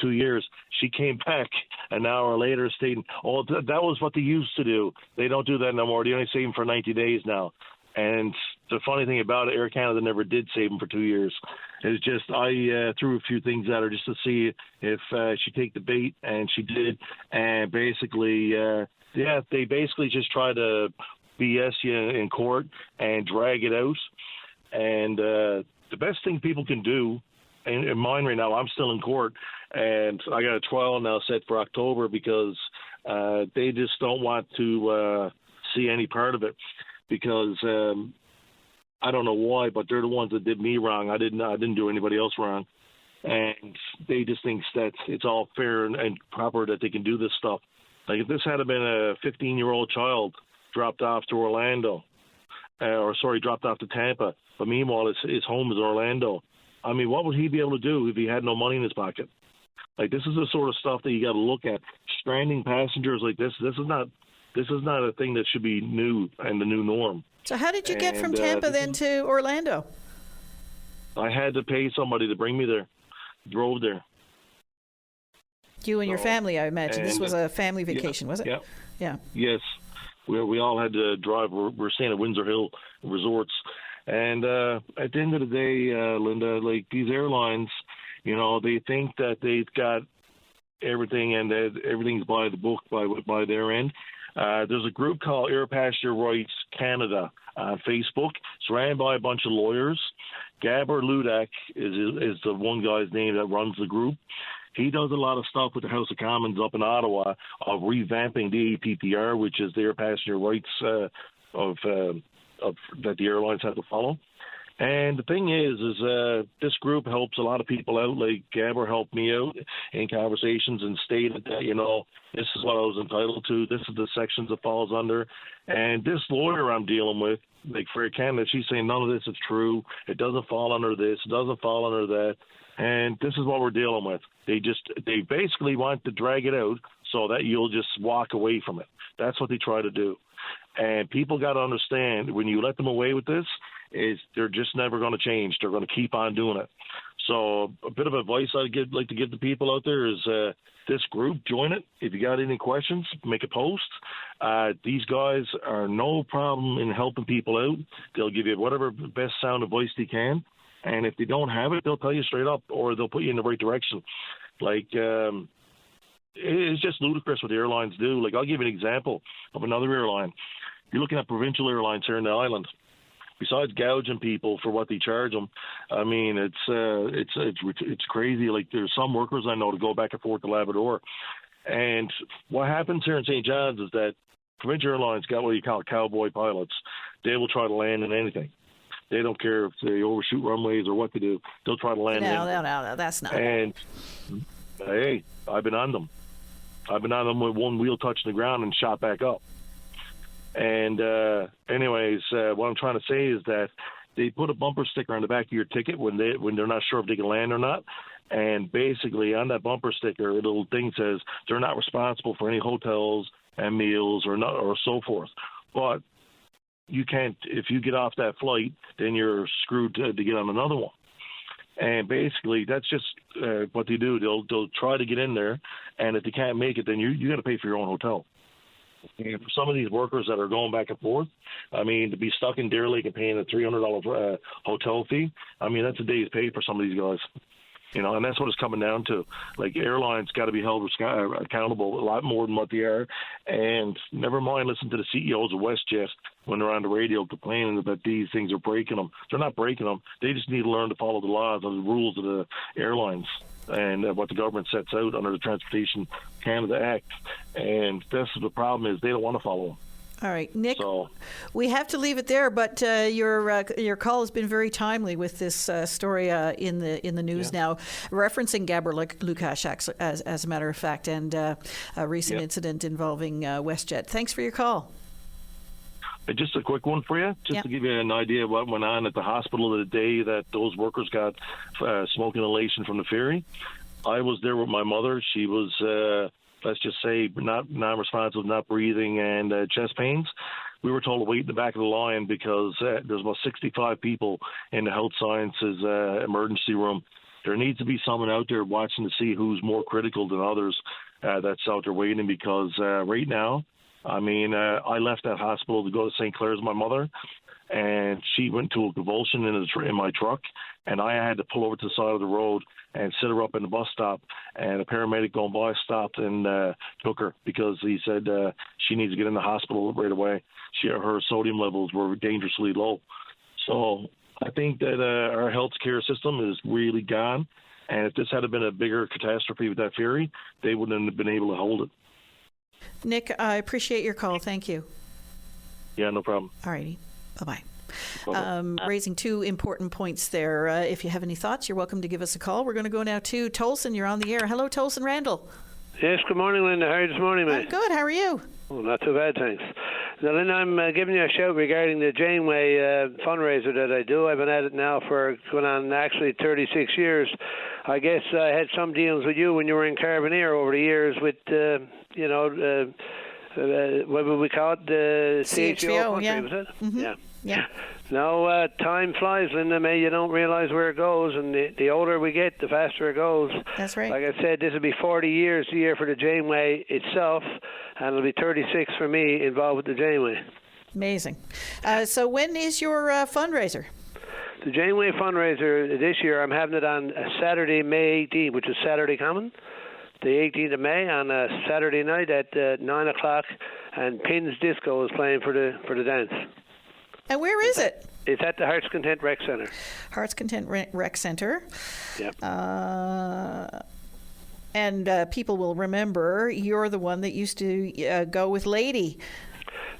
2 years. She came back an hour later stating, "Oh, that was what they used to do. They don't do that no more. They only save them for 90 days now." And the funny thing about it, Air Canada never did save them for 2 years. It's just I threw a few things at her just to see if she'd take the bait, and she did. And basically, they basically just try to BS you in court and drag it out. And the best thing people can do, in mine right now, I'm still in court, and I got a trial now set for October because they just don't want to see any part of it. Because I don't know why, but they're the ones that did me wrong. I didn't do anybody else wrong, and they just think that it's all fair and proper that they can do this stuff. Like if this had been a 15-year-old child dropped off to Orlando, dropped off to Tampa, but meanwhile his home is Orlando. I mean, what would he be able to do if he had no money in his pocket? Like this is the sort of stuff that you got to look at. Stranding passengers like this is not a thing that should be new and the new norm. So how did you get from Tampa then to Orlando? I had to pay somebody to bring me there. Drove there. You and your family, I imagine. This was a family vacation, was it? Yeah. Yeah. Yes. We all had to drive. We're staying at Windsor Hill Resorts. And at the end of the day, Linda, like these airlines, they think that they've got everything and that everything's by the book by their end. There's a group called Air Passenger Rights Canada on Facebook. It's ran by a bunch of lawyers. Gabor Ludak is the one guy's name that runs the group. He does a lot of stuff with the House of Commons up in Ottawa of revamping the APPR, which is the Air Passenger Rights of that the airlines have to follow. And the thing is this group helps a lot of people out. Like Gabor helped me out in conversations and stated that, this is what I was entitled to. This is the sections it falls under. And this lawyer I'm dealing with, like for Canada, she's saying none of this is true. It doesn't fall under this. It doesn't fall under that. And this is what we're dealing with. They basically want to drag it out so that you'll just walk away from it. That's what they try to do. And people got to understand when you let them away with this, they're just never going to change. They're going to keep on doing it. So a bit of advice I'd like to give the people out there is this group, join it. If you got any questions, make a post. These guys are no problem in helping people out. They'll give you whatever best sound advice they can. And if they don't have it, they'll tell you straight up or they'll put you in the right direction. Like it's just ludicrous what the airlines do. Like I'll give you an example of another airline. You're looking at provincial airlines here in the island. Besides gouging people for what they charge them, I mean, it's crazy. Like there's some workers I know to go back and forth to Labrador. And what happens here in St. John's is that provincial airlines got what you call cowboy pilots. They will try to land in anything. They don't care if they overshoot runways or what they do. They'll try to land in anything. No, that's not. And hey, I've been on them. I've been on them with one wheel touching the ground and shot back up. And anyways, what I'm trying to say is that they put a bumper sticker on the back of your ticket when they're not sure if they can land or not. And basically on that bumper sticker, a little thing says they're not responsible for any hotels and meals or so forth. But you can't, if you get off that flight, then you're screwed to get on another one. And basically, that's just what they do. They'll try to get in there, and if they can't make it, then you got to pay for your own hotel. And for some of these workers that are going back and forth, I mean, to be stuck in Deer Lake and paying a $300 hotel fee, I mean, that's a day's pay for some of these guys. And that's what it's coming down to. Like, airlines got to be held accountable a lot more than what they are. And never mind listen to the CEOs of WestJet when they're on the radio complaining that these things are breaking them. They're not breaking them. They just need to learn to follow the laws and the rules of the airlines and what the government sets out under the Transportation Canada Act. And that's the problem is they don't want to follow them. All right, Nick, we have to leave it there, but your call has been very timely with this story in the news now, referencing Gabor Lukasz, as a matter of fact, and a recent incident involving WestJet. Thanks for your call. Just a quick one for you, just to give you an idea of what went on at the hospital the day that those workers got smoke inhalation from the ferry. I was there with my mother. She was... let's just say non-responsive, not breathing, and chest pains. we were told to wait in the back of the line because there's about 65 people in the health sciences emergency room. There needs to be someone out there watching to see who's more critical than others that's out there waiting, because right now, I mean, I left that hospital to go to St. Clair's, my mother, and she went to a convulsion in my truck, and I had to pull over to the side of the road and sit her up in the bus stop, and a paramedic going by stopped and took her because he said she needs to get in the hospital right away. Her sodium levels were dangerously low. So I think that our healthcare system is really gone, and if this had been a bigger catastrophe with that ferry, they wouldn't have been able to hold it. Nick, I appreciate your call. Thank you. Yeah, no problem. All righty. Bye-bye. Raising two important points there. If you have any thoughts, you're welcome to give us a call. We're going to go now to Tolson. You're on the air. Hello, Tolson Randall. Yes, good morning, Linda. How are you this morning, mate? I'm good. How are you? Well, not too bad, thanks. Now, Linda, I'm giving you a shout regarding the Janeway fundraiser that I do. I've been at it now for going on actually 36 years. I guess I had some dealings with you when you were in Carbonear over the years with, what would we call it? The CHVO country, yeah. was it? Mm-hmm. Yeah. Now, time flies, Linda May. You don't realize where it goes, and the older we get, the faster it goes. That's right. Like I said, this will be 40 years a year for the Janeway itself, and it'll be 36 for me involved with the Janeway. Amazing. So when is your fundraiser? The Janeway fundraiser this year, I'm having it on Saturday, May 18th, which is Saturday coming. The 18th of May on a Saturday night at 9 o'clock, and Pins Disco is playing for the dance. And where is it? It's at the Hearts Content Rec Centre. Hearts Content Rec Centre. Yep. And people will remember you're the one that used to go with Lady.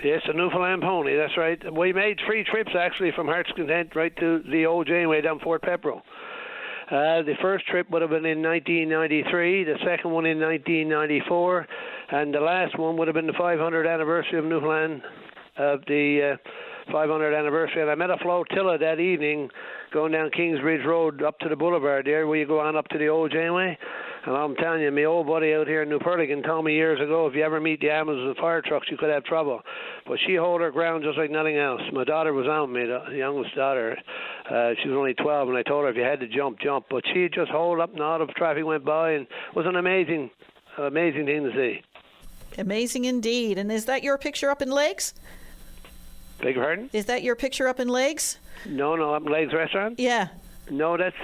Yes, a Newfoundland pony, that's right. We made 3 trips, actually, from Hearts Content right to the old Janeway down Fort Pepperell. The first trip would have been in 1993, the second one in 1994, and the last one would have been the 500th anniversary of Newfoundland, of the 500th anniversary. And I met a flotilla that evening going down Kingsbridge Road up to the boulevard there, where you go on up to the old Janeway. And I'm telling you, my old buddy out here in New Perligan told me years ago, if you ever meet the ambulance and fire trucks, you could have trouble. But she held her ground just like nothing else. My daughter was on me, the youngest daughter. She was only 12, and I told her if you had to jump, jump. But she just held up and all the traffic went by, and it was an amazing thing to see. Amazing indeed. And is that your picture up in Lakes? Beg your pardon? Is that your picture up in Lakes? No, up in Lakes Restaurant? Yeah. No, that's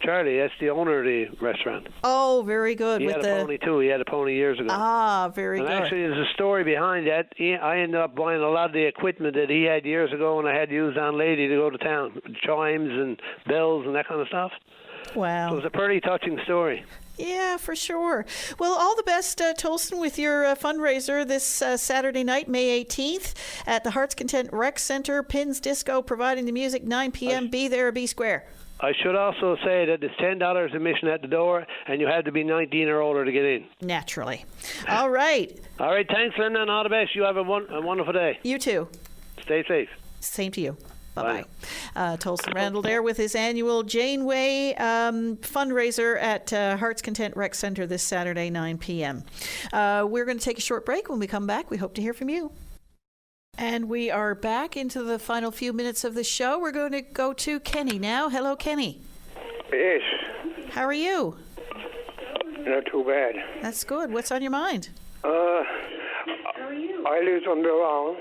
Charlie. That's the owner of the restaurant. Oh, very good. He had a pony, too. He had a pony years ago. Ah, very good. And actually, there's a story behind that. I ended up buying a lot of the equipment that he had years ago, and I had used on Lady to go to town. Chimes and bells and that kind of stuff. Wow. So it was a pretty touching story. Yeah, for sure. Well, all the best, Tolson, with your fundraiser this Saturday night, May 18th, at the Hearts Content Rec Centre. Pins Disco providing the music, 9 p.m. Be there or be square. I should also say that it's $10 admission at the door, and you have to be 19 or older to get in. Naturally. All right. All right, thanks, Linda, and all the best. You have a wonderful day. You too. Stay safe. Same to you. Bye-bye. Tolson Randall there with his annual Janeway fundraiser at Hearts Content Rec Centre this Saturday, 9 p.m. We're going to take a short break. When we come back, we hope to hear from you. And we are back into the final few minutes of the show. We're going to go to Kenny now. Hello, Kenny. Yes. How are you? Not too bad. That's good. What's on your mind? I live on the lawn.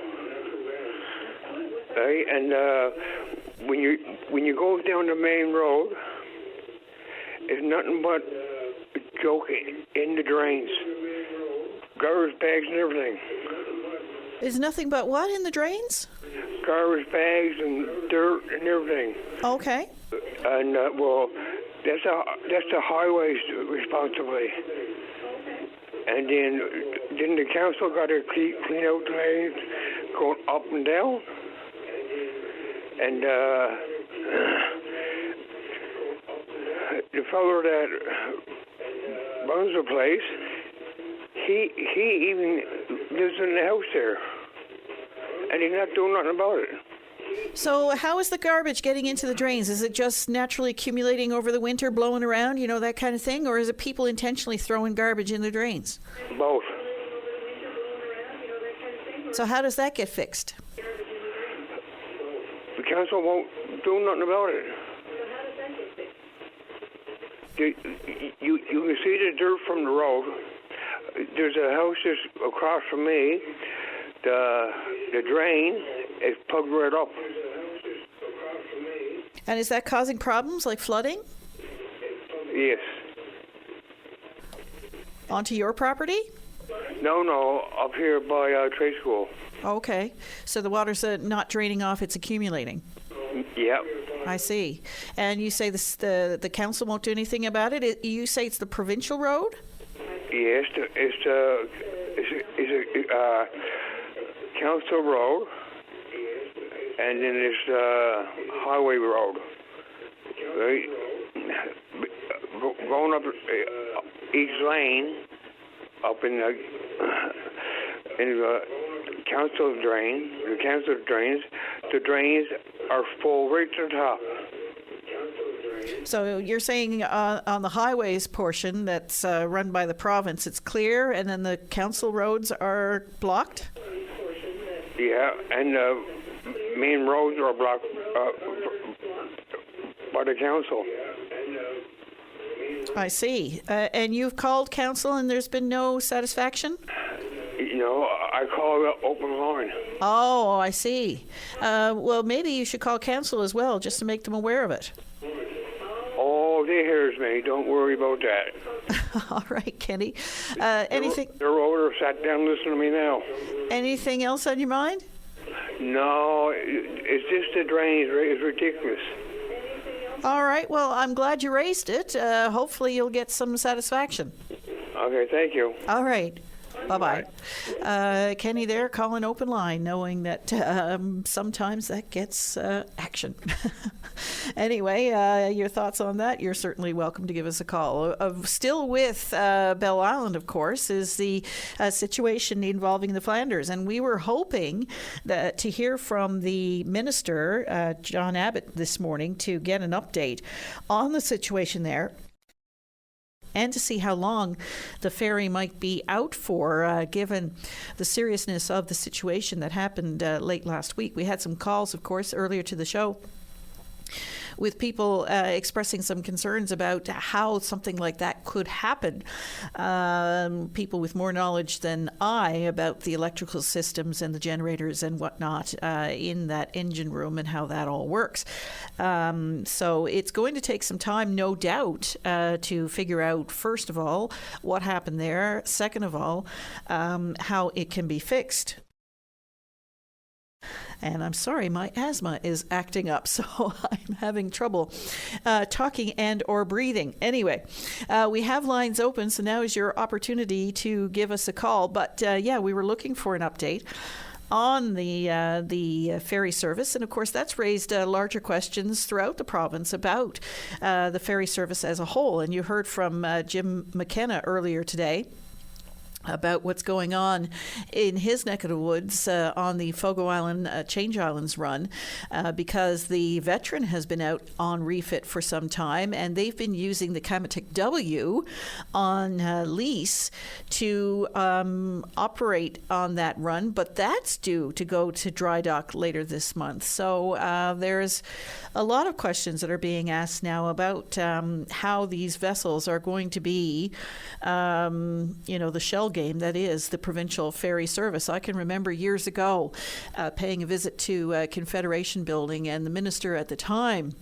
Right, and when you go down the main road, it's nothing but junk in the drains, garbage bags and everything. There's nothing but what in the drains? Garbage bags and dirt and everything. Okay. And well, that's the highway's responsibility. And then the council got to clean out the lanes going up and down. And the fellow that runs the place, he even lives in the house there, and he's not doing nothing about it. So how is the garbage getting into the drains? Is it just naturally accumulating over the winter, blowing around, that kind of thing? Or is it people intentionally throwing garbage in the drains? Both. So how does that get fixed? council won't do nothing about it. You can see the dirt from the road. There's a house just across from me. The drain is plugged right up. And is that causing problems like flooding? Yes. Onto your property? No, up here by trade school. Okay. So the water's not draining off, it's accumulating. Yep. I see. And you say the council won't do anything about it? You say it's the provincial road? Yes, it's a council road, and then it's highway road. Right? Going up each lane, up in the council drain, the drains are full right to the top. So you're saying on the highways portion that's run by the province, it's clear, and then the council roads are blocked? Yeah, and the main roads are blocked by the council. I see. And you've called council and there's been no satisfaction? I call it Openline. Oh, I see. Well, maybe you should call council as well, just to make them aware of it. Oh, they hears me. Don't worry about that. All right, Kenny. Anything? They're over there, sat down listening to me now. Anything else on your mind? No, it's just the drainage. It's ridiculous. All right. Well, I'm glad you raised it. Hopefully you'll get some satisfaction. Okay, thank you. All right. Bye-bye. Kenny there, calling Open Line, knowing that sometimes that gets action. Anyway, your thoughts on that, you're certainly welcome to give us a call. Still with Bell Island, of course, is the situation involving the Flanders. And we were hoping to hear from the minister, John Abbott, this morning to get an update on the situation there, and to see how long the ferry might be out for, given the seriousness of the situation that happened late last week. We had some calls, of course, earlier to the show with people expressing some concerns about how something like that could happen. People with more knowledge than I about the electrical systems and the generators and whatnot in that engine room and how that all works. So it's going to take some time, no doubt, to figure out, first of all, what happened there. Second of all, how it can be fixed. And I'm sorry, my asthma is acting up, so I'm having trouble talking and or breathing. Anyway, we have lines open, so now is your opportunity to give us a call. But we were looking for an update on the ferry service, and of course that's raised larger questions throughout the province about the ferry service as a whole. And you heard from Jim McKenna earlier today about what's going on in his neck of the woods on the Fogo Island Change Islands run, because the Veteran has been out on refit for some time, and they've been using the Kamatik W on lease to operate on that run, but that's due to go to dry dock later this month. So there's a lot of questions that are being asked now about how these vessels are going to be, the shell game that is the provincial ferry service. I can remember years ago paying a visit to Confederation Building, and the minister at the time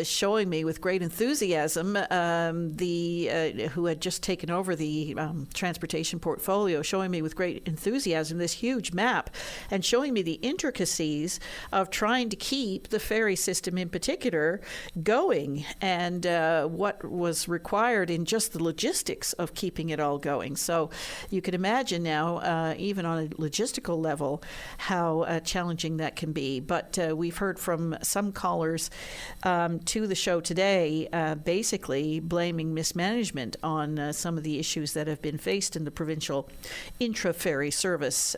showing me with great enthusiasm, who had just taken over the transportation portfolio, showing me with great enthusiasm this huge map and showing me the intricacies of trying to keep the ferry system in particular going, and what was required in just the logistics of keeping it all going. So you can imagine now, even on a logistical level, how challenging that can be. But we've heard from some callers to the show today, basically blaming mismanagement on some of the issues that have been faced in the provincial intra-ferry service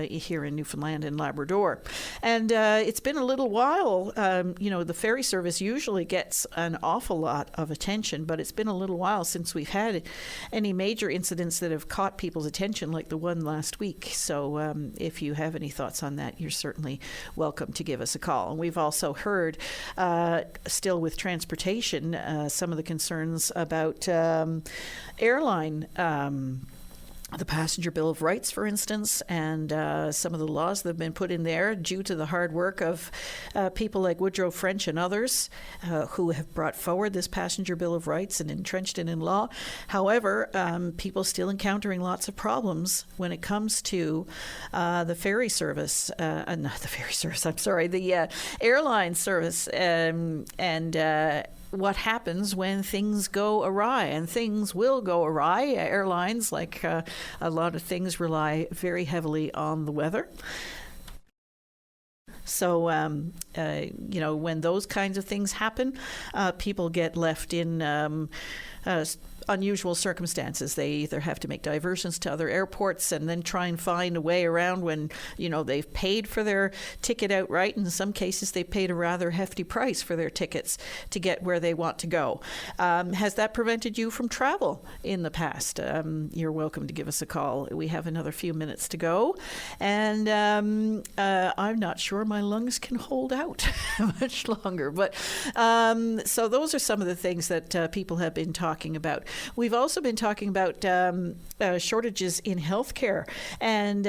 here in Newfoundland and Labrador. And it's been a little while. The ferry service usually gets an awful lot of attention, but it's been a little while since we've had any major incidents that have have caught people's attention like the one last week. So if you have any thoughts on that, you're certainly welcome to give us a call. And we've also heard, still with transportation, some of the concerns about airline the Passenger Bill of Rights, for instance, and some of the laws that have been put in there due to the hard work of people like Woodrow French and others who have brought forward this Passenger Bill of Rights and entrenched it in law. However, people still encountering lots of problems when it comes to the ferry service, not the ferry service, I'm sorry, the airline service, and what happens when things go awry, and things will go awry. Airlines, like a lot of things, rely very heavily on the weather. So, when those kinds of things happen, people get left in unusual circumstances. They either have to make diversions to other airports and then try and find a way around when, they've paid for their ticket outright. In some cases, they paid a rather hefty price for their tickets to get where they want to go. Has that prevented you from travel in the past? You're welcome to give us a call. We have another few minutes to go. And I'm not sure my lungs can hold out much longer. But so those are some of the things that people have been talking about. We've also been talking about shortages in healthcare, and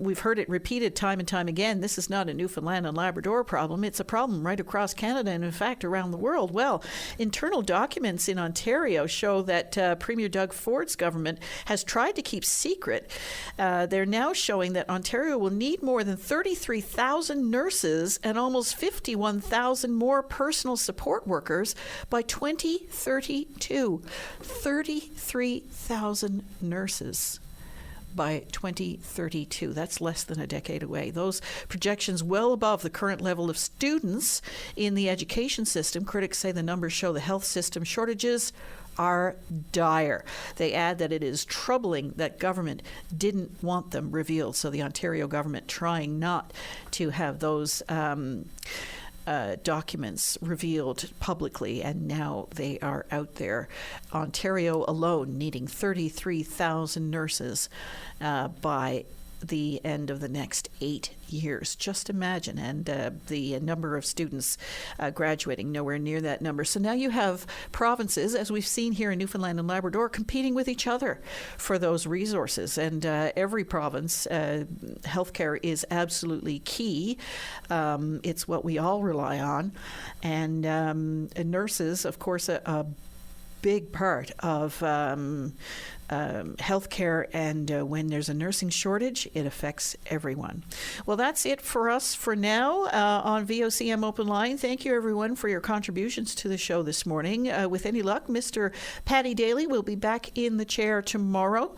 we've heard it repeated time and time again. This is not a Newfoundland and Labrador problem. It's a problem right across Canada and, in fact, around the world. Well, internal documents in Ontario show that Premier Doug Ford's government has tried to keep secret. They're now showing that Ontario will need more than 33,000 nurses and almost 51,000 more personal support workers by 2032. 33,000 nurses by 2032. That's less than a decade away. Those projections well above the current level of students in the education system. Critics say the numbers show the health system shortages are dire. They add that it is troubling that government didn't want them revealed. So the Ontario government trying not to have those documents revealed publicly, and now they are out there. Ontario alone needing 33,000 nurses by the end of the next 8 years. Just imagine. And the number of students graduating, nowhere near that number. So now you have provinces, as we've seen here in Newfoundland and Labrador, competing with each other for those resources. And every province, healthcare is absolutely key. It's what we all rely on. And nurses, of course, a big part of healthcare, and when there's a nursing shortage, it affects everyone. Well, that's it for us for now on VOCM Open Line. Thank you, everyone, for your contributions to the show this morning. With any luck, Mr. Paddy Daly will be back in the chair tomorrow,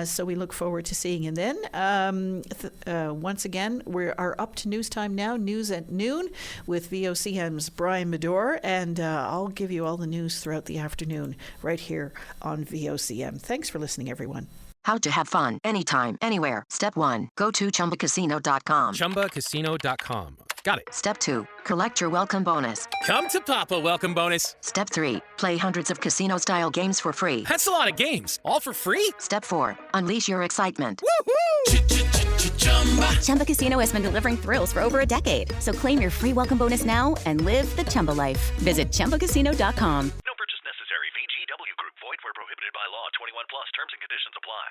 so we look forward to seeing him then. Once again, we are up to news time now, news at noon with VOCM's Brian Medore, and I'll give you all the news throughout the afternoon right here on VOCM. Thanks for listening, everyone. How to have fun anytime, anywhere. Step 1. Go to ChumbaCasino.com. ChumbaCasino.com. Got it. Step 2. Collect your welcome bonus. Come to Papa welcome bonus. Step 3. Play hundreds of casino-style games for free. That's a lot of games. All for free? Step 4. Unleash your excitement. Woohoo! Chumba Casino has been delivering thrills for over a decade. So claim your free welcome bonus now and live the Chumba life. Visit ChumbaCasino.com. No purchase necessary. VGW Group. Void where prohibited by law. 21 plus. Terms and conditions apply.